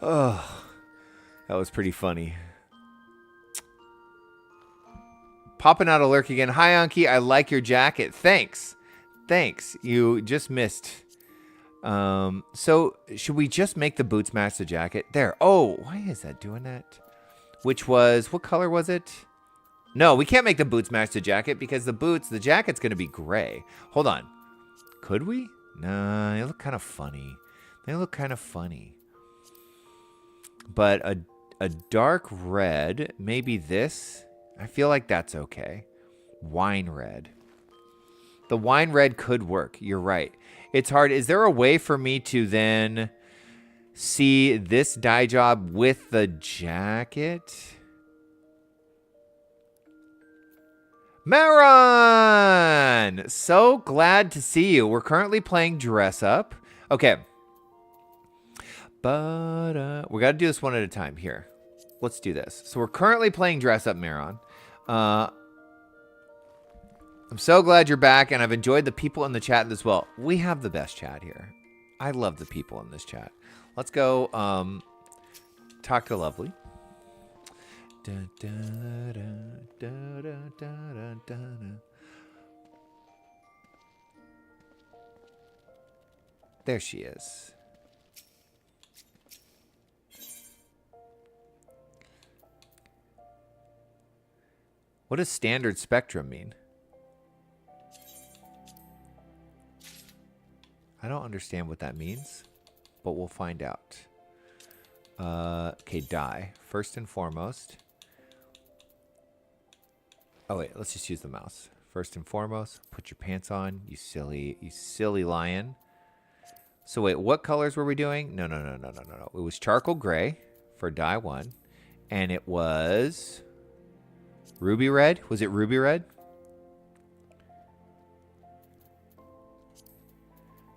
Oh, that was pretty funny. Popping out a lurk again. Hi, Anki. I like your jacket. Thanks. Thanks. You just missed. So should we just make the boots match the jacket? There. Oh, why is that doing that? Which was, what color was it? No, we can't make the boots match the jacket because the jacket's going to be gray. Hold on. Could we? Nah, they look kind of funny. They look kind of funny. But a dark red, maybe this. I feel like that's okay. Wine red. The wine red could work. You're right. It's hard. Is there a way for me to then see this dye job with the jacket? Maron! So glad to see you. We're currently playing Dress Up. Okay. But we got to do this one at a time here. Let's do this. So we're currently playing Dress Up, Maron. I'm so glad you're back, and I've enjoyed the people in the chat as well. We have the best chat here. I love the people in this chat. Let's go talk to Lovely. There she is. What does standard spectrum mean? I don't understand what that means, but we'll find out. Okay, dye. First and foremost. Oh, wait, let's just use the mouse. First and foremost, put your pants on, you silly lion. So wait, what colors were we doing? No. It was charcoal gray for dye 1, and it was ruby red. Was it ruby red?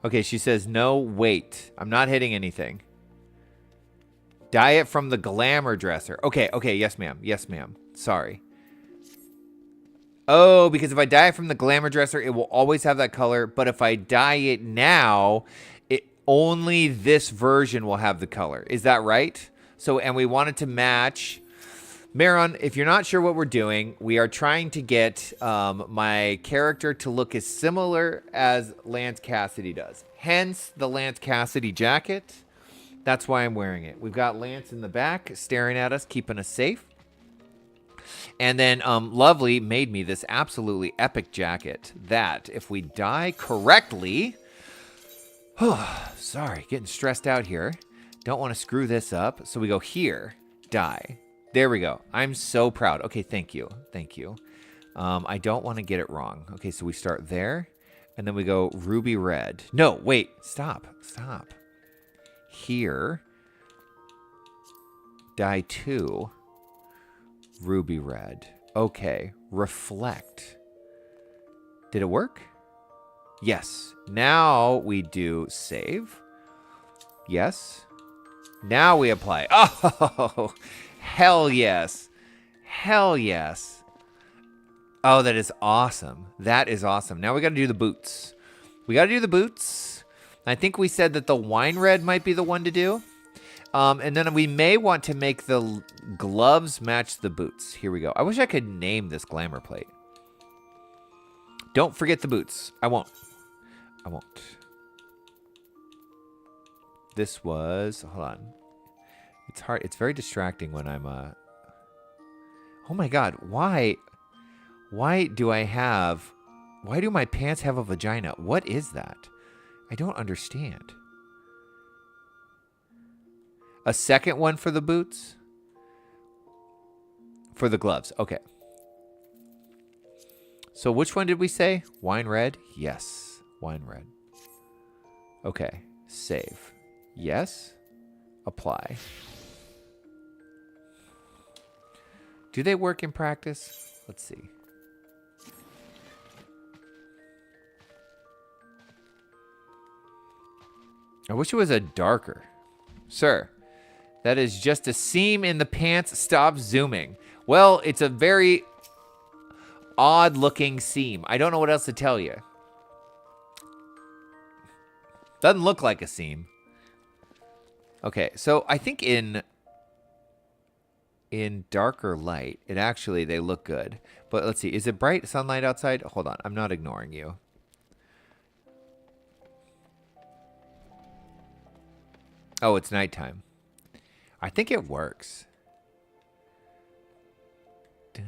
Okay, she says, no, wait. I'm not hitting anything. Dye it from the glamour dresser. Okay, yes, ma'am. Yes, ma'am. Sorry. Oh, because if I dye it from the glamour dresser, it will always have that color. But if I dye it now, only this version will have the color. Is that right? So, and we want it to match. Maron, if you're not sure what we're doing, we are trying to get my character to look as similar as Lance Cassidy does. Hence the Lance Cassidy jacket. That's why I'm wearing it. We've got Lance in the back staring at us, keeping us safe. And then Lovely made me this absolutely epic jacket that if we dye correctly... sorry, getting stressed out here. Don't want to screw this up. So we go here, dye. There we go. I'm so proud. Okay, thank you. Thank you. I don't want to get it wrong. Okay, so we start there, and then we go ruby red. No, wait. Stop. Here. Dye 2. Ruby red. Okay. Reflect. Did it work? Yes. Now we do save. Yes. Now we apply. Oh, hell yes. Hell yes. Oh, that is awesome. That is awesome. Now we got to do the boots. I think we said that the wine red might be the one to do. And then we may want to make the gloves match the boots. Here we go. I wish I could name this glamour plate. Don't forget the boots. I won't. This was, hold on. It's hard. It's very distracting when I'm, oh my God. Why do my pants have a vagina? What is that? I don't understand. A second one for the boots? For the gloves. Okay. So which one did we say? Wine red? Yes. Wine red. Okay. Save. Yes. Apply. Do they work in practice? Let's see. I wish it was a darker. Sir, that is just a seam in the pants. Stop zooming. Well, it's a very odd looking seam. I don't know what else to tell you. Doesn't look like a seam. Okay, so I think in darker light, they look good. But let's see, is it bright sunlight outside? Hold on, I'm not ignoring you. Oh, it's nighttime. I think it works. I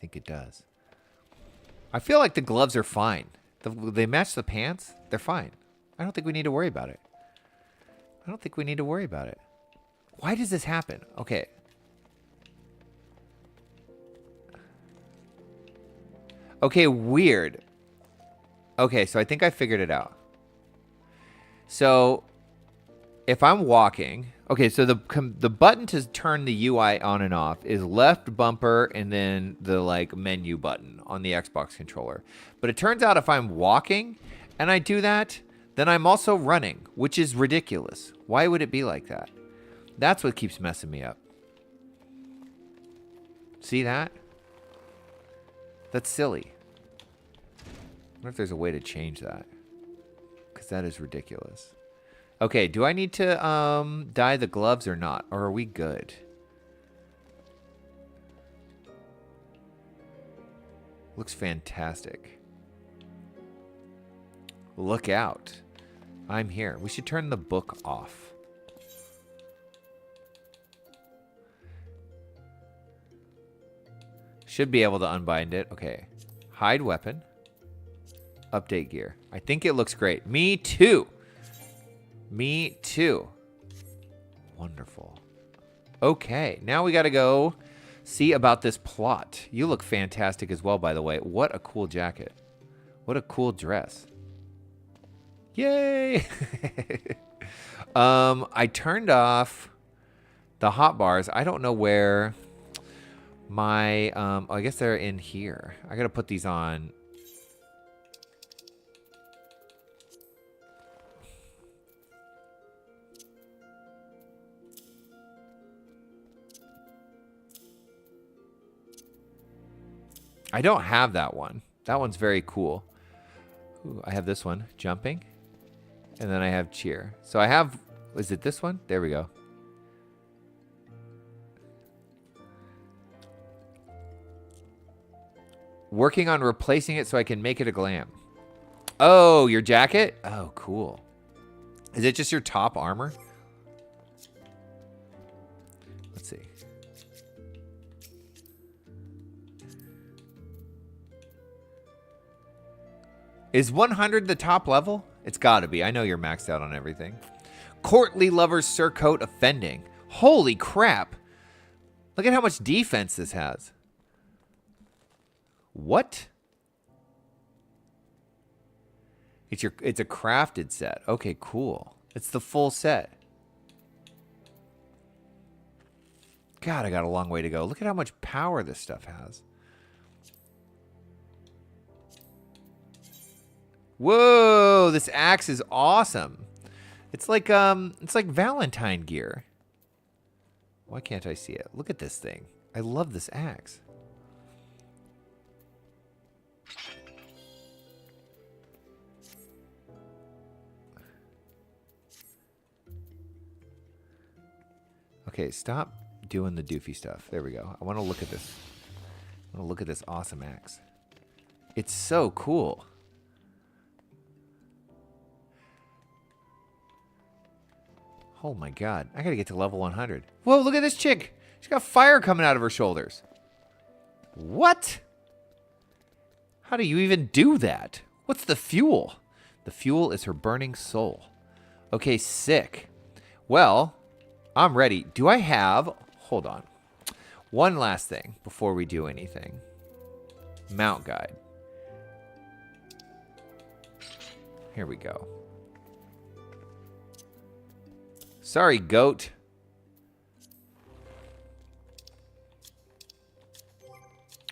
think it does. I feel like the gloves are fine. They match the pants. They're fine. I don't think we need to worry about it. Why does this happen? Okay. Okay, weird. Okay, so I think I figured it out. So if I'm walking, okay, so the button to turn the UI on and off is left bumper and then the like menu button on the Xbox controller. But it turns out if I'm walking and I do that, then I'm also running, which is ridiculous. Why would it be like that? That's what keeps messing me up. See that? That's silly. I wonder if there's a way to change that. Because that is ridiculous. Okay, do I need to dye the gloves or not? Or are we good? Looks fantastic. Look out. I'm here. We should turn the book off. Should be able to unbind it. Okay. Hide weapon. Update gear. I think it looks great. Me too. Me too. Wonderful. Okay. Now we got to go see about this plot. You look fantastic as well, by the way. What a cool jacket. What a cool dress. Yay. I turned off the hot bars. I don't know where my, I guess they're in here. I got to put these on. I don't have that one. That one's very cool. Ooh, I have this one, jumping. And then I have cheer. So I have, is it this one? There we go. Working on replacing it so I can make it a glam. Oh, your jacket? Oh, cool. Is it just your top armor? Let's see. Is 100 the top level? It's gotta be. I know you're maxed out on everything. Courtly Lover's Surcoat Offending. Holy crap. Look at how much defense this has. What? It's a crafted set. Okay, cool. It's the full set. God, I got a long way to go. Look at how much power this stuff has. Whoa, this axe is awesome. It's like Valentine gear. Why can't I see it? Look at this thing. I love this axe. Okay, stop doing the doofy stuff. There we go. I want to look at this. I want to look at this awesome axe. It's so cool. Oh my god. I gotta get to level 100. Whoa, look at this chick. She's got fire coming out of her shoulders. What? How do you even do that? What's the fuel? The fuel is her burning soul. Okay, sick. Well, I'm ready. Do I have... Hold on. One last thing before we do anything. Mount guide. Here we go. Sorry, goat.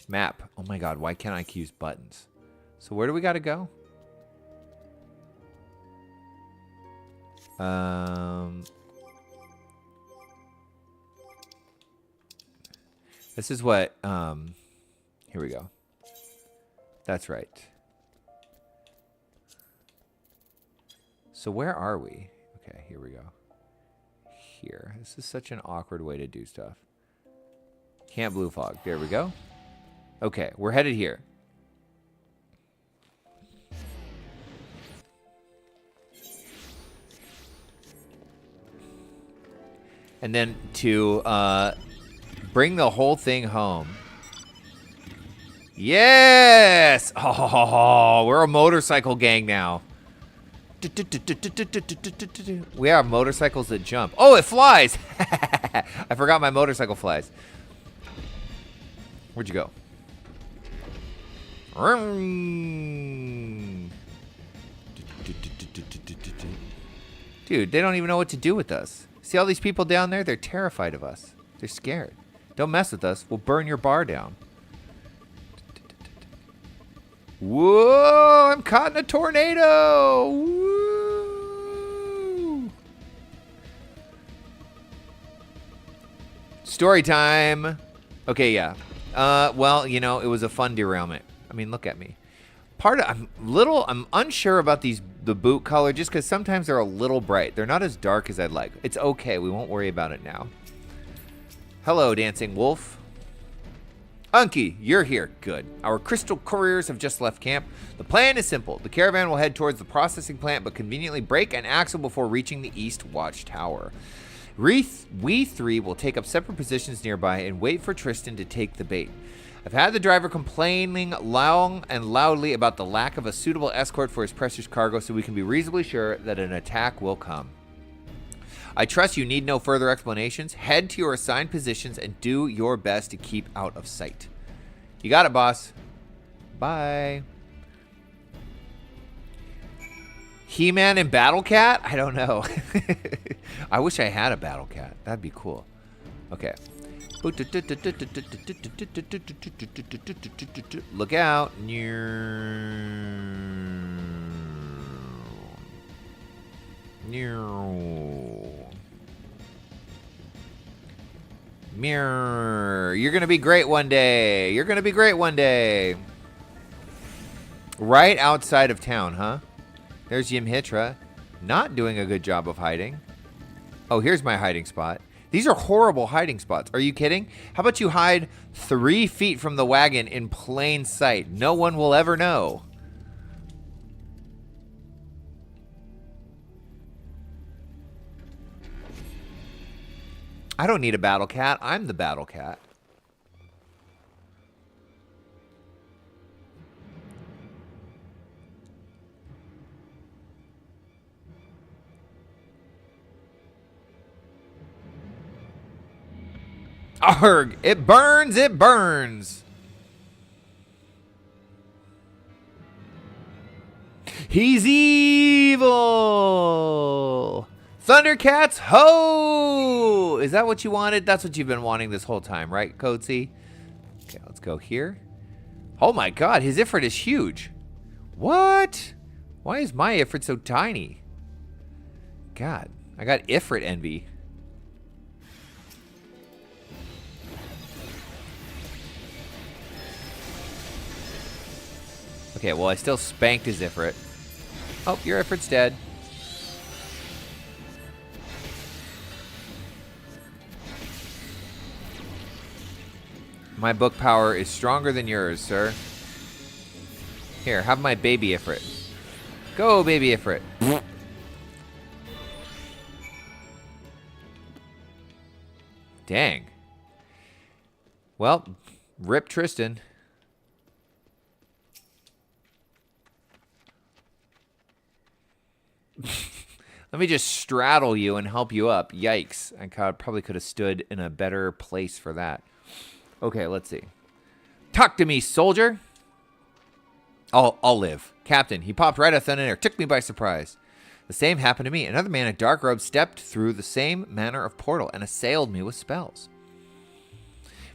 Map. Oh my god, why can't I use buttons? So where do we gotta go? This is what, here we go. That's right. So where are we? Okay, here we go. Here. This is such an awkward way to do stuff. Camp Blue Fog. There we go. Okay, we're headed here. And then to bring the whole thing home. Yes! Oh, we're a motorcycle gang now. We have motorcycles that jump. Oh, it flies! I forgot my motorcycle flies. Where'd you go? Dude, they don't even know what to do with us. See all these people down there? They're terrified of us. They're scared. Don't mess with us. We'll burn your bar down. Whoa! I'm caught in a tornado! Woo! Story time. Okay, yeah. Well, you know, it was a fun derailment. I mean, look at me. I'm unsure about the boot color just because sometimes they're a little bright. They're not as dark as I'd like. It's okay. We won't worry about it now. Hello, Dancing Wolf. Unky, you're here. Good. Our crystal couriers have just left camp. The plan is simple. The caravan will head towards the processing plant, but conveniently break an axle before reaching the East Watchtower. We three will take up separate positions nearby and wait for Tristan to take the bait. I've had the driver complaining long and loudly about the lack of a suitable escort for his precious cargo, so we can be reasonably sure that an attack will come. I trust you need no further explanations. Head to your assigned positions and do your best to keep out of sight. You got it, boss. Bye. He-Man and Battle Cat? I don't know. I wish I had a Battle Cat. That'd be cool. Okay. Look out. Mirror. You're gonna be great one day. You're gonna be great one day. Right outside of town, huh? There's Yimhitra. Not doing a good job of hiding. Oh, here's my hiding spot. These are horrible hiding spots. Are you kidding? How about you hide 3 feet from the wagon in plain sight? No one will ever know. I don't need a battle cat. I'm the battle cat. Arg! It burns! It burns! He's evil! Thundercats, ho! Is that what you wanted? That's what you've been wanting this whole time, right, Coatsy? Okay, let's go here. Oh my god, his Ifrit is huge. What? Why is my Ifrit so tiny? God, I got Ifrit envy. Okay, well, I still spanked his Ifrit. Oh, your Ifrit's dead. My book power is stronger than yours, sir. Here, have my baby Ifrit. Go, baby Ifrit. Dang. Well, rip Tristan. Let me just straddle you and help you up. Yikes. I probably could have stood in a better place for that. Okay, let's see. Talk to me, soldier. I'll live. Captain, he popped right out of thin air. Took me by surprise. The same happened to me. Another man in dark robes stepped through the same manner of portal and assailed me with spells.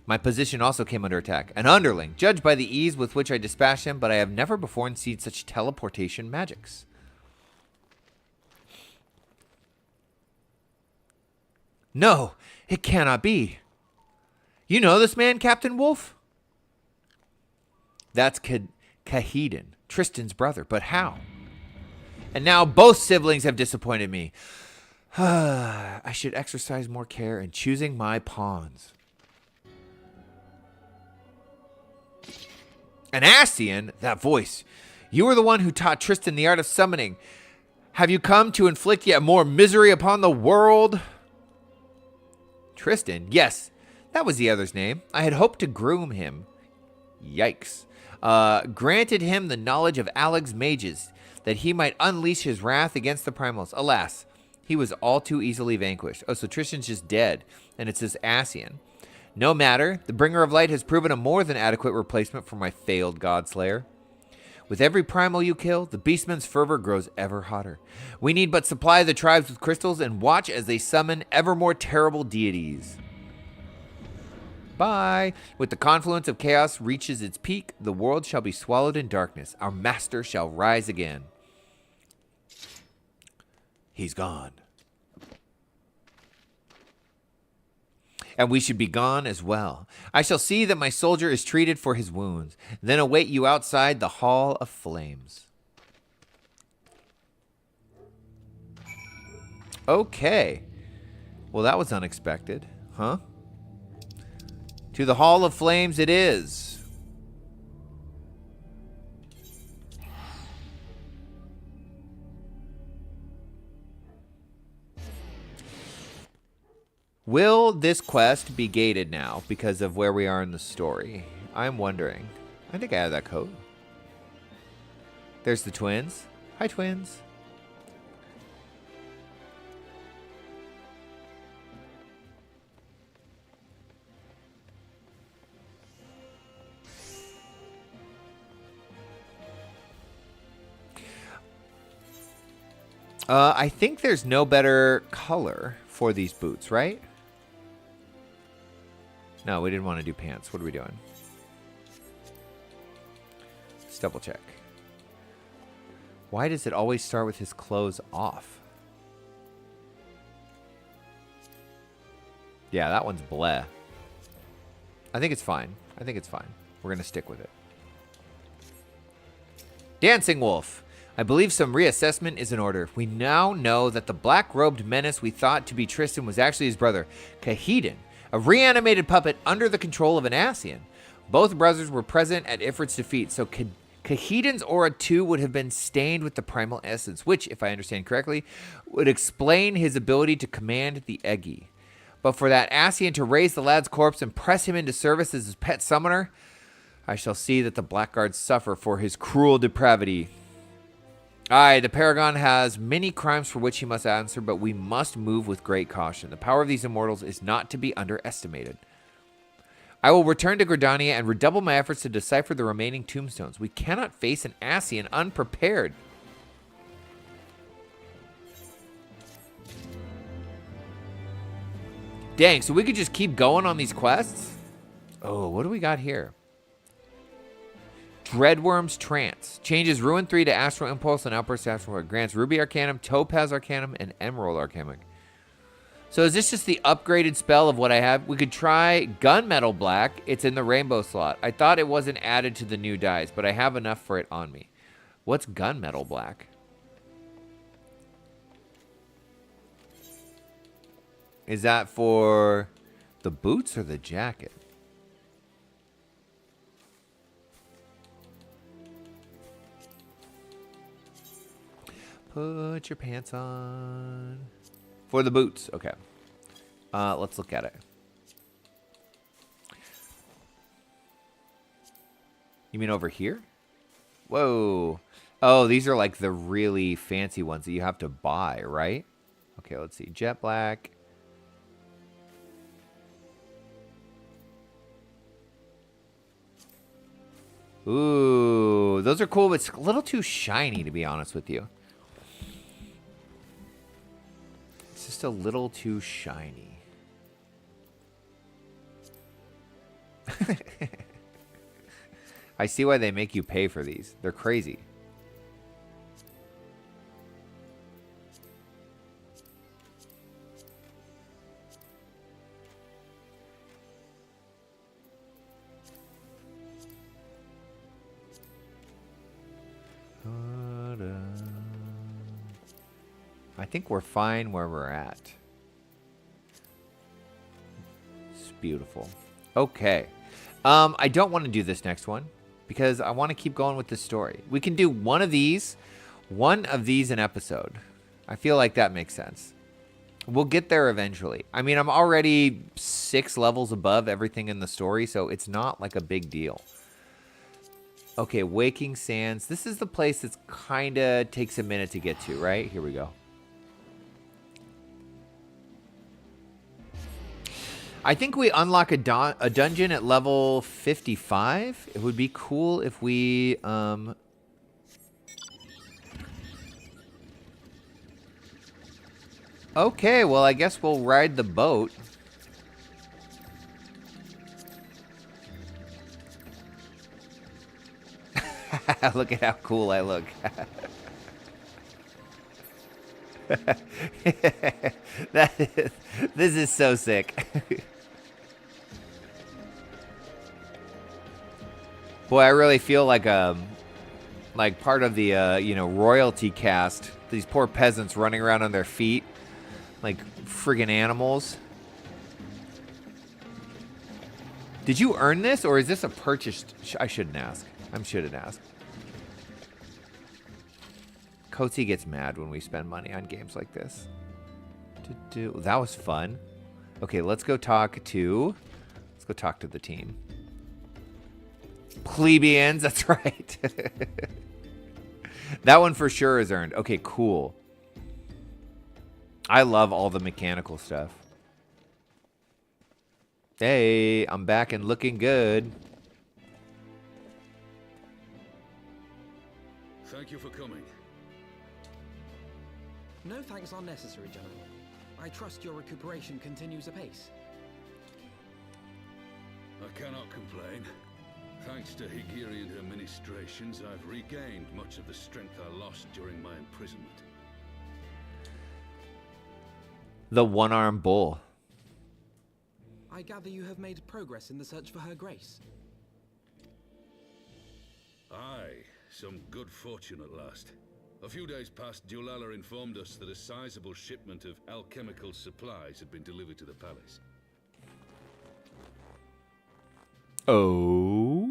My position also came under attack. An underling, judged by the ease with which I dispatched him, but I have never before seen such teleportation magics. No, it cannot be. You know this man, Captain Wolf? That's Kahedin, Tristan's brother. But how? And now both siblings have disappointed me. I should exercise more care in choosing my pawns. An Ascian? That voice. You were the one who taught Tristan the art of summoning. Have you come to inflict yet more misery upon the world? Tristan? Yes, that was the other's name. I had hoped to groom him. Yikes. Granted him the knowledge of Alleg's mages, that he might unleash his wrath against the primals. Alas, he was all too easily vanquished. Oh, so Tristan's just dead, and it's this Ascian. No matter, the Bringer of Light has proven a more than adequate replacement for my failed Godslayer. With every primal you kill, the Beastman's fervor grows ever hotter. We need but supply the tribes with crystals and watch as they summon ever more terrible deities. Bye. With the confluence of chaos reaches its peak, the world shall be swallowed in darkness. Our master shall rise again. He's gone. And we should be gone as well. I shall see that my soldier is treated for his wounds, then await you outside the Hall of Flames. Okay. Well, that was unexpected, huh? To the Hall of Flames it is. Will this quest be gated now because of where we are in the story? I'm wondering. I think I have that code. There's the twins. Hi, twins. I think there's no better color for these boots, right? No, we didn't want to do pants. What are we doing? Let's double check. Why does it always start with his clothes off? Yeah, that one's bleh. I think it's fine. I think it's fine. We're going to stick with it. Dancing Wolf. I believe some reassessment is in order. We now know that the black-robed menace we thought to be Tristan was actually his brother, Kahedin, a reanimated puppet under the control of an Ascian. Both brothers were present at Ifrit's defeat, so Kahedin's aura too would have been stained with the primal essence, which, if I understand correctly, would explain his ability to command the Eggy. But for that Ascian to raise the lad's corpse and press him into service as his pet summoner, I shall see that the Blackguards suffer for his cruel depravity. Aye, the Paragon has many crimes for which he must answer, but we must move with great caution. The power of these immortals is not to be underestimated. I will return to Gridania and redouble my efforts to decipher the remaining tombstones. We cannot face an Ascian unprepared. Dang, so we could just keep going on these quests? Oh, what do we got here? Dreadworm's Trance. Changes Ruin 3 to Astral Impulse and Outburst Astral. Grants Ruby Arcanum, Topaz Arcanum, and Emerald Arcanum. So is this just the upgraded spell of what I have? We could try Gunmetal Black. It's in the Rainbow slot. I thought it wasn't added to the new dice, but I have enough for it on me. What's Gunmetal Black? Is that for the boots or the jacket? Put your pants on. For the boots. Okay. Let's look at it. You mean over here? Whoa. Oh, these are like the really fancy ones that you have to buy, right? Okay, let's see. Jet black. Ooh, those are cool, but it's a little too shiny, to be honest with you. It's just a little too shiny. I see why they make you pay for these. They're crazy. I think we're fine where we're at. It's beautiful. Okay. I don't want to do this next one because I want to keep going with the story. We can do one of these an episode. I feel like that makes sense. We'll get there eventually. I mean, I'm already 6 levels above everything in the story, so it's not like a big deal. Okay, Waking Sands. This is the place that's kind of takes a minute to get to, right? Here we go. I think we unlock a dungeon at level 55. It would be cool if we... Okay, well, I guess we'll ride the boat. Look at how cool I look. This is so sick. Boy, I really feel like part of the royalty cast. These poor peasants running around on their feet like friggin' animals. Did you earn this, or is this a purchased? I shouldn't ask. I shouldn't ask. Coatsy gets mad when we spend money on games like this. That was fun. Okay, let's go talk to the team. Plebeians, that's right. That one for sure is earned. Okay, cool. I love all the mechanical stuff. Hey, I'm back and looking good. Thank you for coming. No thanks are necessary, General. I trust your recuperation continues apace. I cannot complain. Thanks to Higiri and her ministrations, I've regained much of the strength I lost during my imprisonment. The one-armed bull. I gather you have made progress in the search for Her Grace. Aye, some good fortune at last. A few days past, Dulala informed us that a sizable shipment of alchemical supplies had been delivered to the palace. Oh.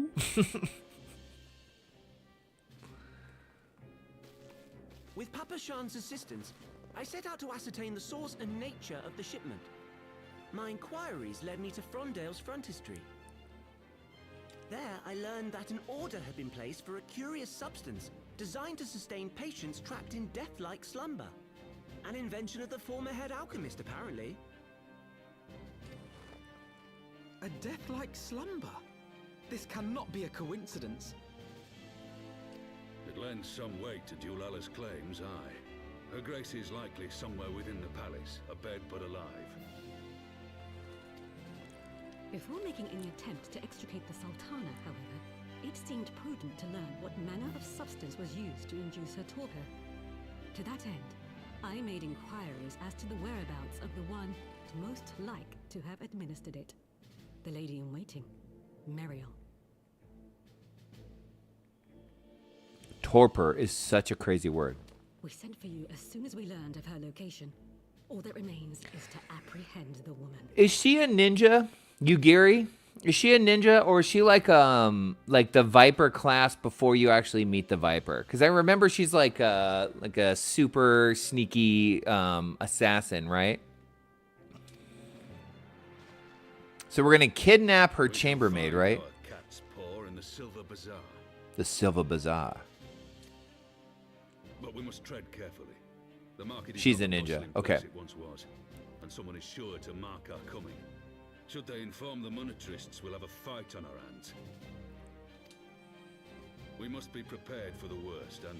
With Papa Shan's assistance, I set out to ascertain the source and nature of the shipment. My inquiries led me to Frondale's frontistery. There, I learned that an order had been placed for a curious substance designed to sustain patients trapped in death-like slumber. An invention of the former head alchemist, apparently. A death-like slumber? This cannot be a coincidence. It lends some weight to Dulala's claims, aye. Her Grace is likely somewhere within the palace, abed but alive. Before making any attempt to extricate the Sultana, however, it seemed prudent to learn what manner of substance was used to induce her torpor. To that end, I made inquiries as to the whereabouts of the one most like to have administered it. The lady in waiting, Muriel. Torpor is such a crazy word. We sent for you as soon as we learned of her location. All that remains is to apprehend the woman. Is she a ninja? Yugiri? Is she a ninja, or is she like the Viper class before you actually meet the Viper? Because I remember she's like a super sneaky assassin, right? So we're gonna kidnap her chambermaid, right? Cat's paw in the Silver Bazaar. The Silver Bazaar. But we must tread carefully. The market is She's not a the ninja. bustling Okay. place it once was, and someone is sure to mark our coming. Should they inform the monetarists, we'll have a fight on our hands. We must be prepared for the worst, and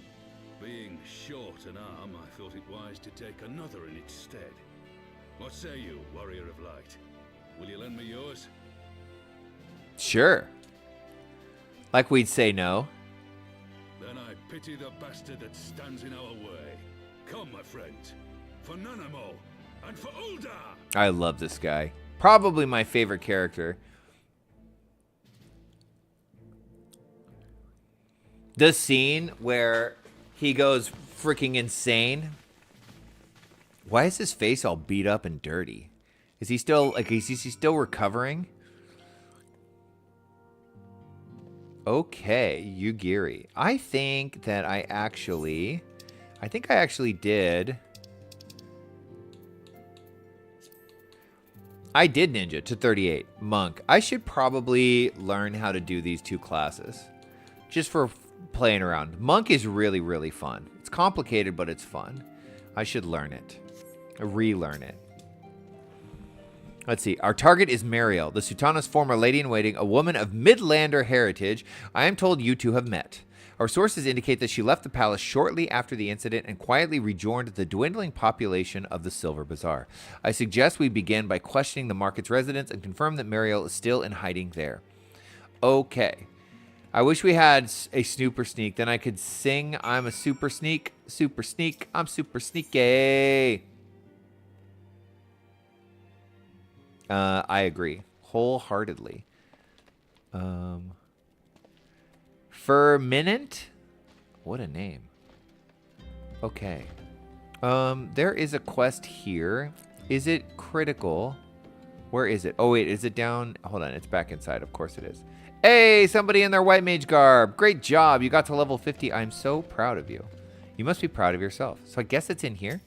being short an arm, I thought it wise to take another in its stead. What say you, Warrior of Light? Will you lend me yours? Sure. Like we'd say no. Then I pity the bastard that stands in our way. Come, my friends, for Nanamo and for Uldar! I love this guy. Probably my favorite character. The scene where he goes freaking insane Why is his face all beat up and dirty? Is he still, like, is he still recovering? Okay, Yugiri. I think I actually did. I did ninja to 38. Monk. I should probably learn how to do these two classes. Just for playing around. Monk is really, really fun. It's complicated, but it's fun. I should learn it. Relearn it. Let's see. Our target is Mariel, the Sultana's former lady-in-waiting, a woman of Midlander heritage. I am told you two have met. Our sources indicate that she left the palace shortly after the incident and quietly rejoined the dwindling population of the Silver Bazaar. I suggest we begin by questioning the market's residents and confirm that Mariel is still in hiding there. Okay. I wish we had a snooper sneak. Then I could sing, I'm a super sneak, I'm super sneaky. I agree wholeheartedly. Ferminant? What a name. Okay. There is a quest here. Is it critical? Where is it? Oh, wait, is it down? Hold on, it's back inside. Of course it is. Hey, somebody in their white mage garb. Great job. You got to level 50. I'm so proud of you. You must be proud of yourself. So I guess it's in here.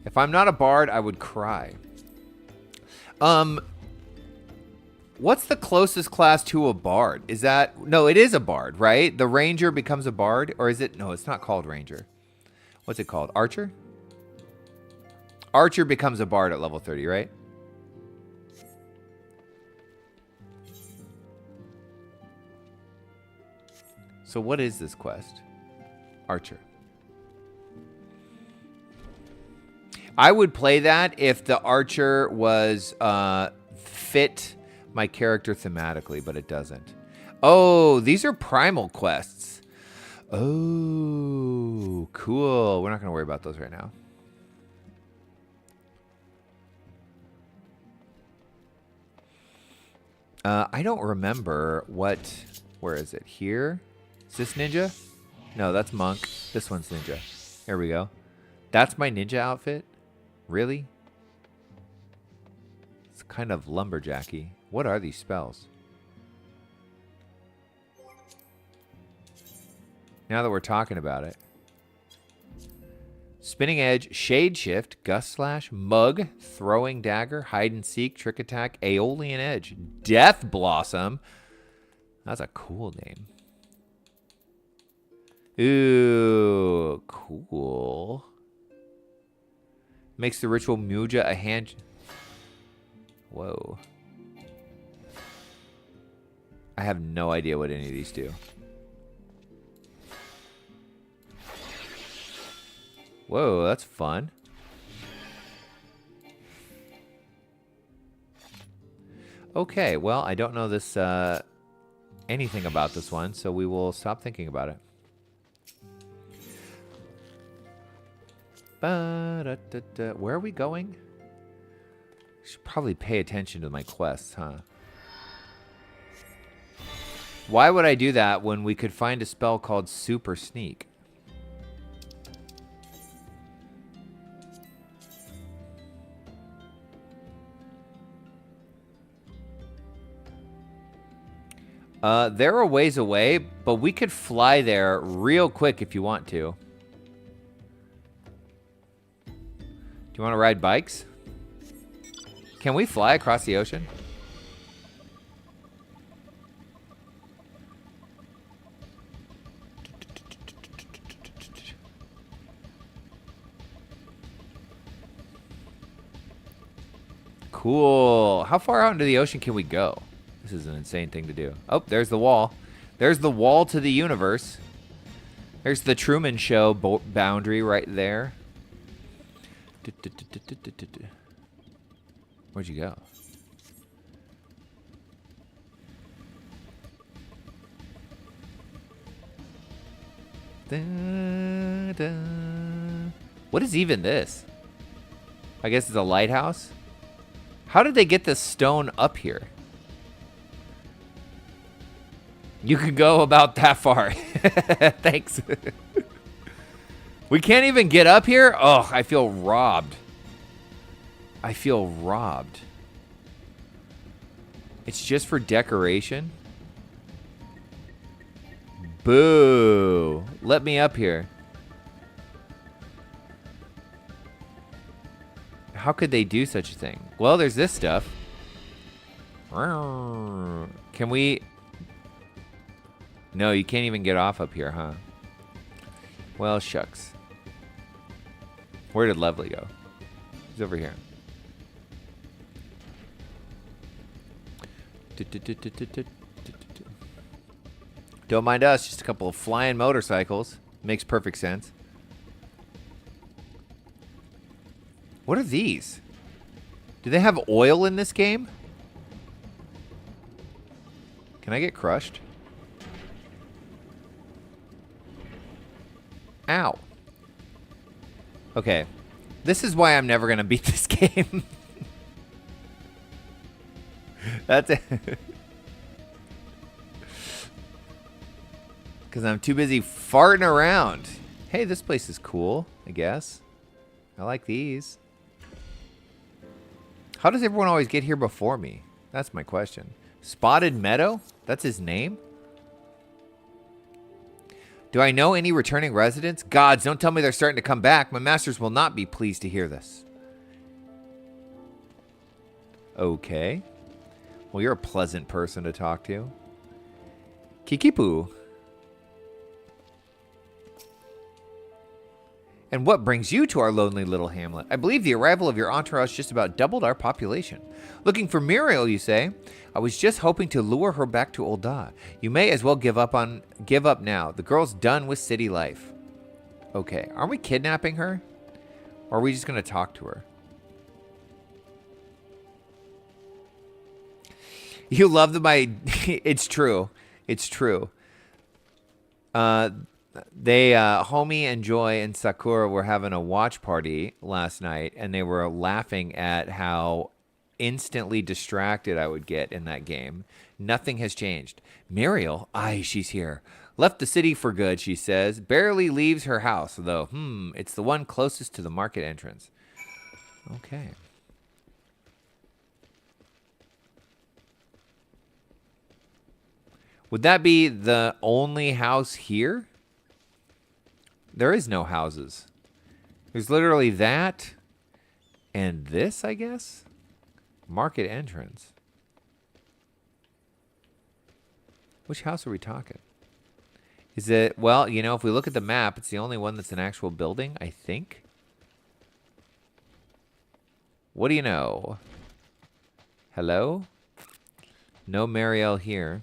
If I'm not a bard, I would cry. What's the closest class to a bard? Is that... No, it is a bard, right? The ranger becomes a bard? Or is it... No, it's not called ranger. What's it called? Archer? Archer becomes a bard at level 30, right? So what is this quest? Archer. I would play that if the archer was fit my character thematically, but it doesn't. Oh, these are primal quests. Oh, cool. We're not going to worry about those right now. I don't remember what... Where is it? Here? Is this ninja? No, that's monk. This one's ninja. There we go. That's my ninja outfit? Really? It's kind of lumberjacky. What are these spells? Now that we're talking about it. Spinning Edge, Shade Shift, Gust Slash, Mug, Throwing Dagger, Hide and Seek, Trick Attack, Aeolian Edge, Death Blossom. That's a cool name. Ooh, cool. Makes the ritual Muja a hand... Whoa. I have no idea what any of these do. Whoa, that's fun. Okay, well, I don't know this anything about this one, so we will stop thinking about it. Where are we going? Should probably pay attention to my quests, huh? Why would I do that when we could find a spell called Super Sneak? They're a ways away, but we could fly there real quick if you want to. Do you want to ride bikes? Can we fly across the ocean? Cool. How far out into the ocean can we go? This is an insane thing to do. Oh, there's the wall. There's the wall to the universe. There's the Truman Show boundary right there. Where'd you go? What is even this? I guess it's a lighthouse. How did they get this stone up here? You could go about that far. Thanks. We can't even get up here? Oh, I feel robbed. I feel robbed. It's just for decoration? Boo. Let me up here. How could they do such a thing? Well, there's this stuff. Can we... No, you can't even get off up here, huh? Well, shucks. Where did Lovely go? He's over here. Don't mind us, just a couple of flying motorcycles. Makes perfect sense. What are these? Do they have oil in this game? Can I get crushed? Ow. Okay. This is why I'm never going to beat this game. That's it. Because I'm too busy farting around. Hey, this place is cool, I guess. I like these. How does everyone always get here before me? That's my question. Spotted Meadow? That's his name? Do I know any returning residents? Gods, don't tell me they're starting to come back. My masters will not be pleased to hear this. Okay. Well, you're a pleasant person to talk to. Kikipu. And what brings you to our lonely little hamlet? I believe the arrival of your entourage just about doubled our population. Looking for Muriel, you say? I was just hoping to lure her back to Ul'dah. You may as well give up now. The girl's done with city life. Okay, aren't we kidnapping her? Or are we just going to talk to her? You love it's true. It's true. Homie and Joy and Sakura were having a watch party last night, and they were laughing at how instantly distracted I would get in that game. Nothing has changed. Muriel, aye, she's here. Left the city for good, she says. Barely leaves her house, though. It's the one closest to the market entrance. Okay. Would that be the only house here? There is no houses. There's literally that and this, I guess? Market entrance. Which house are we talking? Is it, well, you know, if we look at the map, it's the only one that's an actual building, I think. What do you know? Hello? No Marielle here.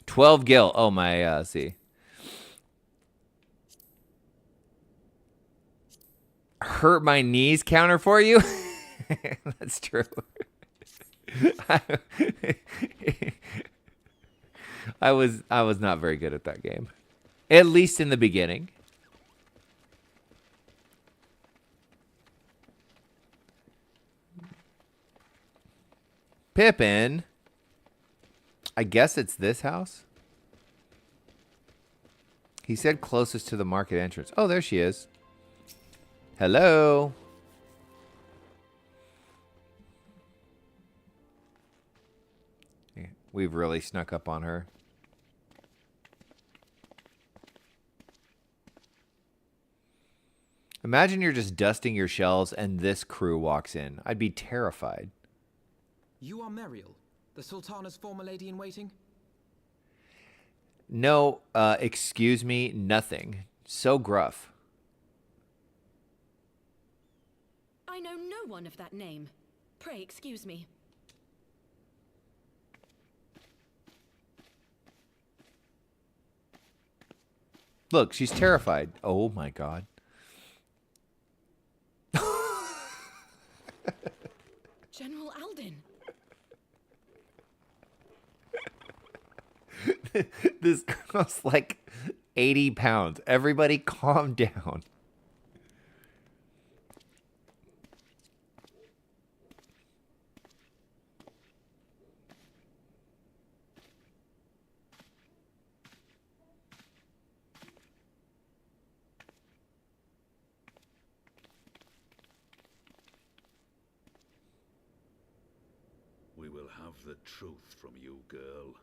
$12 gil. Oh, my, see. Hurt my knees counter for you? That's true. I was not very good at that game. At least in the beginning. Pippin. I guess it's this house. He said closest to the market entrance. Oh, there she is. Hello. Yeah, we've really snuck up on her. Imagine you're just dusting your shelves and this crew walks in. I'd be terrified. You are Muriel, the Sultana's former lady-in-waiting? No, excuse me, nothing. So gruff. I know no one of that name. Pray excuse me. Look, she's terrified. Oh my god. General Alden. This girl's like 80 pounds. Everybody calm down. We will have the truth from you, girl.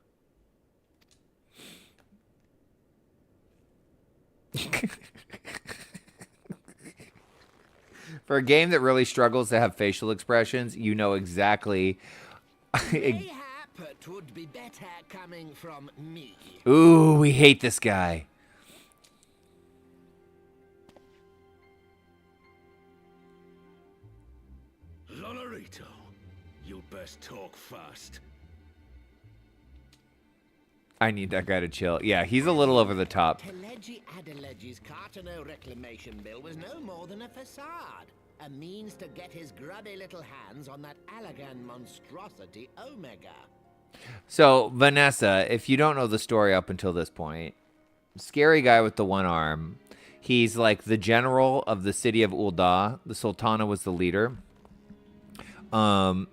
For a game that really struggles to have facial expressions, you know exactly. Mayhap it would be better coming from me. Ooh, we hate this guy. Lonorito, you best talk fast. I need that guy to chill. Yeah, he's a little over the top. Teleji Adeleji's Cartano reclamation bill was no more than a facade. A means to get his grubby little hands on that Allagan monstrosity Omega. So, Vanessa, if you don't know the story up until this point, scary guy with the one arm. He's like the general of the city of Ul'dah. The Sultana was the leader. And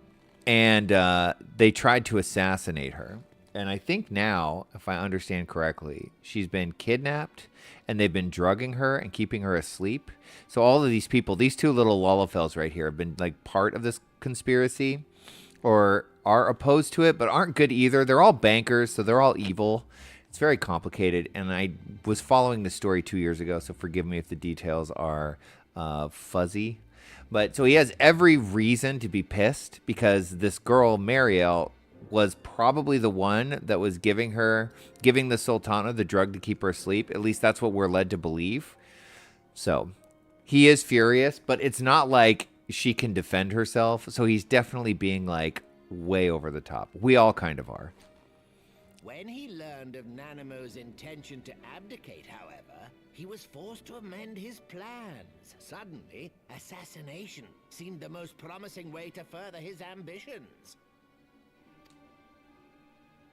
they tried to assassinate her. And I think now, if I understand correctly, she's been kidnapped and they've been drugging her and keeping her asleep. So all of these people, these two little Lullafels right here, have been like part of this conspiracy or are opposed to it, but aren't good either. They're all bankers, so they're all evil. It's very complicated. And I was following the story 2 years ago, so forgive me if the details are fuzzy. But so he has every reason to be pissed because this girl, Mariel, was probably the one that was giving the Sultana the drug to keep her asleep. At least that's what we're led to believe. So he is furious, but it's not like she can defend herself. So he's definitely being like way over the top. We all kind of are. When he learned of Nanamo's intention to abdicate, however, he was forced to amend his plans. Suddenly, assassination seemed the most promising way to further his ambitions.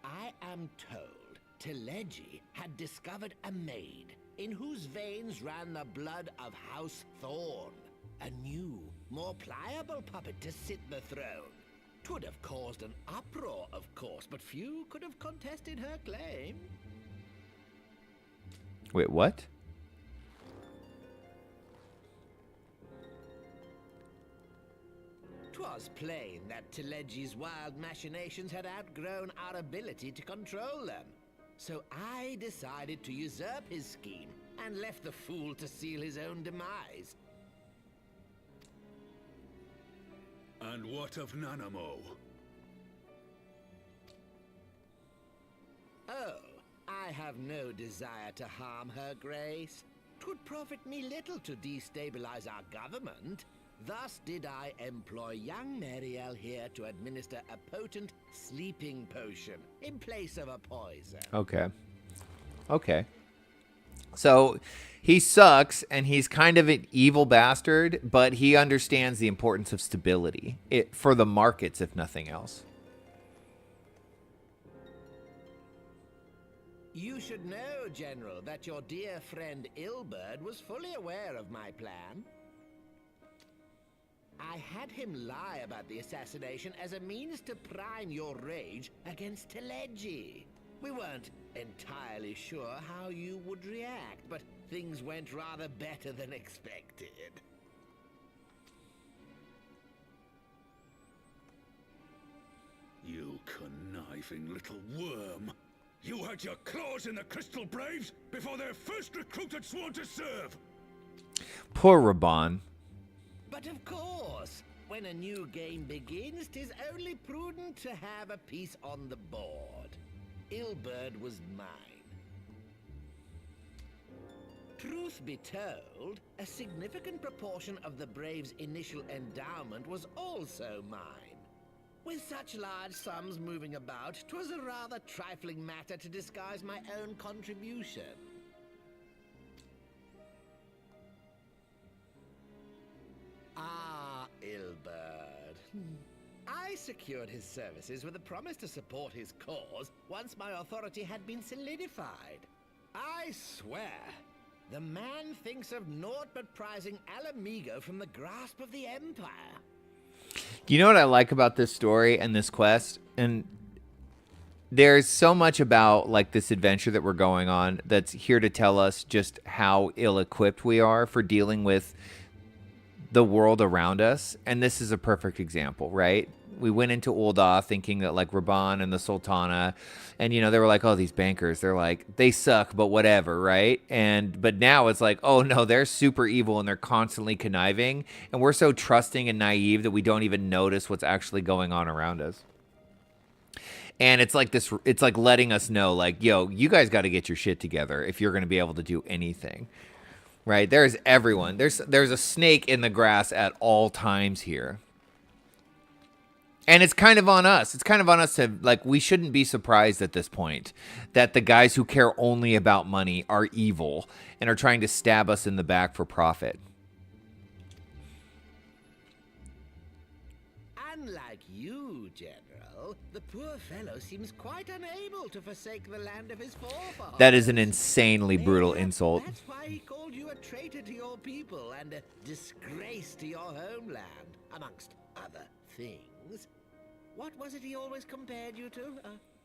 I am told Teleji had discovered a maid in whose veins ran the blood of House Thorn. A new, more pliable puppet to sit the throne. 'Twould have caused an uproar, of course, but few could have contested her claim. Wait, what? 'Twas plain that Teleji's wild machinations had outgrown our ability to control them. So I decided to usurp his scheme and left the fool to seal his own demise. And what of Nanamo? Oh, I have no desire to harm her grace. 'Twould profit me little to destabilize our government. Thus did I employ young Mariel here to administer a potent sleeping potion in place of a poison. Okay. So he sucks and he's kind of an evil bastard, but he understands the importance of stability for the markets, if nothing else. You should know, General, that your dear friend Ilberd was fully aware of my plan. I had him lie about the assassination as a means to prime your rage against Teleji. We weren't entirely sure how you would react, but things went rather better than expected. You conniving little worm. You had your claws in the Crystal Braves before their first recruit had sworn to serve. Poor Raban. But of course, when a new game begins, 'tis only prudent to have a piece on the board. Ilberd was mine. Truth be told, a significant proportion of the Braves' initial endowment was also mine. With such large sums moving about, 'twas a rather trifling matter to disguise my own contribution. Ah, Ilberd. I I secured his services with a promise to support his cause once my authority had been solidified. I swear, the man thinks of naught but prizing Alamigo from the grasp of the Empire. You know what I like about this story and this quest? And there's so much about like this adventure that we're going on that's here to tell us just how ill-equipped we are for dealing with the world around us. And this is a perfect example, right? We went into Ul'dah thinking that like Raban and the Sultana, and you know, they were like, oh, these bankers, they're like, they suck, but whatever, right? But now it's like, oh no, they're super evil and they're constantly conniving, and we're so trusting and naive that we don't even notice what's actually going on around us. And it's like this, it's like letting us know, like, yo, you guys got to get your shit together if you're going to be able to do anything, right? There's everyone. There's a snake in the grass at all times here. And it's kind of on us. It's kind of on us to, like, we shouldn't be surprised at this point that the guys who care only about money are evil and are trying to stab us in the back for profit. Unlike you, General, the poor fellow seems quite unable to forsake the land of his forefathers. That is an insanely brutal insult. That's why he called you a traitor to your people and a disgrace to your homeland, amongst other things. What was it he always compared you to?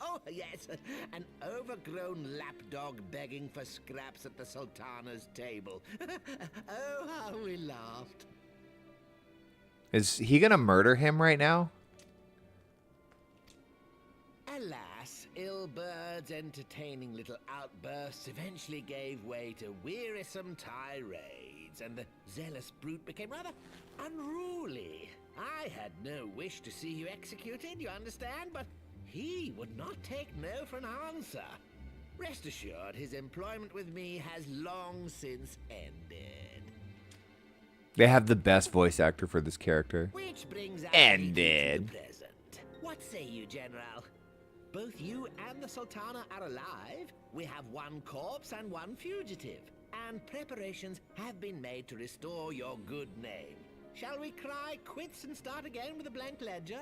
Oh, yes, an overgrown lapdog begging for scraps at the Sultana's table. Oh, how we laughed. Is he going to murder him right now? Alas, Ilbird's entertaining little outbursts eventually gave way to wearisome tirades, and the zealous brute became rather unruly. I had no wish to see you executed, you understand, but he would not take no for an answer. Rest assured, his employment with me has long since ended. They have the best voice actor for this character. Which brings us Ended. to the present. What say you, General? Both you and the Sultana are alive. We have one corpse and one fugitive, and preparations have been made to restore your good name. Shall we cry quits and start again with a blank ledger?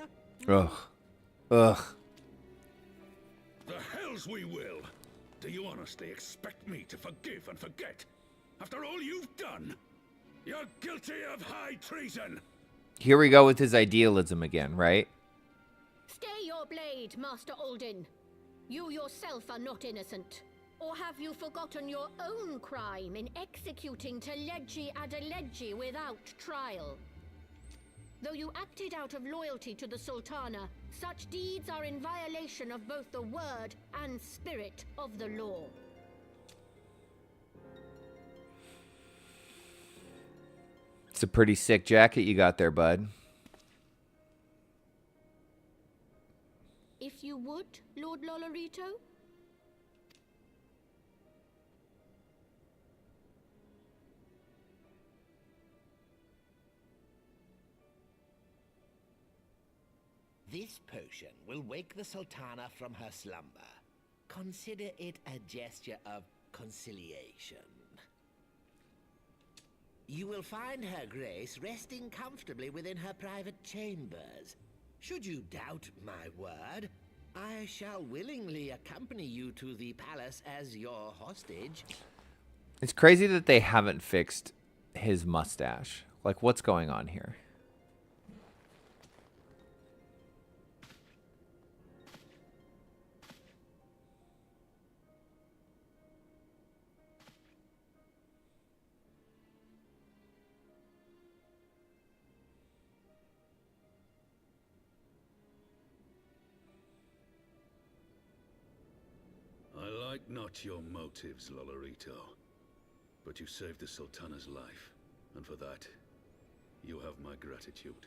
Ugh. Ugh. The hells we will! Do you honestly expect me to forgive and forget? After all you've done? You're guilty of high treason! Here we go with his idealism again, right? Stay your blade, Master Alden. You yourself are not innocent. Or have you forgotten your own crime in executing Teleji Adeleji without trial? Though you acted out of loyalty to the Sultana, such deeds are in violation of both the word and spirit of the law. It's a pretty sick jacket you got there, bud. If you would, Lord Lolorito? This potion will wake the Sultana from her slumber. Consider it a gesture of conciliation. You will find her grace resting comfortably within her private chambers. Should you doubt my word, I shall willingly accompany you to the palace as your hostage. It's crazy that they haven't fixed his mustache. Like, what's going on here? I like not your motives, Lolorito. But you saved the Sultana's life, and for that, you have my gratitude.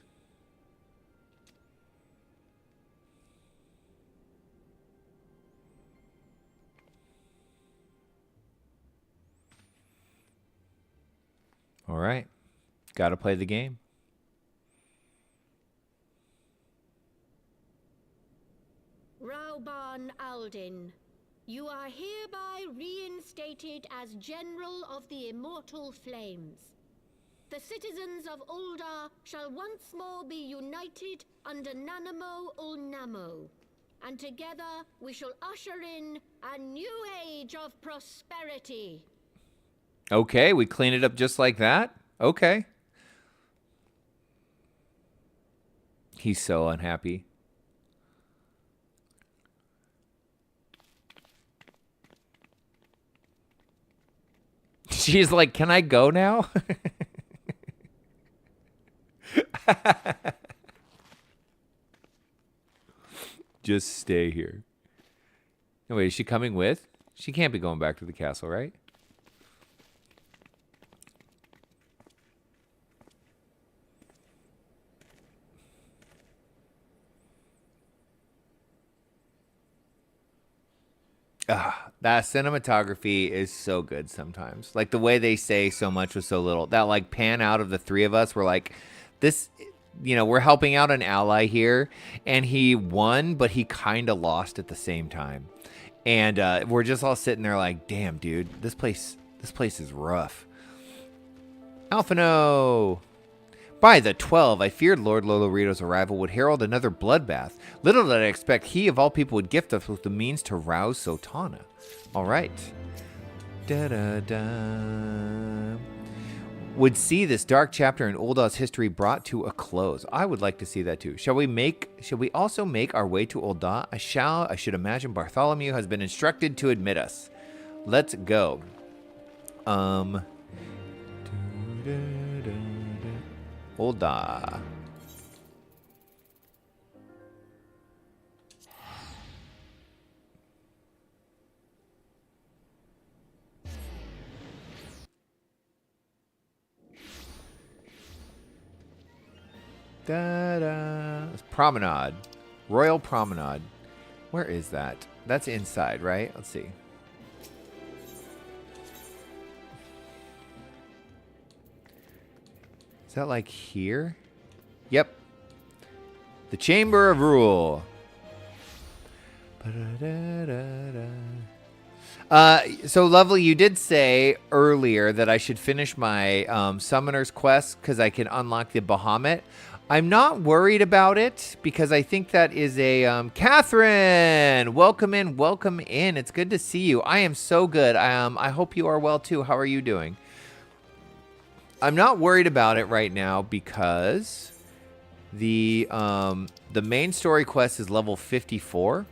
All right. Got to play the game. Rauban Aldin, you are hereby reinstated as General of the Immortal Flames. the citizens of Ulda shall once more be united under Nanamo Ulnamo. And together we shall usher in a new age of prosperity. Okay, we clean it up just like that? Okay. He's so unhappy. She's like, can I go now? Just stay here. No, wait, is she coming with? She can't be going back to the castle, right? That cinematography is so good sometimes. Like the way they say so much with so little. That like pan out of the three of us, we're like, this, you know, we're helping out an ally here, and he won, but he kind of lost at the same time. And we're just all sitting there like, damn, dude, this place is rough. Alphino! By the 12, I feared Lord Lolorito's arrival would herald another bloodbath. Little did I expect he, of all people, would gift us with the means to rouse Sultana. All right. Da-da-da. Would see this dark chapter in Ulda's history brought to a close. I would like to see that too. Shall we also make our way to Ulda? I should imagine Bartholomew has been instructed to admit us. Let's go. Ulda. Da-da. It's Promenade. Royal Promenade. Where is that? That's inside, right? Let's see. Is that like here? Yep. The Chamber of Rule. So Lovely, you did say earlier that I should finish my Summoner's Quest because I can unlock the Bahamut. I'm not worried about it because I think that is a Catherine. Welcome in, welcome in. It's good to see you. I am so good. I hope you are well too. How are you doing? I'm not worried about it right now because the main story quest is level 54.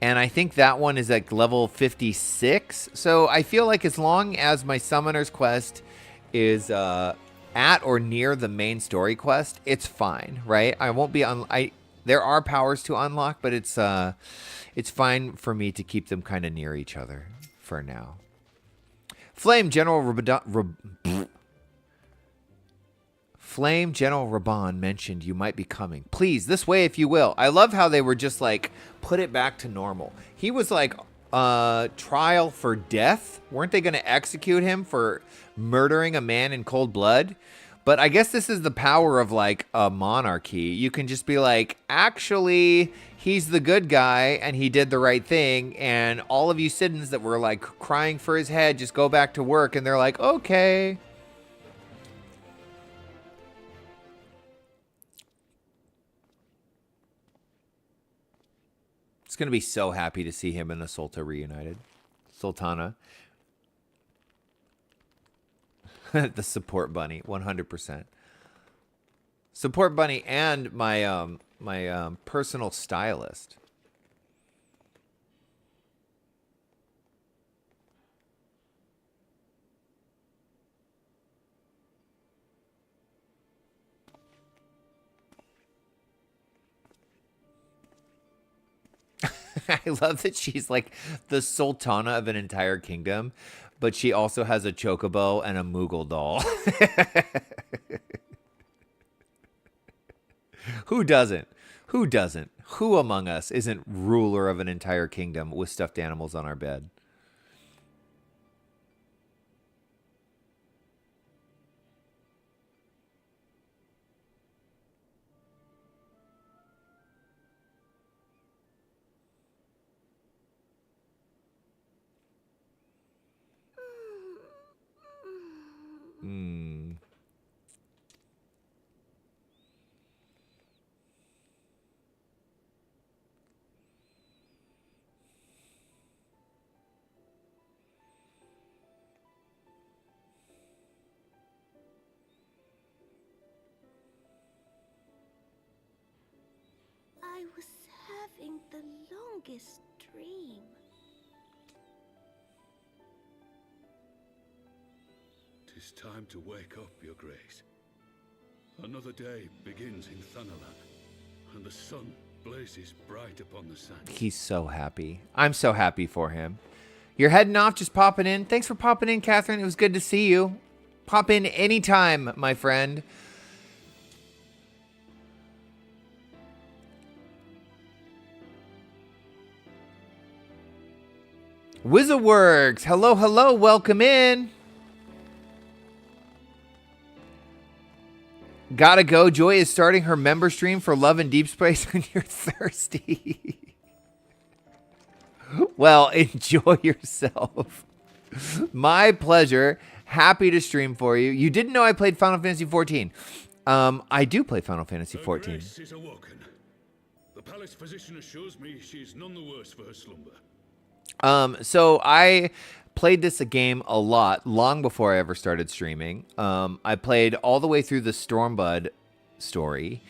And I think that one is like level 56. So I feel like as long as my Summoner's Quest is at or near the main story quest, it's fine, right? I won't be there are powers to unlock, but it's fine for me to keep them kind of near each other for now. Flame General Raban mentioned you might be coming. Please, this way if you will. I love how they were just like, put it back to normal. He was like, trial for death. Weren't they going to execute him for murdering a man in cold blood? But I guess this is the power of like a monarchy. You can just be like, actually, he's the good guy and he did the right thing. And all of you citizens that were like crying for his head, just go back to work. And they're like, okay. It's going to be so happy to see him and the Sultana. The support bunny, 100%. Support bunny and my my personal stylist. I love that she's like the sultana of an entire kingdom, but she also has a chocobo and a Moogle doll. Who doesn't? Who doesn't? Who among us isn't ruler of an entire kingdom with stuffed animals on our bed? was having the longest dream. Tis time to wake up, Your Grace. Another day begins in Thanalan, and the sun blazes bright upon the sand. He's so happy. I'm so happy for him. You're heading off, just popping in. Thanks for popping in, Catherine. It was good to see you. Pop in anytime, my friend. Wizardworks, hello, hello, welcome in. Gotta go. Joy is starting her member stream for Love and Deep Space when you're thirsty. Well, enjoy yourself. My pleasure. Happy to stream for you. You didn't know I played Final Fantasy 14. I do play Final Fantasy 14. Grace is awoken. The palace physician assures me she's none the worse for her slumber. So I played this game a lot, long before I ever started streaming. I played all the way through the Stormbud story.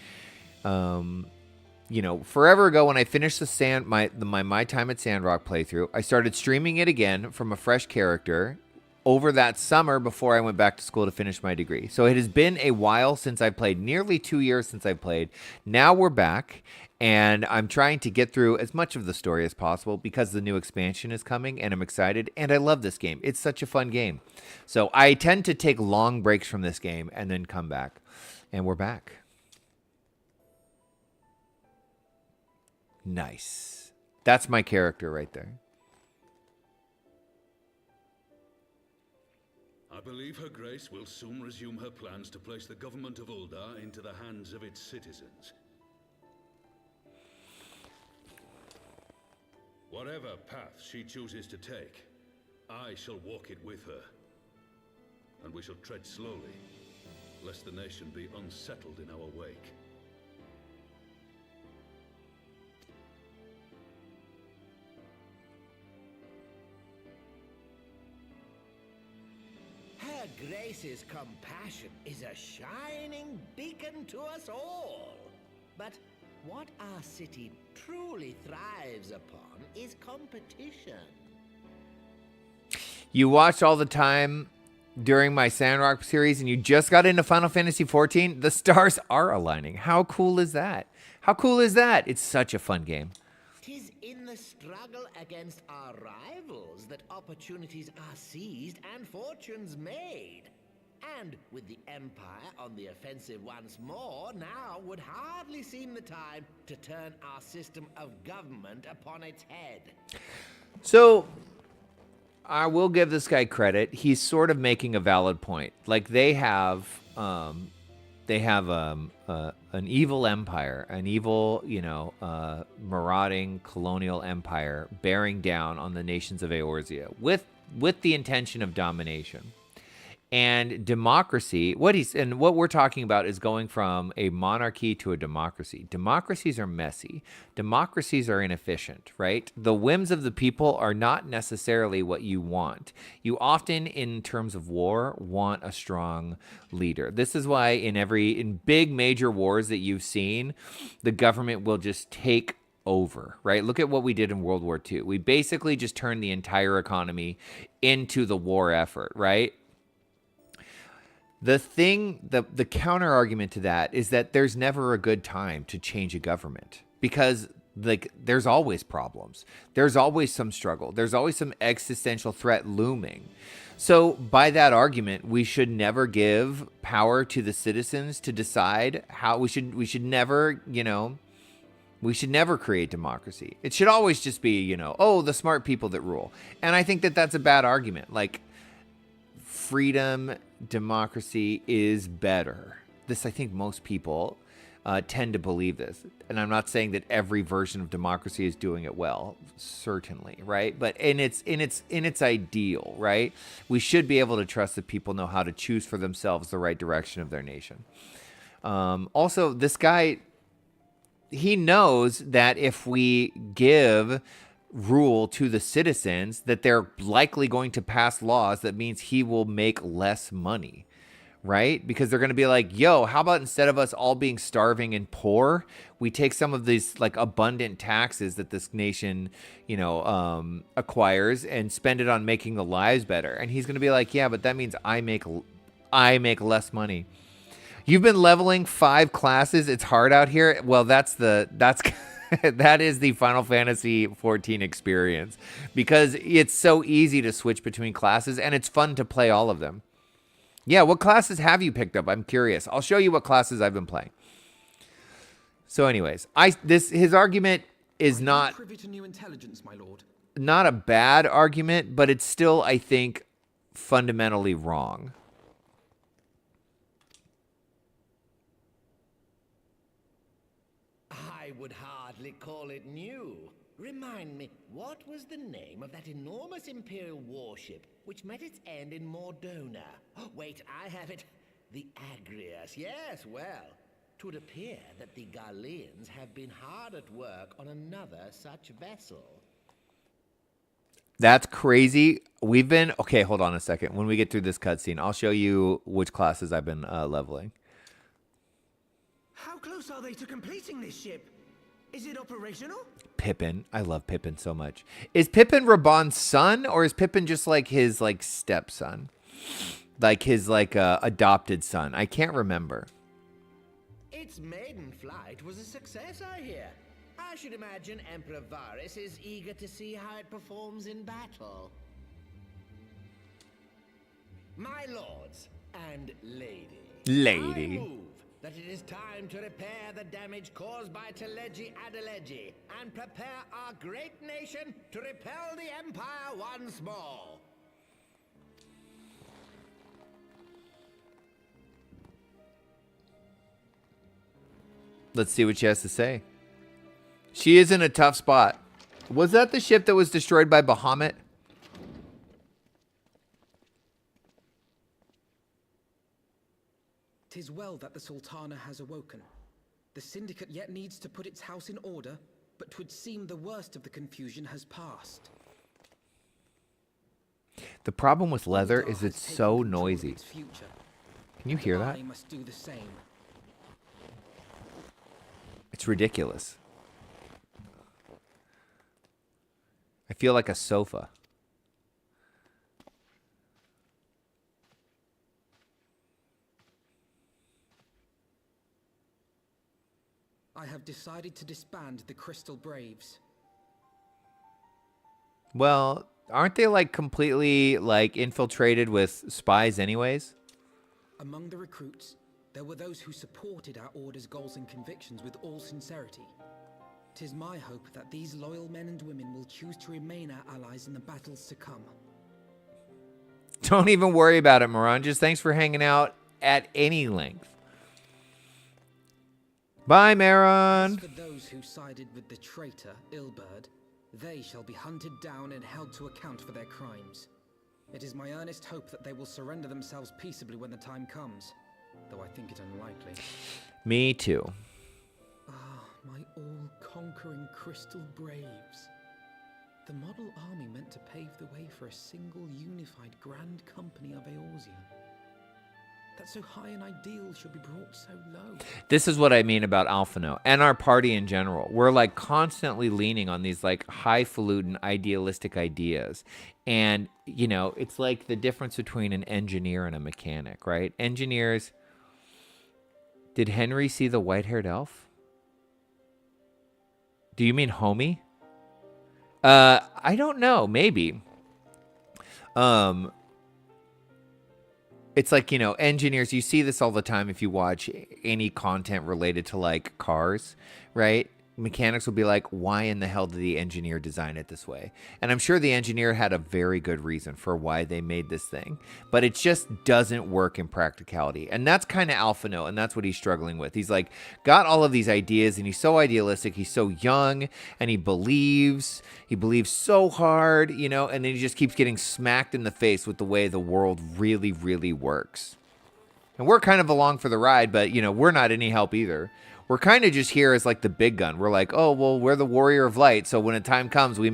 You know, forever ago when I finished my Time at Sandrock playthrough, I started streaming it again from a fresh character over that summer before I went back to school to finish my degree. So it has been a while since I played, nearly 2 years since I played. Now we're back. And I'm trying to get through as much of the story as possible because the new expansion is coming and I'm excited. And I love this game. It's such a fun game. So I tend to take long breaks from this game and then come back. And we're back. Nice. That's my character right there. I believe Her Grace will soon resume her plans to place the government of Uldar into the hands of its citizens. Whatever path she chooses to take, I shall walk it with her. And we shall tread slowly, lest the nation be unsettled in our wake. Her Grace's compassion is a shining beacon to us all. But what our city truly thrives upon is competition. You watched all the time during my Sandrock series and you just got into Final Fantasy 14. The stars are aligning. How cool is that? How cool is that? It's such a fun game. 'Tis in the struggle against our rivals that opportunities are seized and fortunes made. And with the Empire on the offensive once more, now would hardly seem the time to turn our system of government upon its head. So I will give this guy credit. He's sort of making a valid point. Like they have an evil empire, an evil, marauding colonial empire bearing down on the nations of Eorzea with the intention of domination. And democracy, what we're talking about is going from a monarchy to a democracy. Democracies are messy. Democracies are inefficient, right? The whims of the people are not necessarily what you want. You often, in terms of war, want a strong leader. This is why in big major wars that you've seen, the government will just take over, right? Look at what we did in World War II. We basically just turned the entire economy into the war effort, right? The counter argument to that is that there's never a good time to change a government because there's always problems. There's always some struggle. There's always some existential threat looming. So by that argument, we should never give power to the citizens to decide how we should never, we should never create democracy. It should always just be, the smart people that rule. And I think that that's a bad argument. Like freedom, democracy is better. I think most people tend to believe this. And I'm not saying that every version of democracy is doing it well, certainly, right? But in its ideal, right? We should be able to trust that people know how to choose for themselves the right direction of their nation. Also, this guy, he knows that if we give rule to the citizens, that they're likely going to pass laws that means he will make less money, right? Because they're going to be like, yo, how about instead of us all being starving and poor, we take some of these like abundant taxes that this nation, acquires and spend it on making the lives better. And he's going to be like, yeah, but that means I make less money. You've been leveling 5 classes. It's hard out here. Well, that's that is the Final Fantasy 14 experience, because it's so easy to switch between classes and it's fun to play all of them. Yeah, what classes have you picked up? I'm curious. I'll show you what classes I've been playing. So anyways, his argument is not privy to new intelligence, my lord. Not a bad argument, but it's still, I think, fundamentally wrong. I would hardly call it new. Remind me, what was the name of that enormous Imperial warship which met its end in Mordona? Oh, wait, I have it. The Agrias. Yes, well, it would appear that the Garleans have been hard at work on another such vessel. That's crazy. Okay, hold on a second. When we get through this cutscene, I'll show you which classes I've been leveling. How close are they to completing this ship? Is it operational? Pippin. I love Pippin so much. Is Pippin Raban's son, or is Pippin just like his like stepson? Like his like adopted son? I can't remember. Its maiden flight was a success, I hear. I should imagine Emperor Varys is eager to see how it performs in battle. My lords and lady. I move that it is time to repair the damage caused by Teleji Adeleji and prepare our great nation to repel the Empire once more. Let's see what she has to say. She is in a tough spot. Was that the ship that was destroyed by Bahamut? "'Tis well that the Sultana has awoken. The Syndicate yet needs to put its house in order, but 'twould seem the worst of the confusion has passed." The problem with leather is it's so noisy. Can you hear that? I must do the same. It's ridiculous. I feel like a sofa. I have decided to disband the Crystal Braves. Well, aren't they like completely like infiltrated with spies anyways? Among the recruits, there were those who supported our order's goals and convictions with all sincerity. 'Tis my hope that these loyal men and women will choose to remain our allies in the battles to come. Don't even worry about it, Moran. Just thanks for hanging out at any length. Bye, Maron. As for those who sided with the traitor, Ilberd, they shall be hunted down and held to account for their crimes. It is my earnest hope that they will surrender themselves peaceably when the time comes, though I think it unlikely. Me too. Ah, my all-conquering Crystal Braves. The model army meant to pave the way for a single unified grand company of Eorzea. That so high an ideal should be brought so low. This is what I mean about Alphino and our party in general. We're like constantly leaning on these like highfalutin idealistic ideas. And, you know, it's like the difference between an engineer and a mechanic, right? Engineers. Did Henry see the white-haired elf? Do you mean Homie? I don't know. Maybe. It's like, you know, engineers, you see this all the time if you watch any content related to like cars, right? Mechanics will be like, why in the hell did the engineer design it this way? And I'm sure the engineer had a very good reason for why they made this thing, but it just doesn't work in practicality. And that's kind of Alphino, and that's what he's struggling with. He's like, got all of these ideas, and he's so idealistic, he's so young, and he believes so hard, you know, and then he just keeps getting smacked in the face with the way the world really, really works. And we're kind of along for the ride, but, you know, we're not any help either. We're kind of just here as like the big gun. We're like, oh, well, we're the warrior of light. So when a time comes, we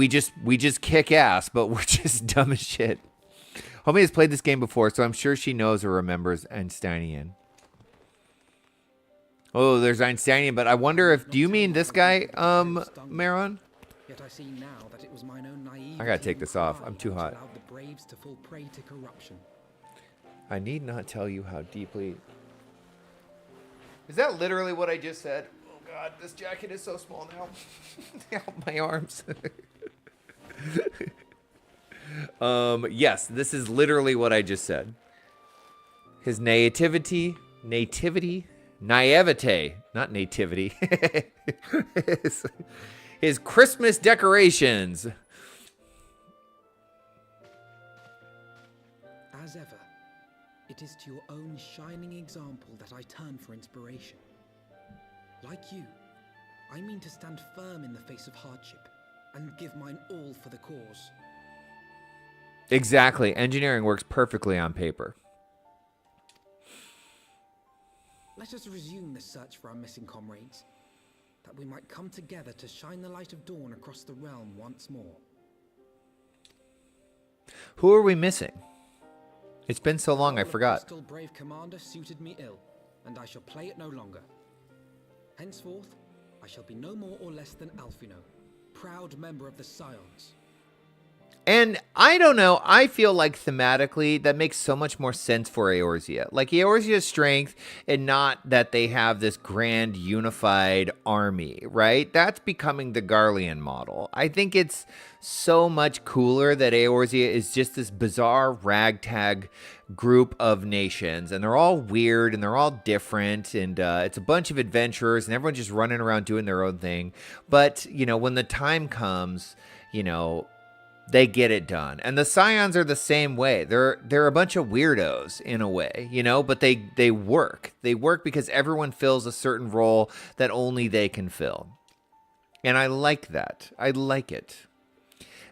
just kick ass, but we're just dumb as shit. Homie has played this game before, so I'm sure she knows or remembers Einsteinian. Oh, there's Einsteinian, but I wonder if... Do you mean this guy, Maron? Yet I see now that it was mine own naivety I gotta take and this off. pride I'm too which hot. allowed the braves to fall prey to corruption. I need not tell you how deeply... Is that literally what I just said? Oh, God, this jacket is so small now. Help my arms. Yes, this is literally what I just said. His naivete, not nativity. his Christmas decorations. As ever, it is to your own shining example that I turn for inspiration. Like you, I mean to stand firm in the face of hardship and give mine all for the cause. Exactly. Engineering works perfectly on paper. Let us resume the search for our missing comrades, that we might come together to shine the light of dawn across the realm once more. Who are we missing? It's been so long, I forgot. Still brave commander suited me ill, and I shall play it no longer. Henceforth, I shall be no more or less than Alfino, proud member of the Scions. And I don't know, I feel like thematically that makes so much more sense for Eorzea. Like Eorzea's strength, and not that they have this grand unified army, right? That's becoming the Garlean model. I think it's so much cooler that Eorzea is just this bizarre ragtag group of nations, and they're all weird and they're all different, and it's a bunch of adventurers and everyone's just running around doing their own thing. But, you know, when the time comes, you know, they get it done. And the Scions are the same way. They're a bunch of weirdos in a way, you know, but they work. They work because everyone fills a certain role that only they can fill. And I like that. I like it.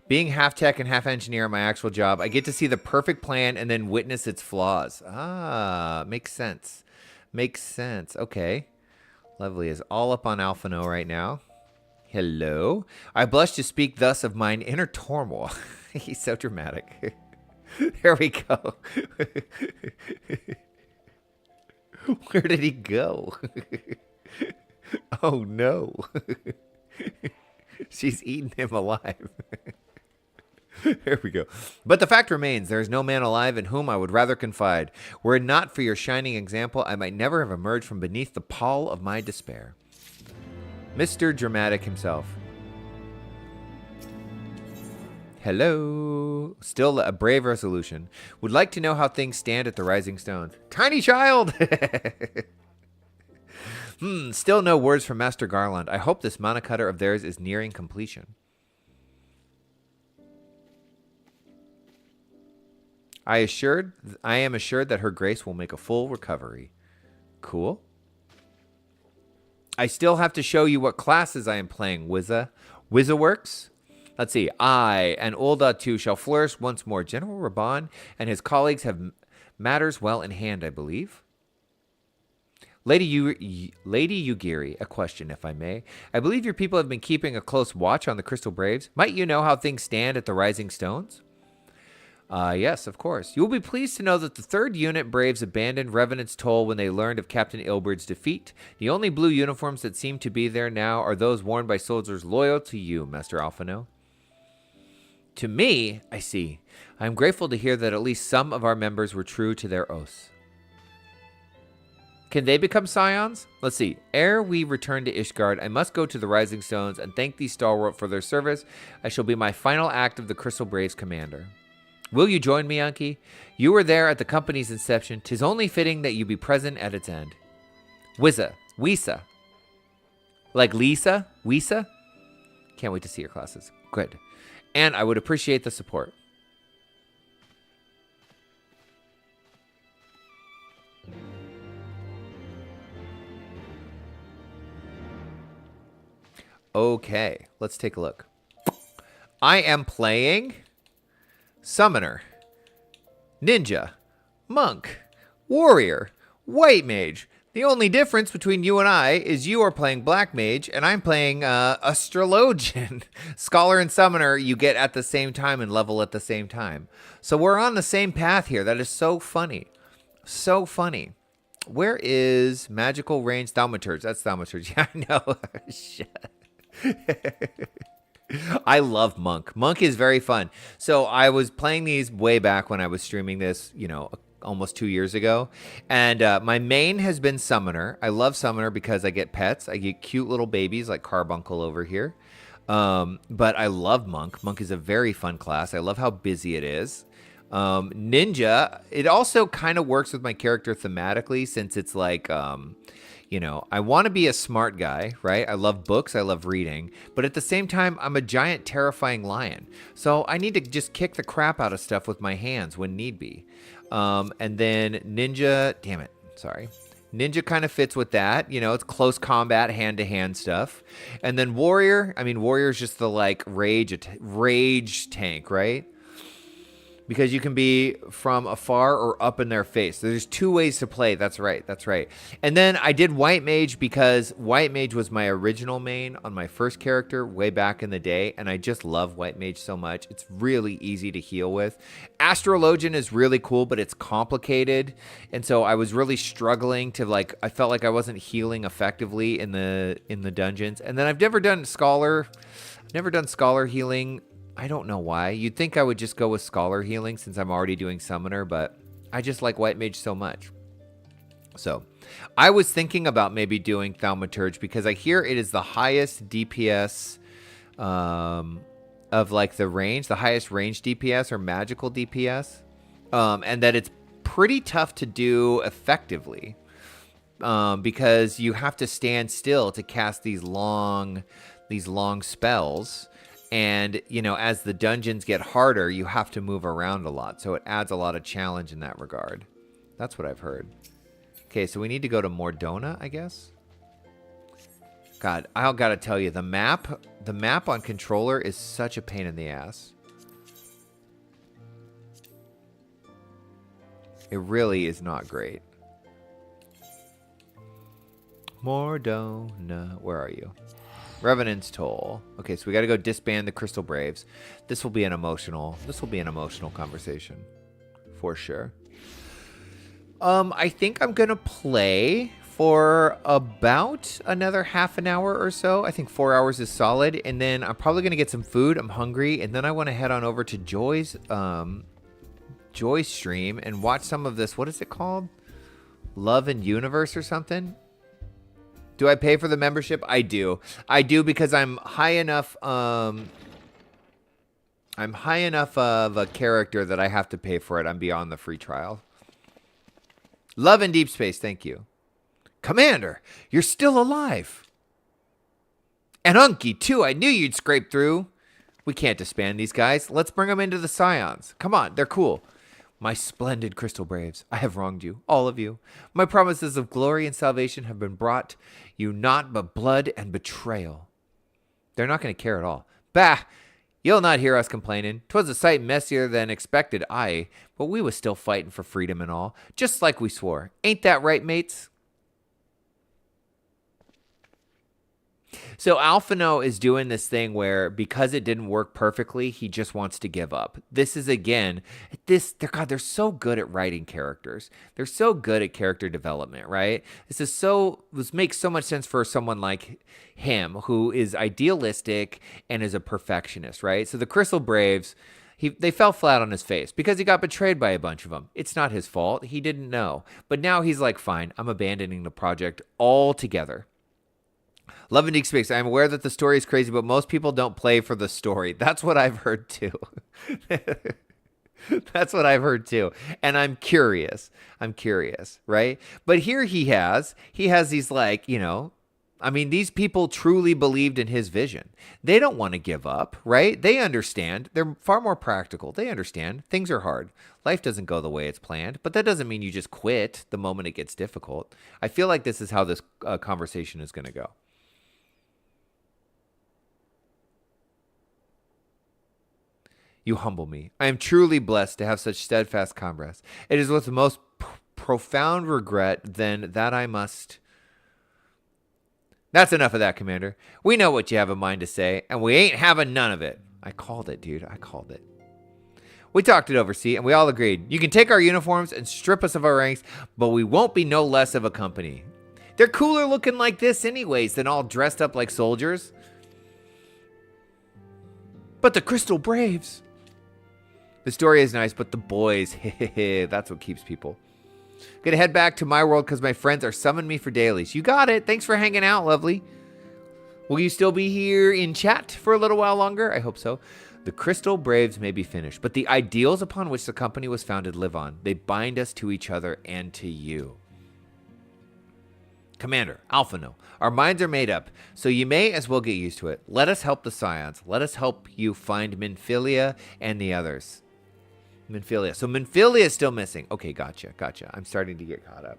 Being half tech and half engineer in my actual job, I get to see the perfect plan and then witness its flaws. Ah, makes sense. Makes sense. Okay. Lovely is all up on Alphino right now. Hello. I blush to speak thus of mine inner turmoil. He's so dramatic. There we go. Where did he go? Oh no. She's eaten him alive. There we go. But the fact remains, there is no man alive in whom I would rather confide. Were it not for your shining example, I might never have emerged from beneath the pall of my despair. Mr. Dramatic himself. Hello. Still a brave resolution. Would like to know how things stand at the Rising Stones. Tiny child! Still no words from Master Garland. I hope this monocutter of theirs is nearing completion. I am assured that her grace will make a full recovery. Cool. I still have to show you what classes I am playing, WYZAWorks. Let's see. I and Ulda too shall flourish once more. General Raban and his colleagues have matters well in hand, I believe. Lady Yugiri, a question, if I may. I believe your people have been keeping a close watch on the Crystal Braves. Might you know how things stand at the Rising Stones? Yes, of course. You will be pleased to know that the 3rd Unit Braves abandoned Revenant's Toll when they learned of Captain Ilberd's defeat. The only blue uniforms that seem to be there now are those worn by soldiers loyal to you, Master Alphino. To me, I see. I am grateful to hear that at least some of our members were true to their oaths. Can they become Scions? Let's see. Ere we return to Ishgard, I must go to the Rising Stones and thank these stalwart for their service. I shall be my final act of the Crystal Braves commander. Will you join me, Anki? You were there at the company's inception. 'Tis only fitting that you be present at its end. Wisa. Like Lisa? Wisa? Can't wait to see your classes. Good. And I would appreciate the support. Okay, let's take a look. I am playing Summoner, Ninja, Monk, Warrior, White Mage, The only difference between you and I is you are playing Black Mage and I'm playing Astrologian. Scholar and Summoner you get at the same time and level at the same time. So we're on the same path here. That is so funny. So funny. Where is Magical Range Thaumaturge? That's Thaumaturge. Yeah, I know. Shit. I love Monk. Monk is very fun. So I was playing these way back when I was streaming this, you know, almost 2 years ago. And my main has been Summoner. I love Summoner because I get pets. I get cute little babies like Carbuncle over here. But I love Monk. Monk is a very fun class. I love how busy it is. Ninja, it also kind of works with my character thematically since it's like, you know, I want to be a smart guy, right? I love books. I love reading. But at the same time, I'm a giant, terrifying lion. So I need to just kick the crap out of stuff with my hands when need be. And then Ninja, damn it, sorry. Ninja kind of fits with that. You know, it's close combat, hand-to-hand stuff. And then Warrior, I mean, Warrior's just the, like, rage tank, right? Because you can be from afar or up in their face. There's 2 ways to play. That's right. That's right. And then I did White Mage because White Mage was my original main on my first character way back in the day. And I just love White Mage so much. It's really easy to heal with. Astrologian is really cool, but it's complicated. And so I was really struggling to like, I felt like I wasn't healing effectively in the dungeons. And then I've never done Scholar healing. I don't know why. You'd think I would just go with Scholar healing since I'm already doing Summoner, but I just like White Mage so much. So I was thinking about maybe doing Thaumaturge because I hear it is the highest DPS of like the range, the highest range DPS or magical DPS, and that it's pretty tough to do effectively because you have to stand still to cast these long spells. And, you know, as the dungeons get harder, you have to move around a lot. So it adds a lot of challenge in that regard. That's what I've heard. Okay, so we need to go to Mordona, I guess. God, I gotta tell you, the map on controller is such a pain in the ass. It really is not great. Mordona, where are you? Revenant's Toll. Okay, so we got to go disband the Crystal Braves. This will be an emotional conversation for sure. I think I'm gonna play for about another half an hour or so. I think 4 hours is solid, and then I'm probably gonna get some food. I'm hungry, and then I want to head on over to Joy's stream and watch some of this. What is it called? Love and Universe or something? Do I pay for the membership? I do. I do because I'm high enough of a character that I have to pay for it. I'm beyond the free trial. Love in Deep Space, thank you. Commander, you're still alive. And Unky, too. I knew you'd scrape through. We can't disband these guys. Let's bring them into the Scions. Come on, they're cool. My splendid Crystal Braves, I have wronged you, all of you. My promises of glory and salvation have been brought you naught but blood and betrayal. They're not going to care at all. Bah! You'll not hear us complaining. 'Twas a sight messier than expected, aye, but we was still fighting for freedom and all, just like we swore. Ain't that right, mates? So Alphino is doing this thing where because it didn't work perfectly, he just wants to give up. This is again, they're so good at writing characters. They're so good at character development, right? This makes so much sense for someone like him who is idealistic and is a perfectionist, right? So the Crystal Braves, they fell flat on his face because he got betrayed by a bunch of them. It's not his fault. He didn't know. But now he's like, fine, I'm abandoning the project altogether. Love and Deep Space. I'm aware that the story is crazy, but most people don't play for the story. That's what I've heard too. That's what I've heard too. And I'm curious, right? But here he has these like, you know, I mean, these people truly believed in his vision. They don't want to give up, right? They understand. They're far more practical. They understand. Things are hard. Life doesn't go the way it's planned, but that doesn't mean you just quit the moment it gets difficult. I feel like this is how this conversation is going to go. You humble me. I am truly blessed to have such steadfast comrades. It is with the most profound regret, then that I must... That's enough of that, Commander. We know what you have in mind to say, and we ain't having none of it. I called it, dude. I called it. We talked it over, see, and we all agreed. You can take our uniforms and strip us of our ranks, but we won't be no less of a company. They're cooler looking like this anyways than all dressed up like soldiers. But the Crystal Braves. The story is nice, but the boys, that's what keeps people. Gonna head back to my world because my friends are summoning me for dailies. You got it. Thanks for hanging out, lovely. Will you still be here in chat for a little while longer? I hope so. The Crystal Braves may be finished, but the ideals upon which the company was founded live on. They bind us to each other and to you. Commander, Alphino, our minds are made up, so you may as well get used to it. Let us help the Scions. Let us help you find Minfilia and the others. Minfilia. So Minfilia is still missing. Okay, gotcha. I'm starting to get caught up.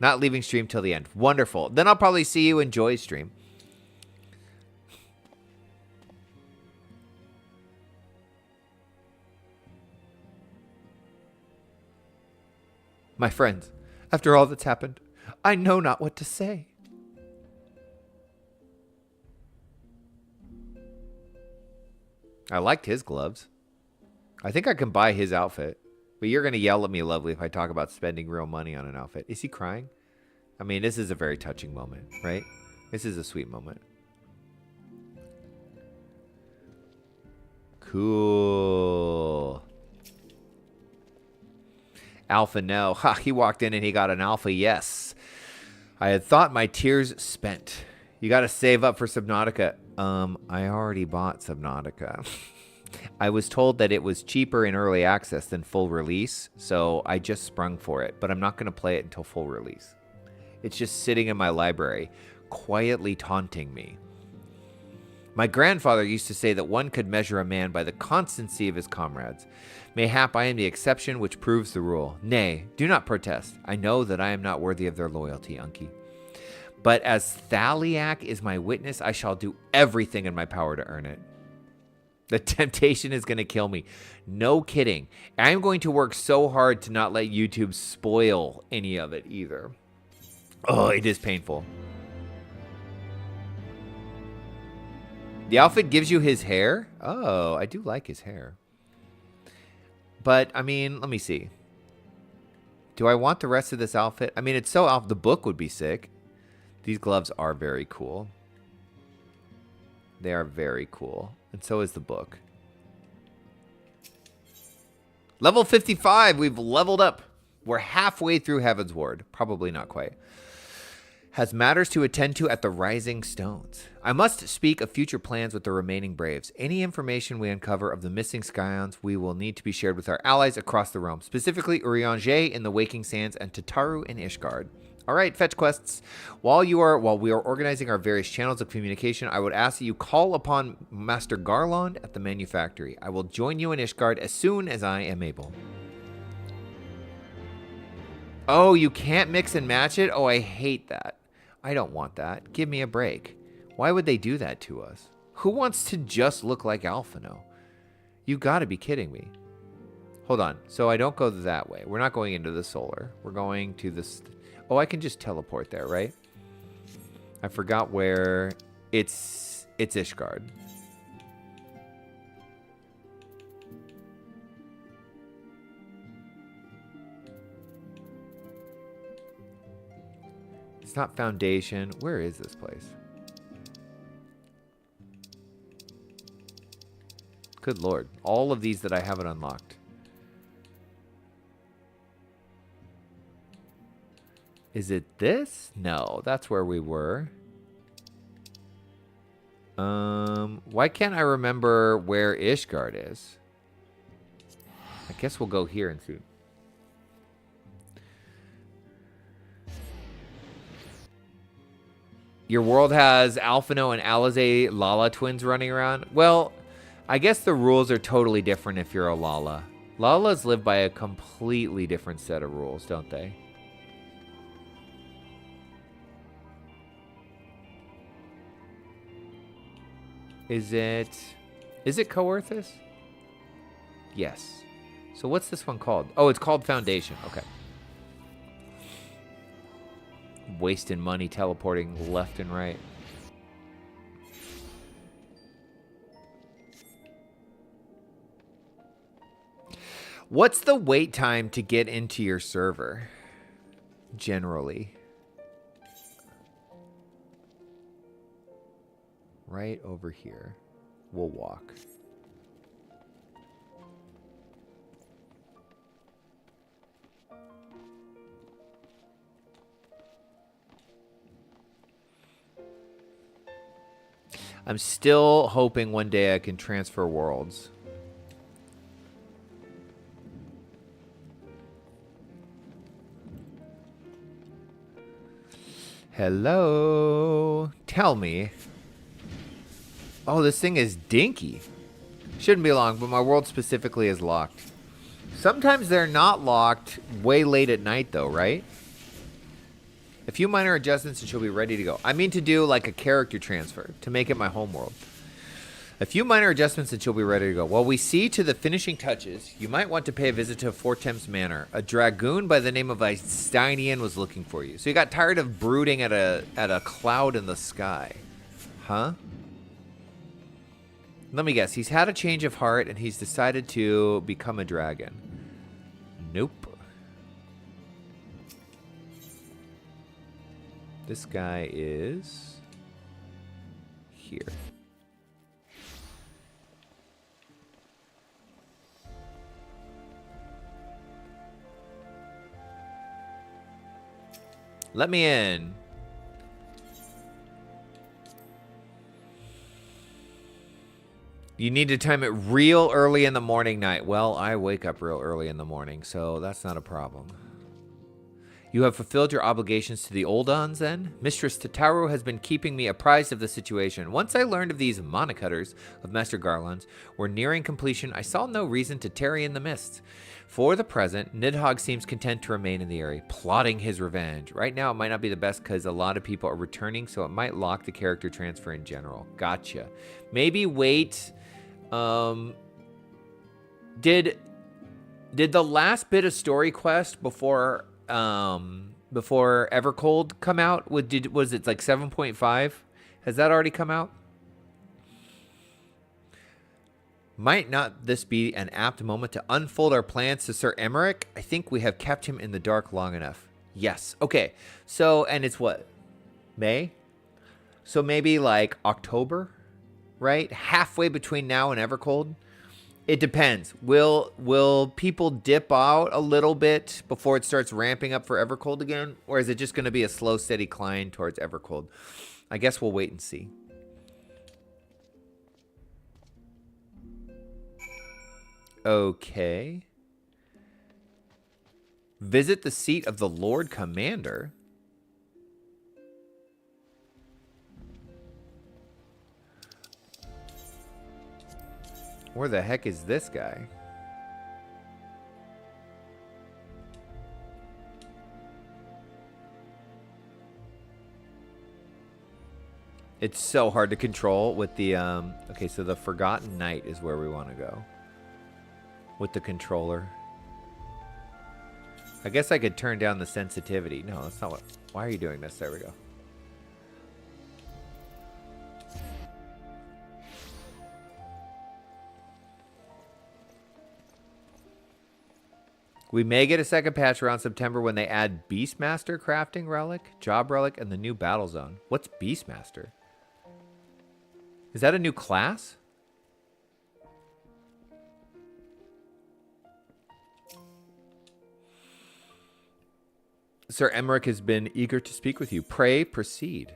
Not leaving stream till the end. Wonderful. Then I'll probably see you in Joy's stream. My friends, after all that's happened, I know not what to say. I liked his gloves. I think I can buy his outfit. But you're going to yell at me, lovely, if I talk about spending real money on an outfit. Is he crying? I mean, this is a very touching moment, right? This is a sweet moment. Cool. Alpha, no. Ha, he walked in and he got an alpha, yes. I had thought my tears spent. You got to save up for Subnautica. I already bought Subnautica. I was told that it was cheaper in early access than full release, so I just sprung for it, but I'm not going to play it until full release. It's just sitting in my library, quietly taunting me. My grandfather used to say that one could measure a man by the constancy of his comrades. Mayhap I am the exception which proves the rule. Nay, do not protest. I know that I am not worthy of their loyalty, Unky. But as Thaliak is my witness, I shall do everything in my power to earn it. The temptation is going to kill me. No kidding. I'm going to work so hard to not let YouTube spoil any of it either. Oh, it is painful. The outfit gives you his hair? Oh, I do like his hair. But, I mean, let me see. Do I want the rest of this outfit? I mean, it's so off. The book would be sick. These gloves are very cool. They are very cool. And so is the book. Level 55. We've leveled up. We're halfway through Heavensward. Probably not quite. Has matters to attend to at the Rising Stones. I must speak of future plans with the remaining Braves. Any information we uncover of the missing Scions we will need to be shared with our allies across the realm, specifically Urianger in the Waking Sands and Tataru in Ishgard. All right, fetch quests. While we are organizing our various channels of communication, I would ask that you call upon Master Garland at the manufactory. I will join you in Ishgard as soon as I am able. Oh, you can't mix and match it? Oh, I hate that. I don't want that. Give me a break. Why would they do that to us? Who wants to just look like Alphino? You gotta be kidding me. Hold on. So I don't go that way. We're not going into the solar. We're going to this... Oh, I can just teleport there, right? I forgot where... It's Ishgard. It's not Foundation. Where is this place? Good Lord. All of these that I haven't unlocked. Is it this? No, that's where we were. Why can't I remember where Ishgard is? I guess we'll go here and see. Your world has Alphino and Alizé Lala twins running around? Well, I guess the rules are totally different if you're a Lala. Lalas live by a completely different set of rules, don't they? Is it Coerthus? Yes. So what's this one called? Oh, it's called Foundation. Okay. wasting money teleporting left and right. What's the wait time to get into your server? Generally. Right over here. We'll walk. I'm still hoping one day I can transfer worlds. Hello. Tell me. Oh, this thing is dinky. Shouldn't be long, but my world specifically is locked. Sometimes they're not locked way late at night, though, right? A few minor adjustments and she'll be ready to go. I mean to do like a character transfer to make it my home world. A few minor adjustments and she'll be ready to go. While we see to the finishing touches, you might want to pay a visit to Fortem's Manor. A dragoon by the name of Einsteinian was looking for you. So you got tired of brooding at a cloud in the sky. Huh? Let me guess. He's had a change of heart and he's decided to become a dragon. Nope. This guy is here. Let me in. You need to time it real early in the morning night. Well, I wake up real early in the morning, so that's not a problem. You have fulfilled your obligations to the Oldons, then? Mistress Tataru has been keeping me apprised of the situation. Once I learned of these monocutters of Master Garland's were nearing completion, I saw no reason to tarry in the mists. For the present, Nidhogg seems content to remain in the area, plotting his revenge. Right now, it might not be the best because a lot of people are returning, so it might lock the character transfer in general. Gotcha. Maybe wait. Did the last bit of story quest before Evercold come out? Was it like 7.5? Has that already come out? Might not this be an apt moment to unfold our plans to Sir Emmerich? I think we have kept him in the dark long enough. Yes. Okay. So, and it's what? May? So maybe like October, right? Halfway between now and Evercold? It depends. Will people dip out a little bit before it starts ramping up for Evercold again? Or is it just going to be a slow, steady climb towards Evercold? I guess we'll wait and see. Okay. Visit the seat of the Lord Commander. Where the heck is this guy? It's so hard to control with the, okay, so the Forgotten Knight is where we want to go. With the controller. I guess I could turn down the sensitivity. No, that's not what, why are you doing this? There we go. We may get a second patch around September when they add Beastmaster crafting relic, job relic, and the new battle zone. What's Beastmaster? Is that a new class? Sir Emmerich has been eager to speak with you. Pray proceed.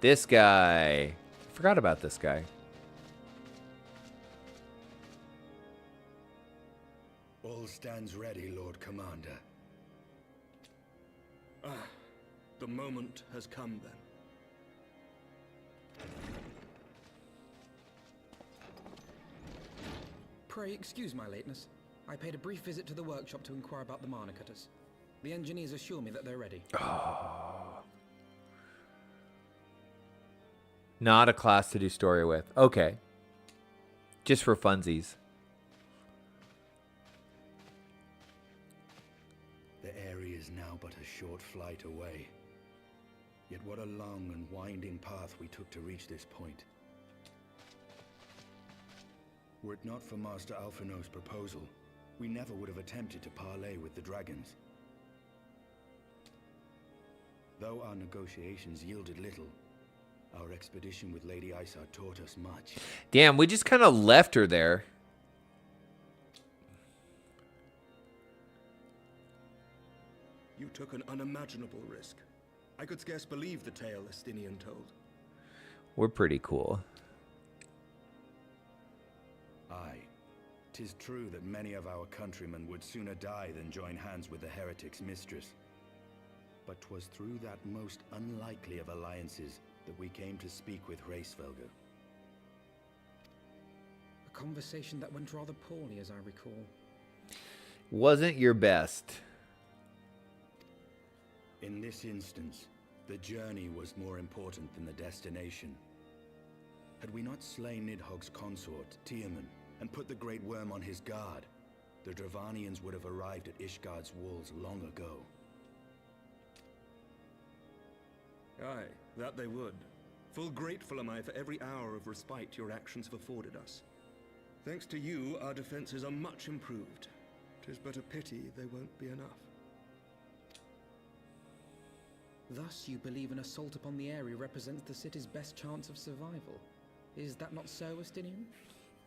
This guy. I forgot about this guy. All stands ready, Lord Commander. Ah, the moment has come then. Pray excuse my lateness. I paid a brief visit to the workshop to inquire about the mana cutters. The engineers assure me that they're ready. Oh. Not a class to do story with. Okay. Just for funsies. short flight away. Yet what a long and winding path we took to reach this point. Were it not for Master Alphino's proposal, we never would have attempted to parley with the dragons. Though our negotiations yielded little, our expedition with Lady Isa taught us much. Damn, we just kind of left her there. You took an unimaginable risk. I could scarce believe the tale Estinian told. We're pretty cool. Aye. 'Tis true that many of our countrymen would sooner die than join hands with the heretic's mistress. But 'twas through that most unlikely of alliances that we came to speak with Heavensward. A conversation that went rather poorly, as I recall. Wasn't your best. In this instance, the journey was more important than the destination. Had we not slain Nidhogg's consort, Tiaman, and put the Great Worm on his guard, the Dravanians would have arrived at Ishgard's walls long ago. Aye, that they would. Full grateful am I for every hour of respite your actions have afforded us. Thanks to you, our defenses are much improved. 'Tis but a pity they won't be enough. Thus, you believe an assault upon the area represents the city's best chance of survival. Is that not so, Estinian?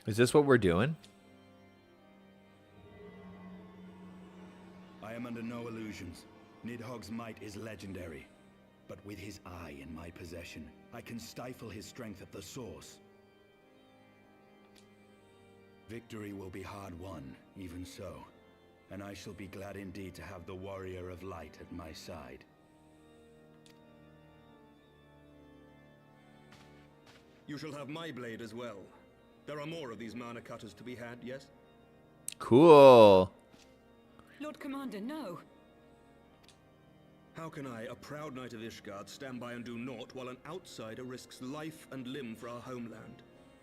Is this what we're doing? I am under no illusions. Nidhogg's might is legendary. But with his eye in my possession, I can stifle his strength at the source. Victory will be hard won, even so. And I shall be glad indeed to have the Warrior of Light at my side. You shall have my blade as well. There are more of these mana cutters to be had, yes? Cool. Lord Commander, no. How can I, a proud knight of Ishgard, stand by and do naught while an outsider risks life and limb for our homeland?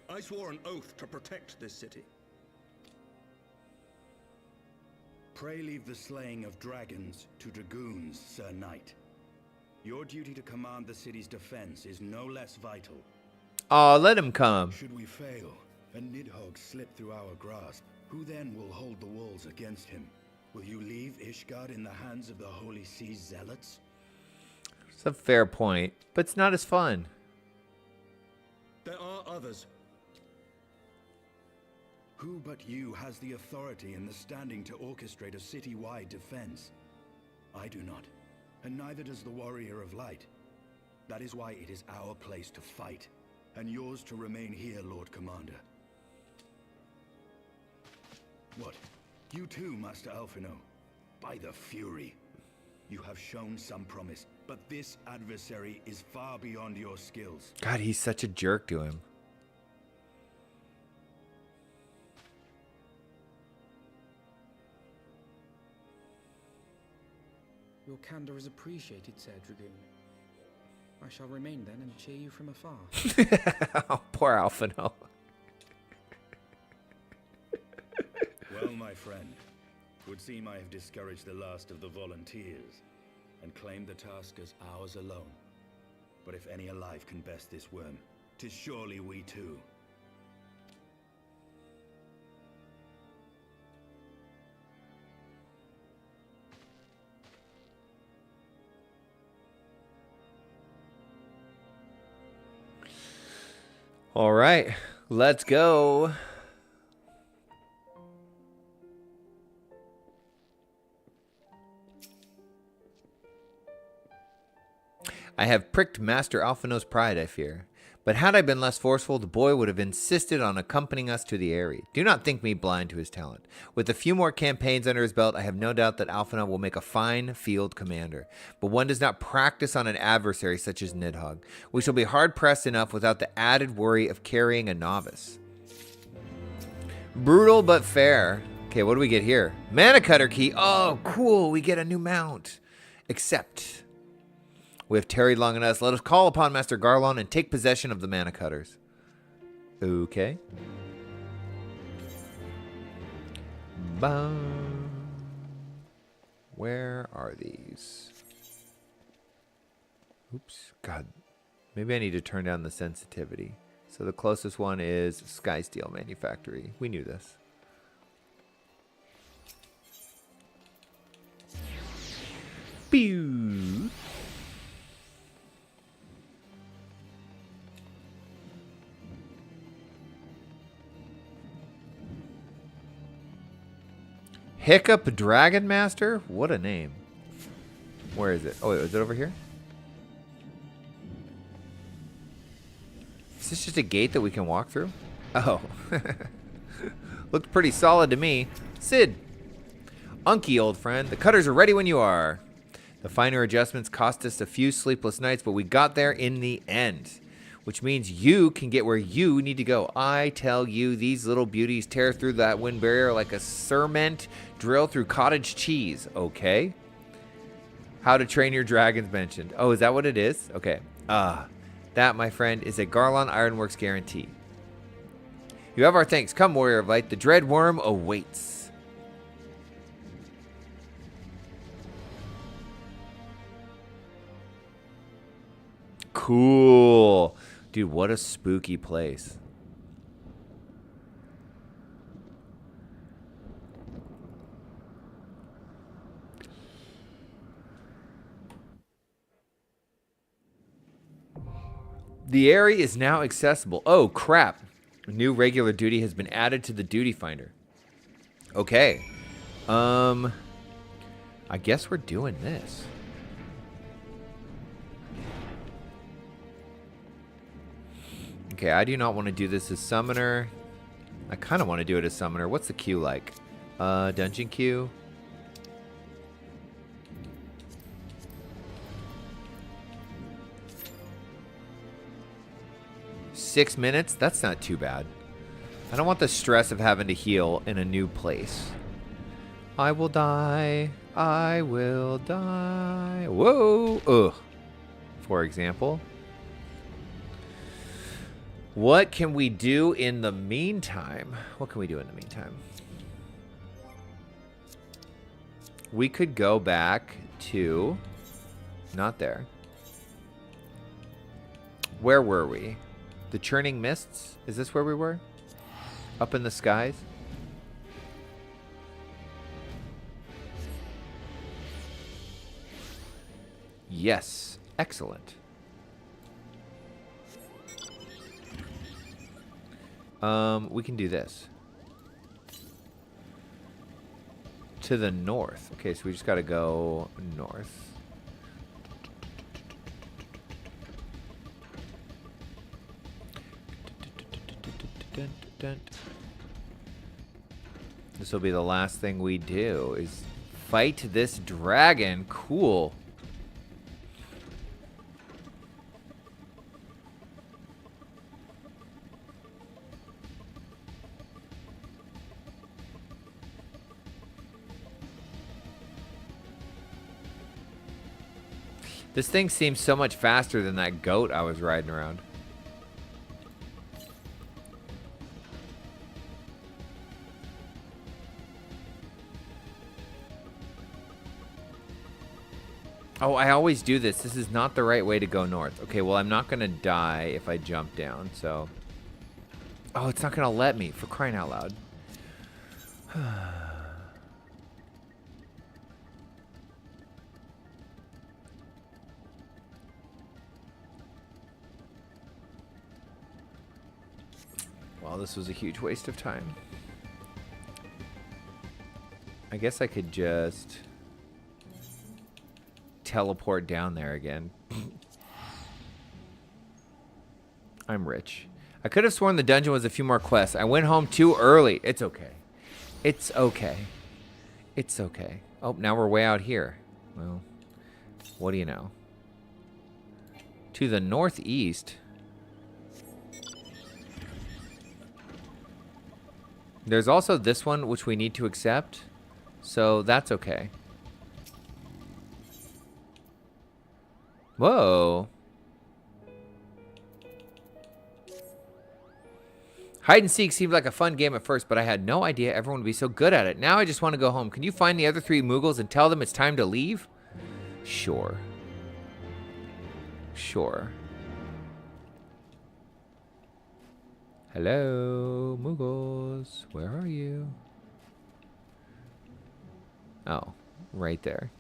I swore an oath to protect this city. Pray leave the slaying of dragons to dragoons, Sir Knight. Your duty to command the city's defense is no less vital. Aw, let him come. Should we fail, and Nidhogg slip through our grasp, who then will hold the walls against him? Will you leave Ishgard in the hands of the Holy Sea's zealots? It's a fair point, but it's not as fun. There are others. Who but you has the authority and the standing to orchestrate a city-wide defense? I do not, and neither does the Warrior of Light. That is why it is our place to fight, and yours to remain here, Lord Commander. What? You too, Master Alphino? By the Fury. You have shown some promise, but this adversary is far beyond your skills. God, he's such a jerk to him. Your candor is appreciated, Sir Dragoon. I shall remain then and cheer you from afar. Oh, poor Alphino. Well, my friend, would seem I have discouraged the last of the volunteers and claimed the task as ours alone. But if any alive can best this worm, 'tis surely we too. All right, let's go. I have pricked Master Alphino's pride, I fear. But had I been less forceful, the boy would have insisted on accompanying us to the Eyrie. Do not think me blind to his talent. With a few more campaigns under his belt, I have no doubt that Alphino will make a fine field commander. But one does not practice on an adversary such as Nidhogg. We shall be hard-pressed enough without the added worry of carrying a novice. Brutal but fair. Okay, what do we get here? Mana Cutter Key. Oh, cool. We get a new mount. Except we have tarried long enough. Let us call upon Master Garlon and take possession of the Mana Cutters. Okay. Where are these? Oops. God. Maybe I need to turn down the sensitivity. So the closest one is Sky Steel Manufactory. We knew this. Pew. Hiccup Dragon Master? What a name. Where is it? Oh, wait, is it over here? Is this just a gate that we can walk through? Oh. Looked pretty solid to me. Sid. Unky, old friend. The cutters are ready when you are. The finer adjustments cost us a few sleepless nights, but we got there in the end. Which means you can get where you need to go. I tell you, these little beauties tear through that wind barrier like a cement drill through cottage cheese. Okay. How to Train Your Dragons mentioned. Oh, is that what it is? Okay. That, my friend, is a Garlon Ironworks guarantee. You have our thanks. Come, Warrior of Light. The Dread Worm awaits. Cool. Dude, what a spooky place. The area is now accessible. Oh, crap. New regular duty has been added to the duty finder. Okay. I guess we're doing this. Okay, I do not want to do this as summoner. I kind of want to do it as summoner. What's the queue like? Dungeon queue. $6 minutes? That's not too bad. I don't want the stress of having to heal in a new place. I will die. I will die. Whoa. Ugh. For example. What can we do in the meantime? What can we do in the meantime? We could go back to... Not there. Where were we? The Churning Mists? Is this where we were? Up in the skies? Yes. Excellent. We can do this. To the north. Okay, so we just gotta go north. This will be the last thing we do, is fight this dragon. Cool. This thing seems so much faster than that goat I was riding around. Oh, I always do this. This is not the right way to go north. Okay, well, I'm not going to die if I jump down, so... Oh, it's not going to let me, for crying out loud. Well, this was a huge waste of time. I guess I could just... teleport down there again. I'm rich. I could have sworn the dungeon was a few more quests. I went home too early. It's okay. It's okay. It's okay. Oh, now we're way out here. Well, what do you know? To the northeast. There's also this one, which we need to accept. So that's okay. Whoa. Hide and seek seemed like a fun game at first, but I had no idea everyone would be so good at it. Now I just want to go home. Can you find the other 3 Moogles and tell them it's time to leave? Sure. Sure. Hello, Moogles. Where are you? Oh, right there.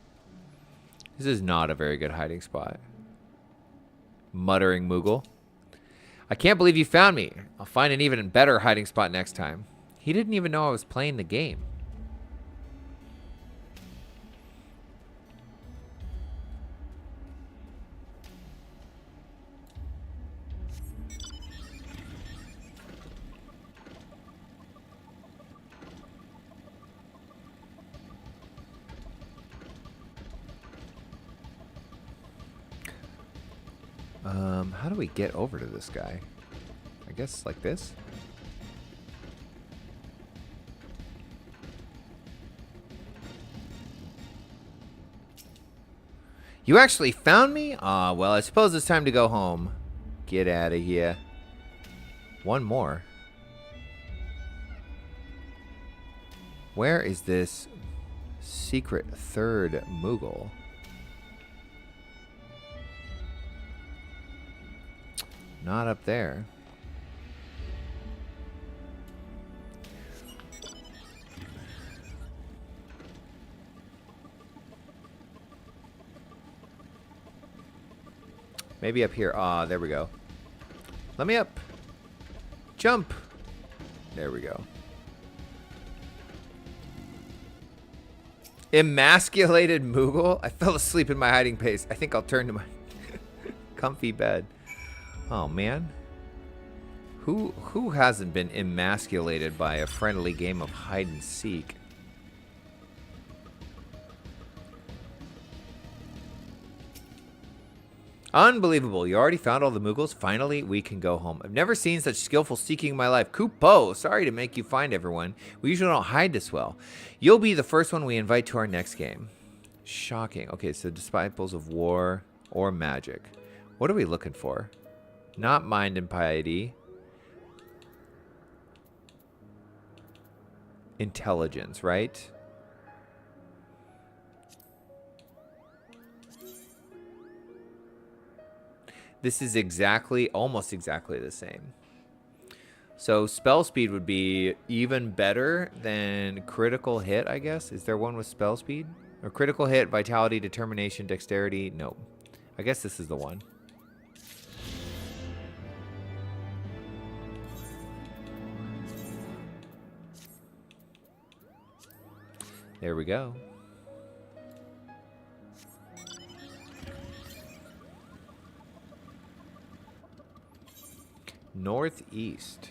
This is not a very good hiding spot. Muttering Moogle. I can't believe you found me. I'll find an even better hiding spot next time. He didn't even know I was playing the game. How do we get over to this guy? I guess like this? You actually found me? Ah, well, I suppose it's time to go home. Get out of here. One more. Where is this secret third Moogle? Not up there. Maybe up here. Ah, there we go. Let me up. Jump. There we go. Emasculated Moogle? I fell asleep in my hiding place. I think I'll turn to my comfy bed. Oh, man. Who hasn't been emasculated by a friendly game of hide and seek? Unbelievable. You already found all the Moogles? Finally, we can go home. I've never seen such skillful seeking in my life. Kupo, sorry to make you find everyone. We usually don't hide this well. You'll be the first one we invite to our next game. Shocking. Okay, so Disciples of War or Magic. What are we looking for? Not Mind and Piety. Intelligence, right? This is exactly, almost exactly the same. So spell speed would be even better than critical hit, I guess. Is there one with spell speed? Or critical hit, vitality, determination, dexterity? No. I guess this is the one. There we go. Northeast.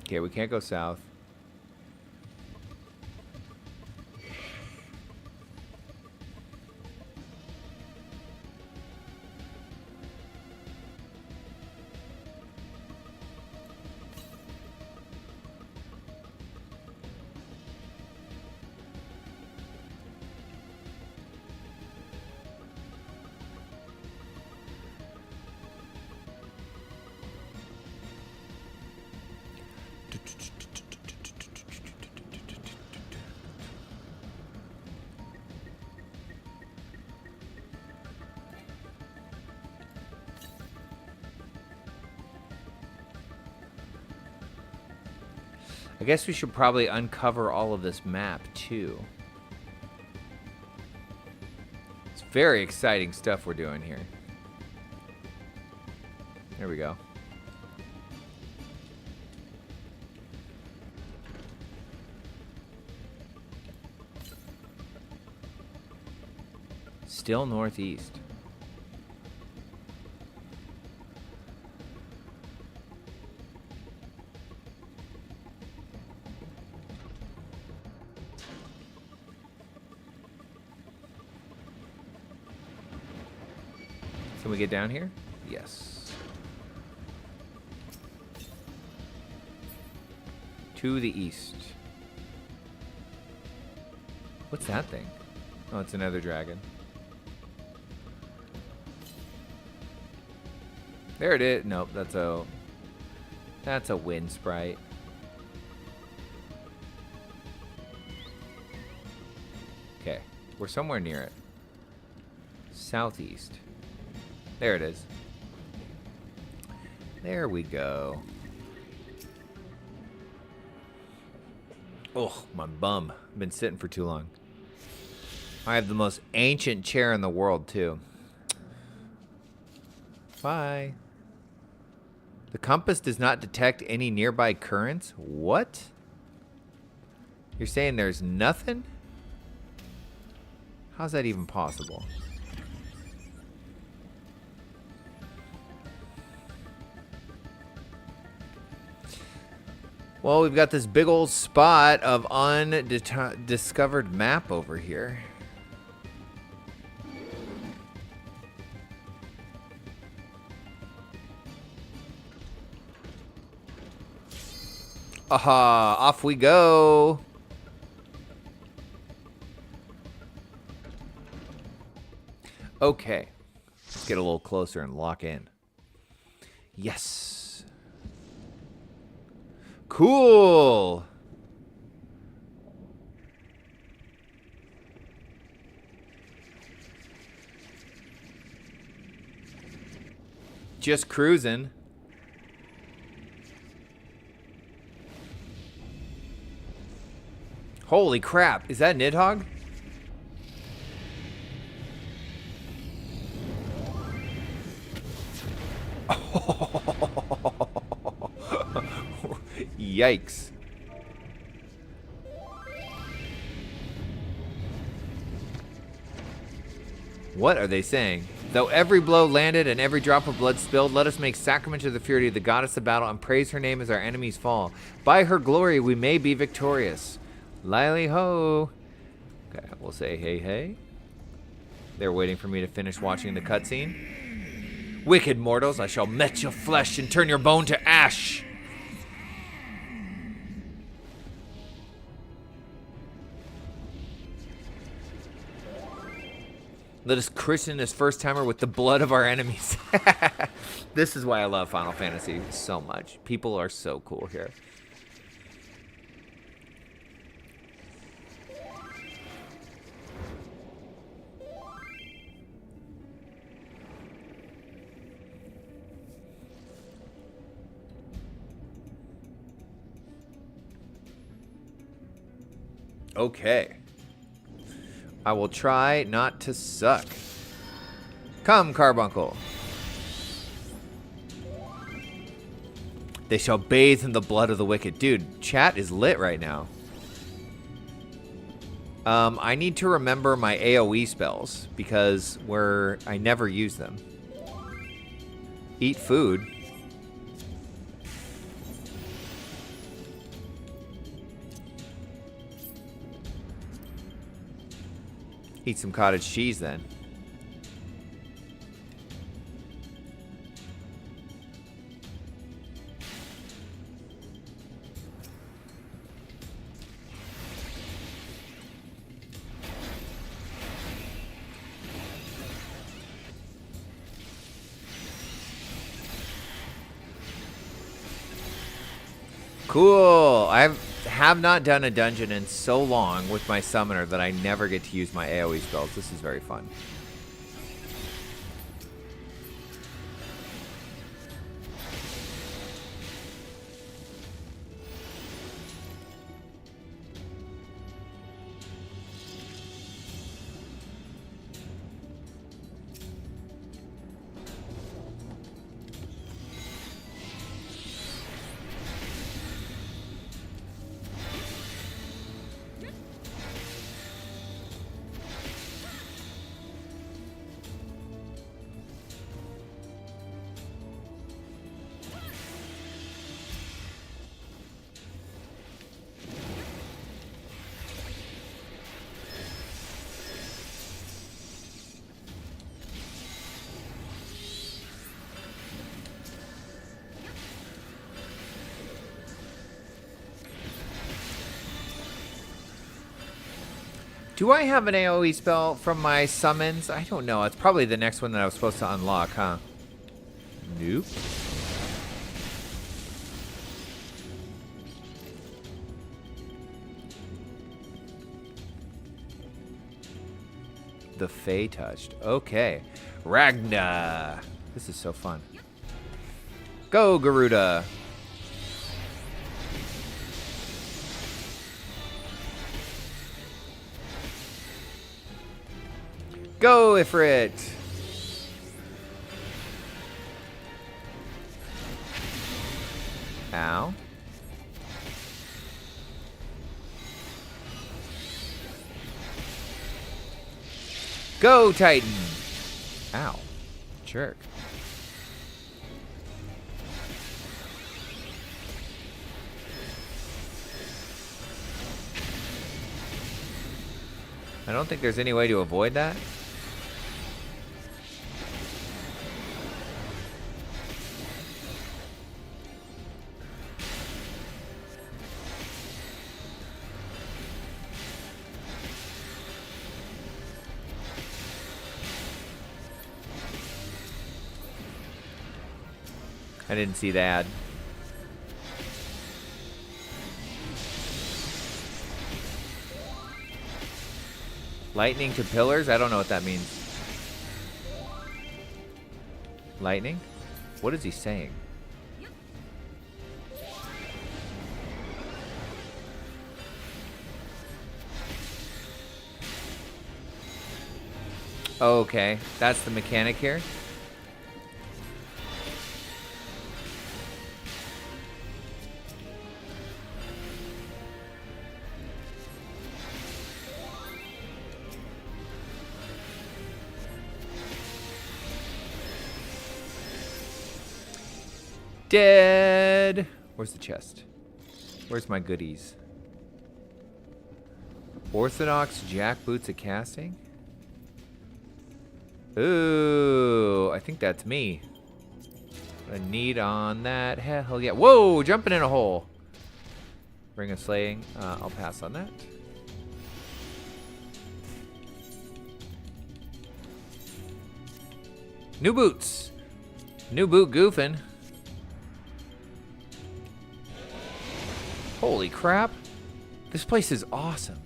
Okay, we can't go south. I guess we should probably uncover all of this map, too. It's very exciting stuff we're doing here. There we go. Still northeast. Can we get down here? Yes. To the east. What's that thing? Oh, it's another dragon. There it is. Nope, that's a wind sprite. Okay, we're somewhere near it. Southeast. There it is. There we go. Oh, my bum. I've been sitting for too long. I have the most ancient chair in the world, too. Bye. The compass does not detect any nearby currents? What? You're saying there's nothing? How's that even possible? Well, we've got this big old spot of undiscovered map over here. Aha, off we go. Okay, let's get a little closer and lock in. Yes. Cool. Just cruising. Holy crap, is that Nidhogg? Yikes. What are they saying? Though every blow landed and every drop of blood spilled, let us make sacrament to the fury of the goddess of battle and praise her name as our enemies fall. By her glory we may be victorious. Lily ho. Okay, we'll say hey hey. They're waiting for me to finish watching the cutscene. Wicked mortals, I shall met your flesh and turn your bone to ash. Let us christen this first timer with the blood of our enemies. This is why I love Final Fantasy so much. People are so cool here. Okay. I will try not to suck. Come, Carbuncle. They shall bathe in the blood of the wicked. Dude, chat is lit right now. I need to remember my AoE spells because I never use them. Eat food. Eat some cottage cheese then. Cool. I have not done a dungeon in so long with my summoner that I never get to use my AoE spells. This is very fun. Do I have an AoE spell from my summons? I don't know. It's probably the next one that I was supposed to unlock, huh? Nope. The Fae touched. Okay. Ragna. This is so fun. Go, Garuda. Go, Ifrit. Ow. Go, Titan. Ow. Jerk. I don't think there's any way to avoid that. I didn't see that. Lightning to pillars? I don't know what that means. Lightning? What is he saying? Okay, that's the mechanic here. Dead. Where's the chest? Where's my goodies? Orthodox jackboots of casting? Ooh, I think that's me. A need on that. Hell yeah. Whoa, jumping in a hole. Ring of Slaying. I'll pass on that. New boots. New boot goofing. Holy crap. This place is awesome.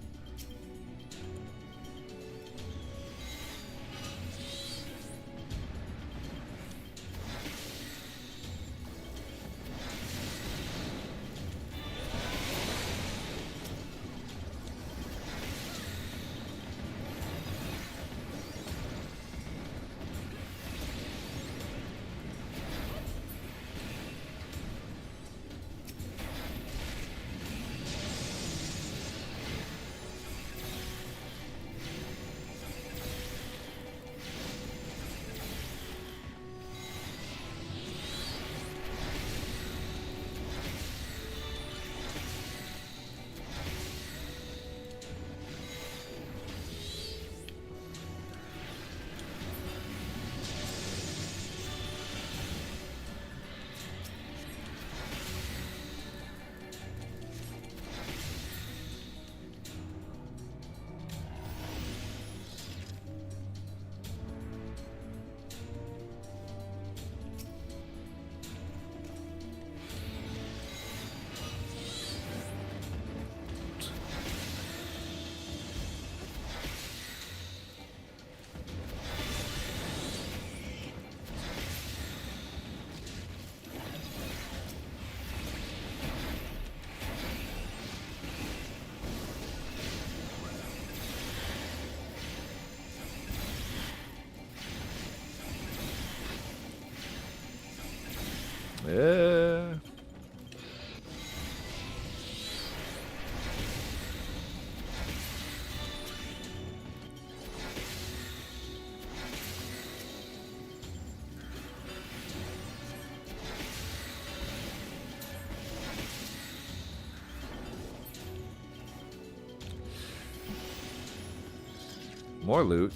More loot.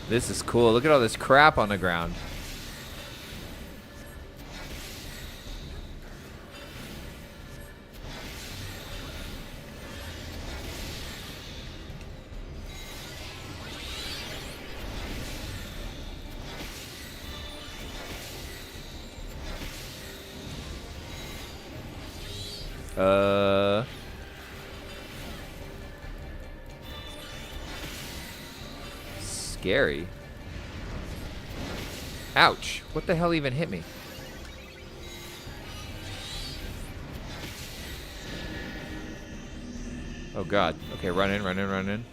This is cool. Look at all this crap on the ground. Scary. Ouch. What the hell even hit me? Oh god. Okay, run in, run in, run in.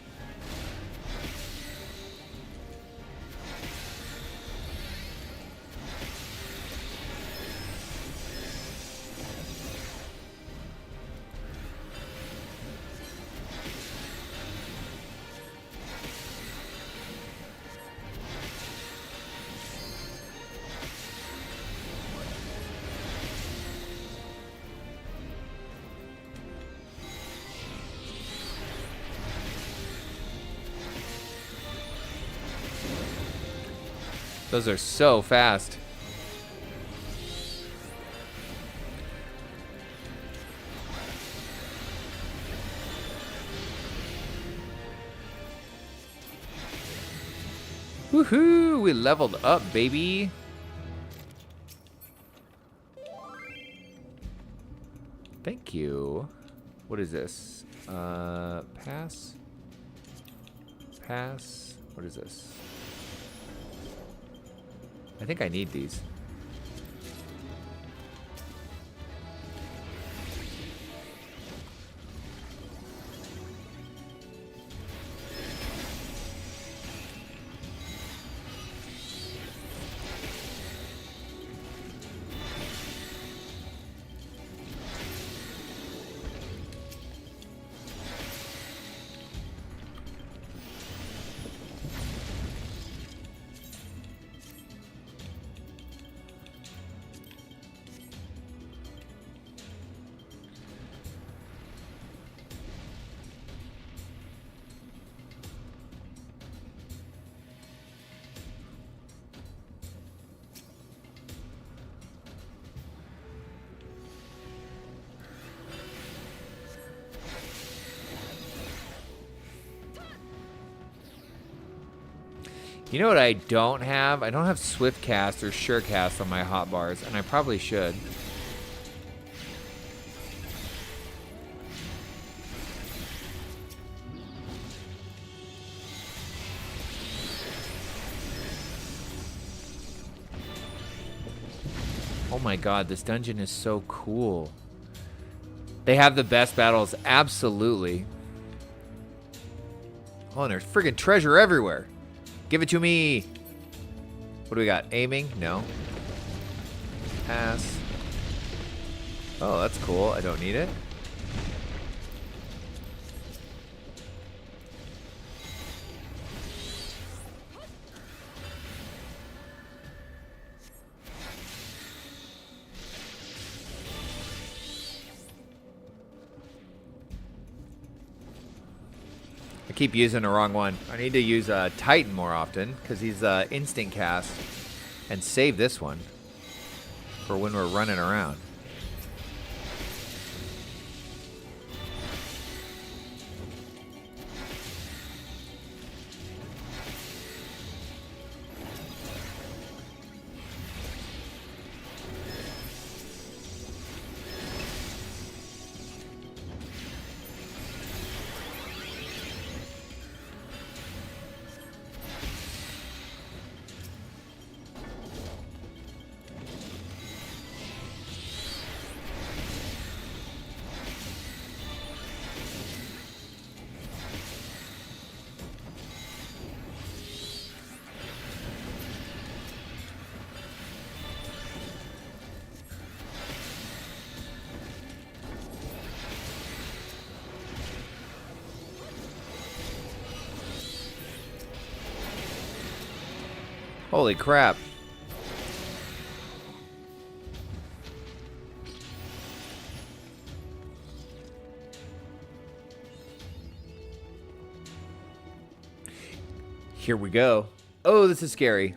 Those are so fast. Woohoo! We leveled up, baby. Thank you. What is this? Pass. Pass. What is this? I think I need these. You know what I don't have? I don't have Swift Cast or Sure Cast on my hotbars, and I probably should. Oh my god, this dungeon is so cool. They have the best battles, absolutely. Oh, and there's friggin' treasure everywhere. Give it to me. What do we got? Aiming? No. Pass. Oh, that's cool. I don't need it. I keep using the wrong one. I need to use Titan more often because he's instant cast, and save this one for when we're running around. Holy crap. Here we go. Oh, this is scary.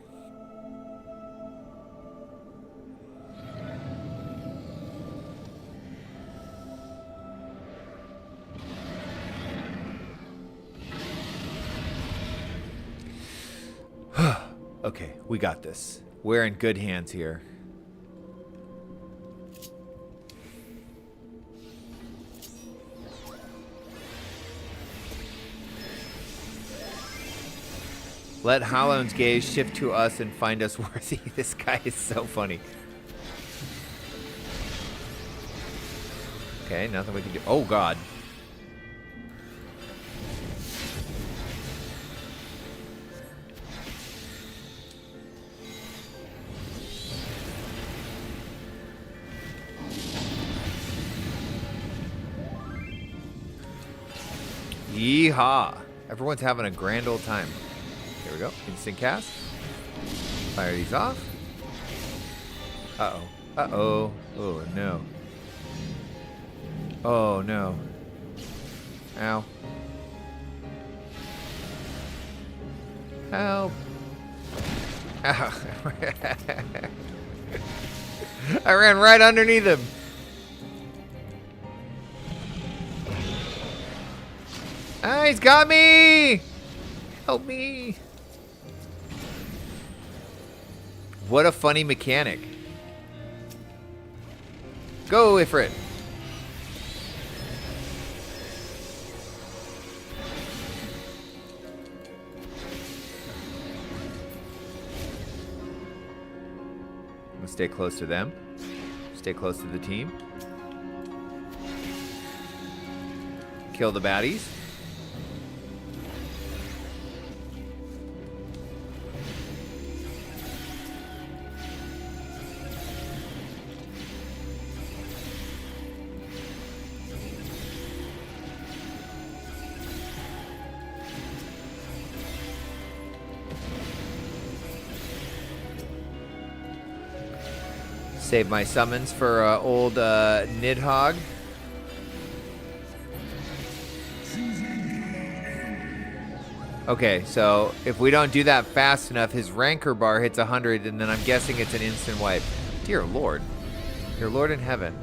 Okay, we got this. We're in good hands here. Let Hallown's gaze shift to us and find us worthy. This guy is so funny. Okay, nothing we can do. Oh, God. Yeehaw. Everyone's having a grand old time. Here we go. Instant cast. Fire these off. Uh-oh. Uh-oh. Oh, no. Oh, no. Ow. Help. Ow. I ran right underneath him. Ah, he's got me! Help me! What a funny mechanic. Go, Ifrit. I'm gonna stay close to them. Stay close to the team. Kill the baddies. Save my summons for old Nidhogg. Okay, so if we don't do that fast enough, his rancor bar hits 100, and then I'm guessing it's an instant wipe. Dear Lord. Your Lord in heaven.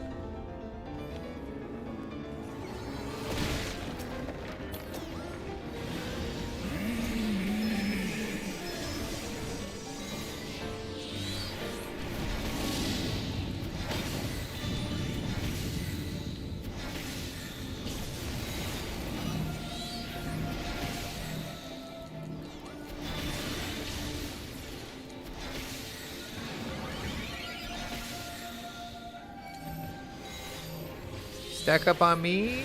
Stack up on me.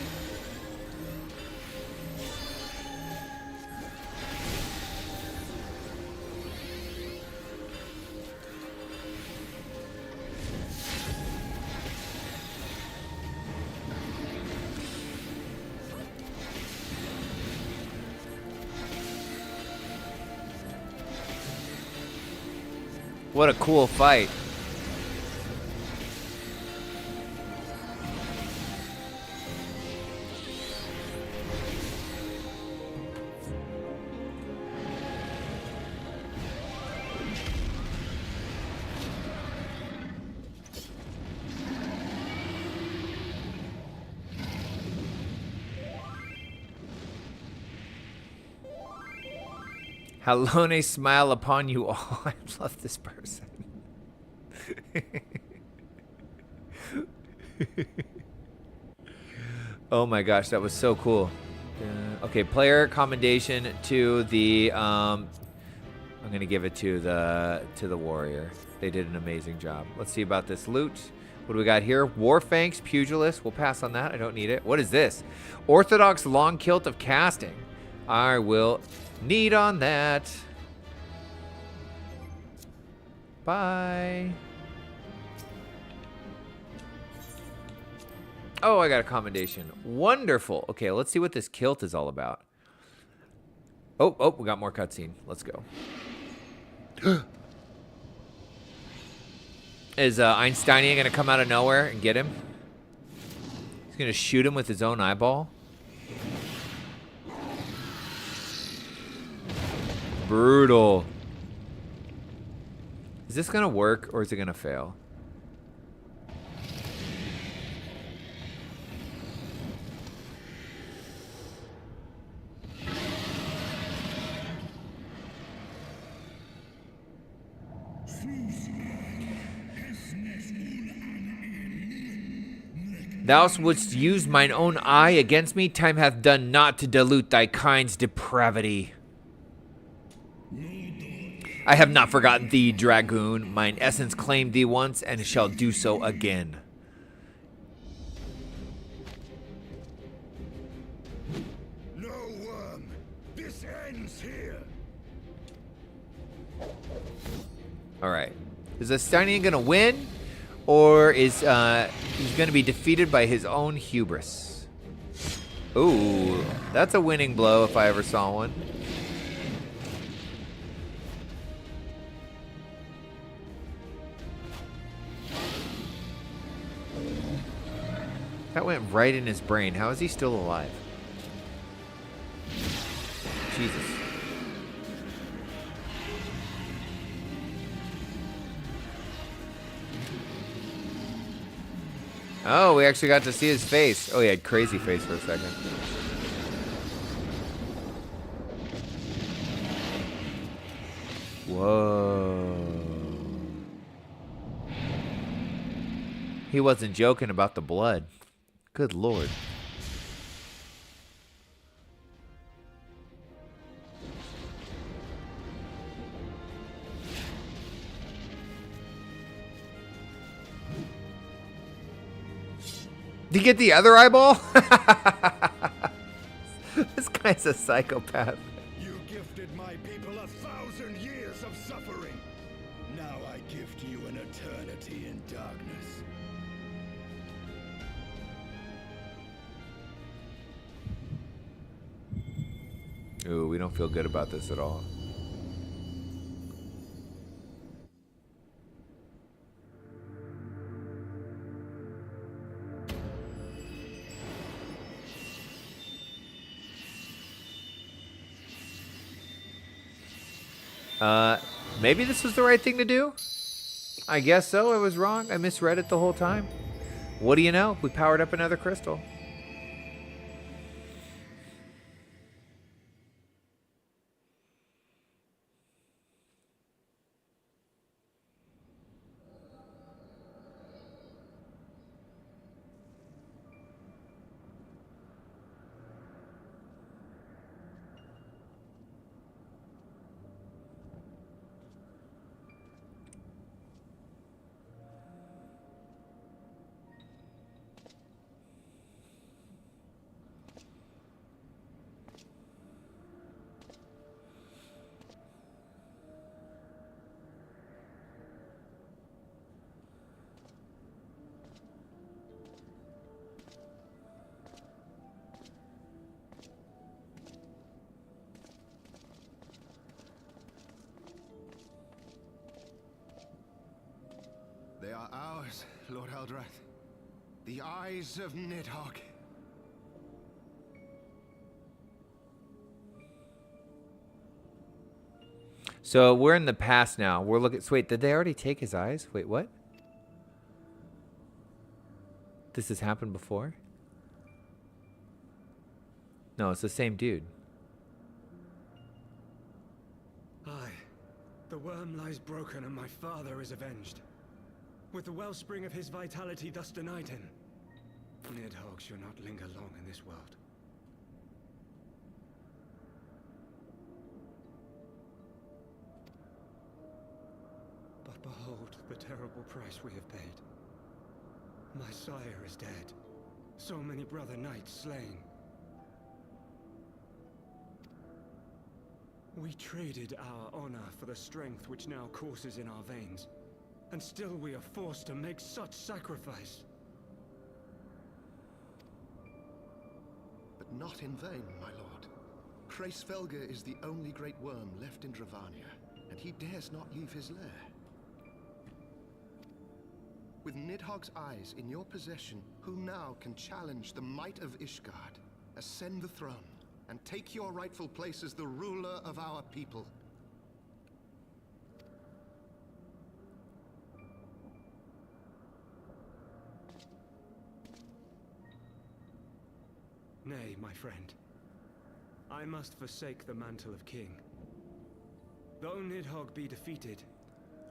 What a cool fight. Halone smile upon you all. I love this person. Oh my gosh, that was so cool. Okay, player commendation to the I'm gonna give it to the warrior. They did an amazing job. Let's see about this loot. What do we got here? Warfangs, Pugilist. We'll pass on that. I don't need it. What is this? Orthodox long kilt of casting. I will need on that. Bye. Oh, I got a commendation. Wonderful. Okay, let's see what this kilt is all about. Oh, we got more cutscene. Let's go. Is Einsteinian going to come out of nowhere and get him? He's going to shoot him with his own eyeball? Brutal. Is this gonna work or is it gonna fail? Thou wouldst use mine own eye against me. Time hath done naught to dilute thy kind's depravity. I have not forgotten thee, dragoon. Mine essence claimed thee once and shall do so again. No worm. This ends here. All right. Is Estanian gonna win, or is he's gonna be defeated by his own hubris? Ooh, that's a winning blow if I ever saw one. That went right in his brain. How is he still alive? Jesus. Oh, we actually got to see his face. Oh, he had crazy face for a second. Whoa. He wasn't joking about the blood. Good Lord. Did you get the other eyeball? This guy's a psychopath. You gifted my people 1,000 years of suffering. Now I gift you an eternity in darkness. Ooh, we don't feel good about this at all. Maybe this was the right thing to do? I guess so. I was wrong. I misread it the whole time. What do you know? We powered up another crystal. They are ours, Lord Eldrath. The eyes of Nidhogg. So we're in the past now. We're looking. So wait, did they already take his eyes? Wait, what? This has happened before? No, it's the same dude. Aye. The worm lies broken and my father is avenged. With the wellspring of his vitality thus denied him, Nidhogg shall not linger long in this world. But behold the terrible price we have paid. My sire is dead. So many brother knights slain. We traded our honor for the strength which now courses in our veins. And still we are forced to make such sacrifice. But not in vain, my lord. Kreisvelga is the only great worm left in Dravania, and he dares not leave his lair. With Nidhogg's eyes in your possession, who now can challenge the might of Ishgard, ascend the throne, and take your rightful place as the ruler of our people? Nay, my friend. I must forsake the mantle of king. Though Nidhogg be defeated,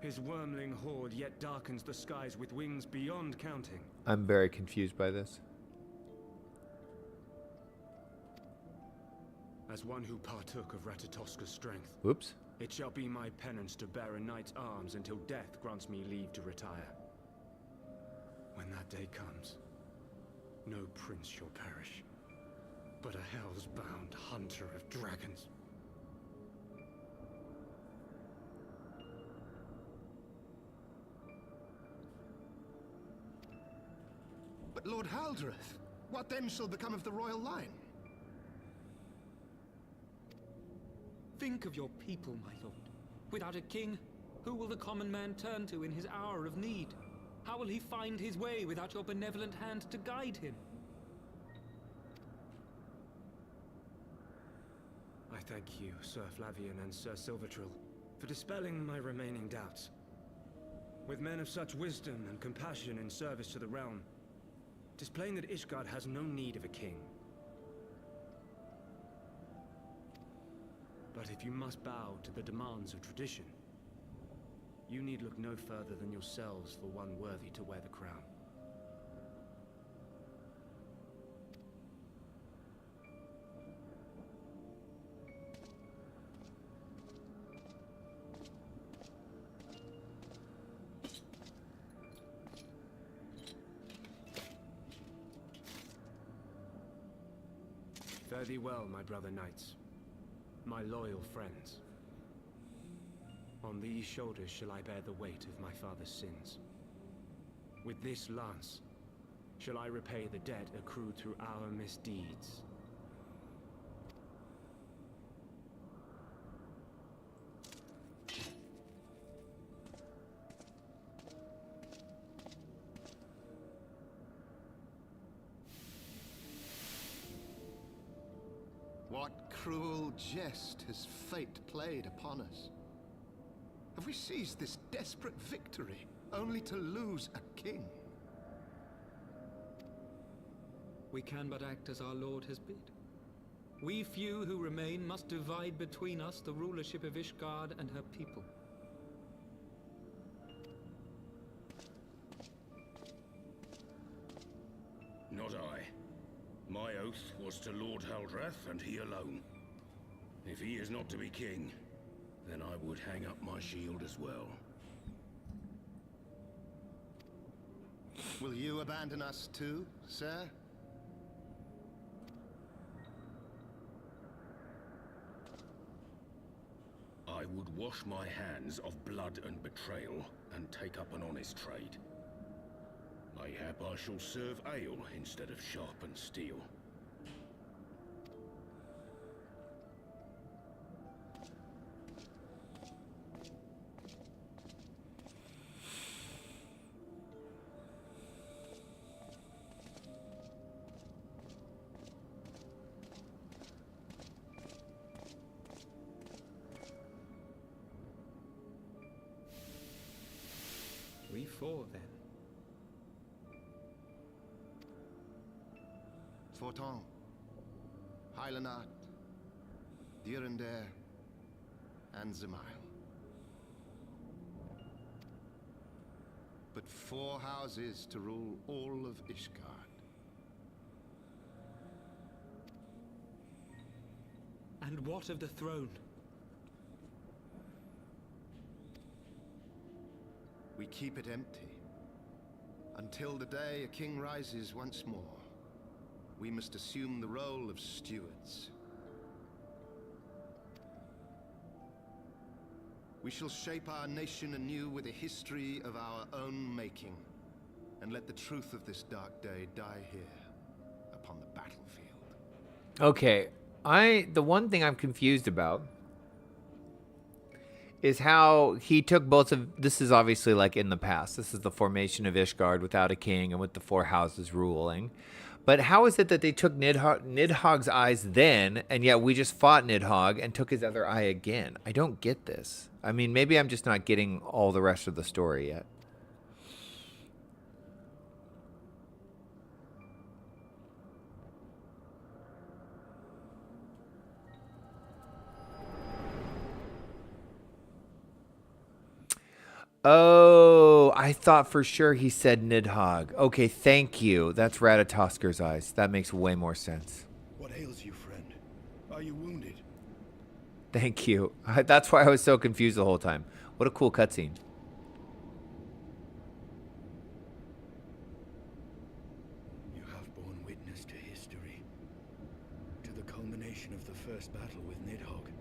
his wormling horde yet darkens the skies with wings beyond counting. I'm very confused by this. As one who partook of Ratatoska's strength, Whoops. it shall be my penance to bear a knight's arms until death grants me leave to retire. When that day comes, no prince shall perish, but a hell's-bound hunter of dragons. But Lord Haldreth, what then shall become of the royal line? Think of your people, my lord. Without a king, who will the common man turn to in his hour of need? How will he find his way without your benevolent hand to guide him? I thank you, Sir Flavian and Sir Silvertrill, for dispelling my remaining doubts. With men of such wisdom and compassion in service to the realm, it is plain that Ishgard has no need of a king. But if you must bow to the demands of tradition, you need look no further than yourselves for one worthy to wear the crown. Fare thee well, my brother knights, my loyal friends. On these shoulders shall I bear the weight of my father's sins. With this lance shall I repay the debt accrued through our misdeeds. What cruel jest has fate played upon us? Have we seized this desperate victory only to lose a king? We can but act as our lord has bid. We few who remain must divide between us the rulership of Ishgard and her people. Not I. My oath was to Lord Haldreth, and he alone. If he is not to be king, then I would hang up my shield as well. Will you abandon us too, sir? I would wash my hands of blood and betrayal, and take up an honest trade. Mayhap I shall serve ale instead of sharpened steel. We four, then. Forton, Heilenart, Dyrendare, and Zemail. But 4 houses to rule all of Ishgard. And what of the throne? We keep it empty. Until the day a king rises once more, we must assume the role of stewards. We shall shape our nation anew with a history of our own making, and let the truth of this dark day die here, upon the battlefield. Okay, the one thing I'm confused about is how he took both of, this is obviously like in the past. This is the formation of Ishgard without a king and with the 4 houses ruling. But how is it that they took Nidhogg's eyes then, and yet we just fought Nidhogg and took his other eye again? I don't get this. I mean, maybe I'm just not getting all the rest of the story yet. Oh, I thought for sure he said Nidhogg. Okay, thank you. That's Ratatosker's eyes. That makes way more sense. What ails you, friend? Are you wounded? Thank you. That's why I was so confused the whole time. What a cool cutscene. You have borne witness to history, to the culmination of the first battle with Nidhogg.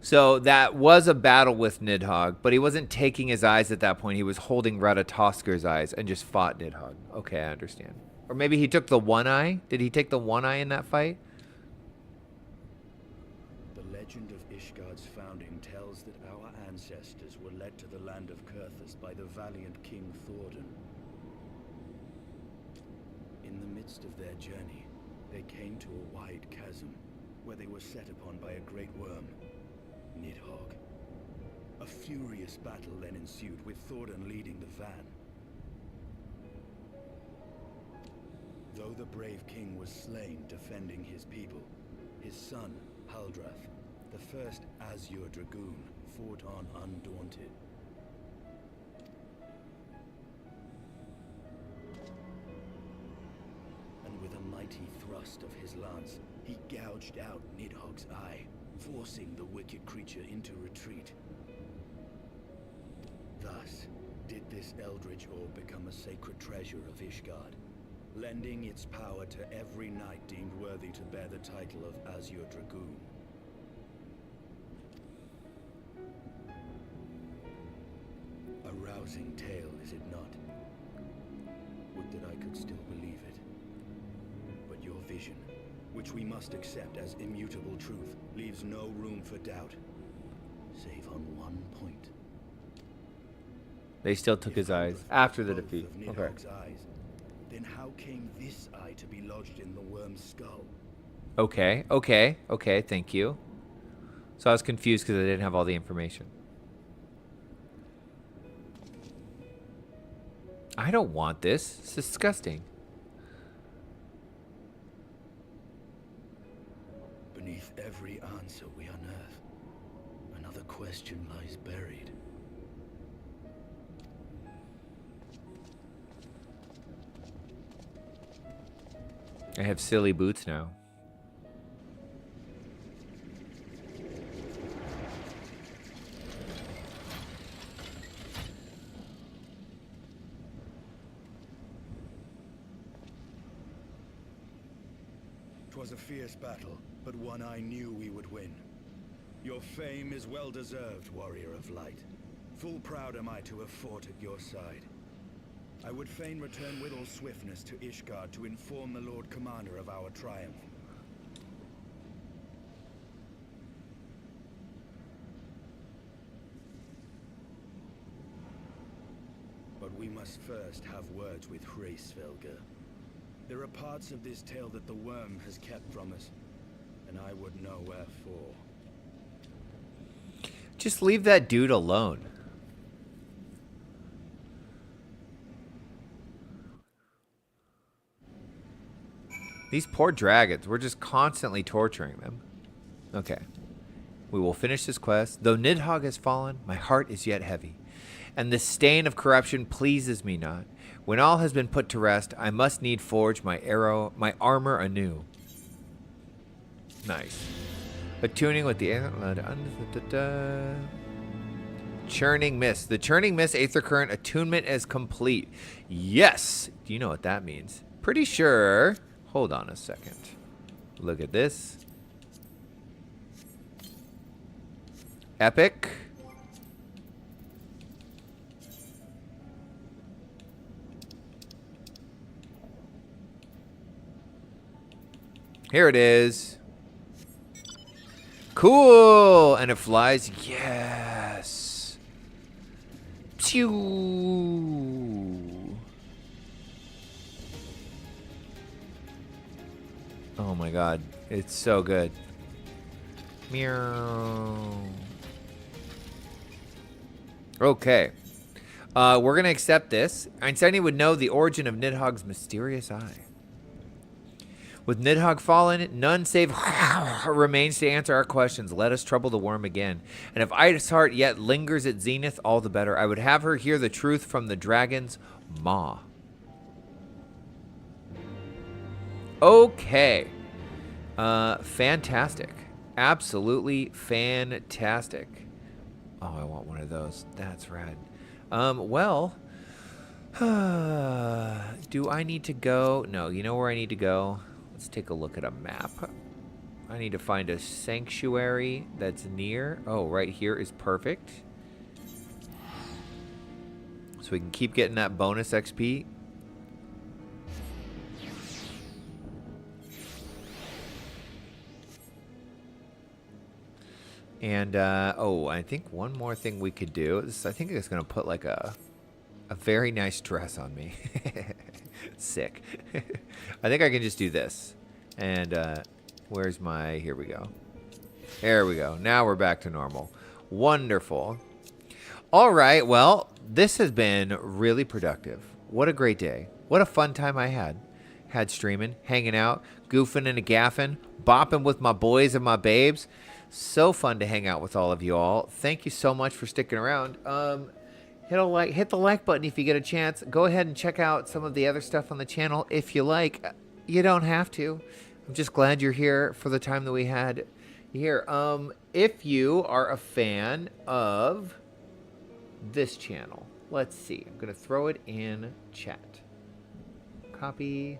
So that was a battle with Nidhogg, but he wasn't taking his eyes at that point. He was holding Ratatosker's eyes and just fought Nidhogg. Okay, I understand. Or maybe he took the one eye? Did he take the one eye in that fight? The legend of Ishgard's founding tells that our ancestors were led to the land of Kurthus by the valiant King Thordan. In the midst of their journey, they came to a wide chasm, where they were set upon by a great worm, Nidhogg. A furious battle then ensued, with Thordan leading the van. Though the brave king was slain defending his people, his son, Haldrath, the first Azure Dragoon, fought on undaunted. And with a mighty thrust of his lance, he gouged out Nidhogg's eye, forcing the wicked creature into retreat. Thus, did this eldritch orb become a sacred treasure of Ishgard, lending its power to every knight deemed worthy to bear the title of Azure Dragoon. A rousing tale, is it not? Would that I could still believe it. But your vision, which we must accept as immutable truth, leaves no room for doubt, save on one point. They still took his eyes after the defeat. Of Nidhogg's eyes, then how came this eye to be lodged in the worm's skull? Okay, thank you. So I was confused because I didn't have all the information. I don't want this. It's disgusting. Beneath every answer we unearth, another question lies buried. I have silly boots now. Twas a fierce battle, but one I knew we would win. Your fame is well deserved, warrior of light. Full proud am I to have fought at your side. I would fain return with all swiftness to Ishgard to inform the Lord Commander of our triumph. But we must first have words with Heavensward. There are parts of this tale that the worm has kept from us, and I would know wherefore. Just leave that dude alone. These poor dragons, we're just constantly torturing them. Okay. We will finish this quest. Though Nidhogg has fallen, my heart is yet heavy, and the stain of corruption pleases me not. When all has been put to rest, I must need forge my armor anew. Nice. Attuning with the churning mist. The churning mist aether current attunement is complete. Yes. Do you know what that means? Pretty sure. Hold on a second. Look at this. Epic. Here it is. Cool. And it flies. Yes. Pew. Oh my god. It's so good. Meow. Okay. We're going to accept this. Einstein would know the origin of Nidhogg's mysterious eye. With Nidhogg fallen, none save remains to answer our questions. Let us trouble the worm again. And if Ida's heart yet lingers at zenith, all the better. I would have her hear the truth from the dragon's maw. Okay. Fantastic. Absolutely fantastic. Oh, I want one of those. That's rad. Well, do I need to go? No, you know where I need to go? Let's take a look at a map. I need to find a sanctuary that's near. Oh, right here is perfect. So we can keep getting that bonus XP. And, oh, I think one more thing we could do is I think it's going to put like a very nice dress on me. Sick. I think I can just do this. And, where's my, here we go. There we go. Now we're back to normal. Wonderful. All right. Well, this has been really productive. What a great day. What a fun time I had. Had streaming, hanging out, goofing and a gaffing, bopping with my boys and my babes. So fun to hang out with all of you all. Thank you so much for sticking around. Hit the like button if you get a chance. Go ahead and check out some of the other stuff on the channel if you like. You don't have to. I'm just glad you're here for the time that we had here. If you are a fan of this channel, let's see. I'm going to throw it in chat. Copy.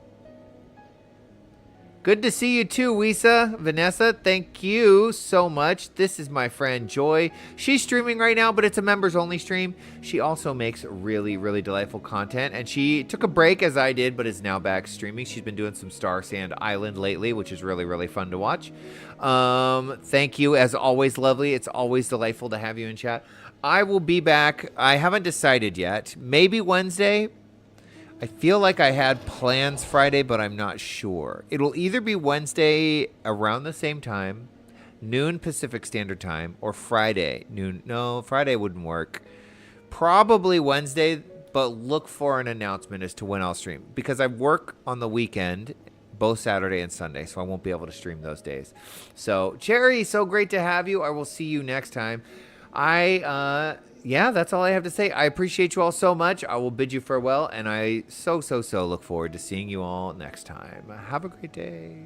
Good to see you too, Wisa. Vanessa, thank you so much. This is my friend Joy. She's streaming right now, but it's a members only stream. She also makes really, really delightful content, and she took a break as I did, but is now back streaming. She's been doing some Star Sand Island lately, which is really, really fun to watch. Thank you, as always, lovely. It's always delightful to have you in chat. I will be back. I haven't decided yet. Maybe Wednesday. I feel like I had plans Friday, but I'm not sure. It'll either be Wednesday around the same time, noon Pacific Standard Time, or Friday, noon. No, Friday wouldn't work. Probably Wednesday, but look for an announcement as to when I'll stream. Because I work on the weekend, both Saturday and Sunday, so I won't be able to stream those days. So, Cherry, so great to have you. I will see you next time. Yeah, that's all I have to say. I appreciate you all so much. I will bid you farewell, and I so look forward to seeing you all next time. Have a great day.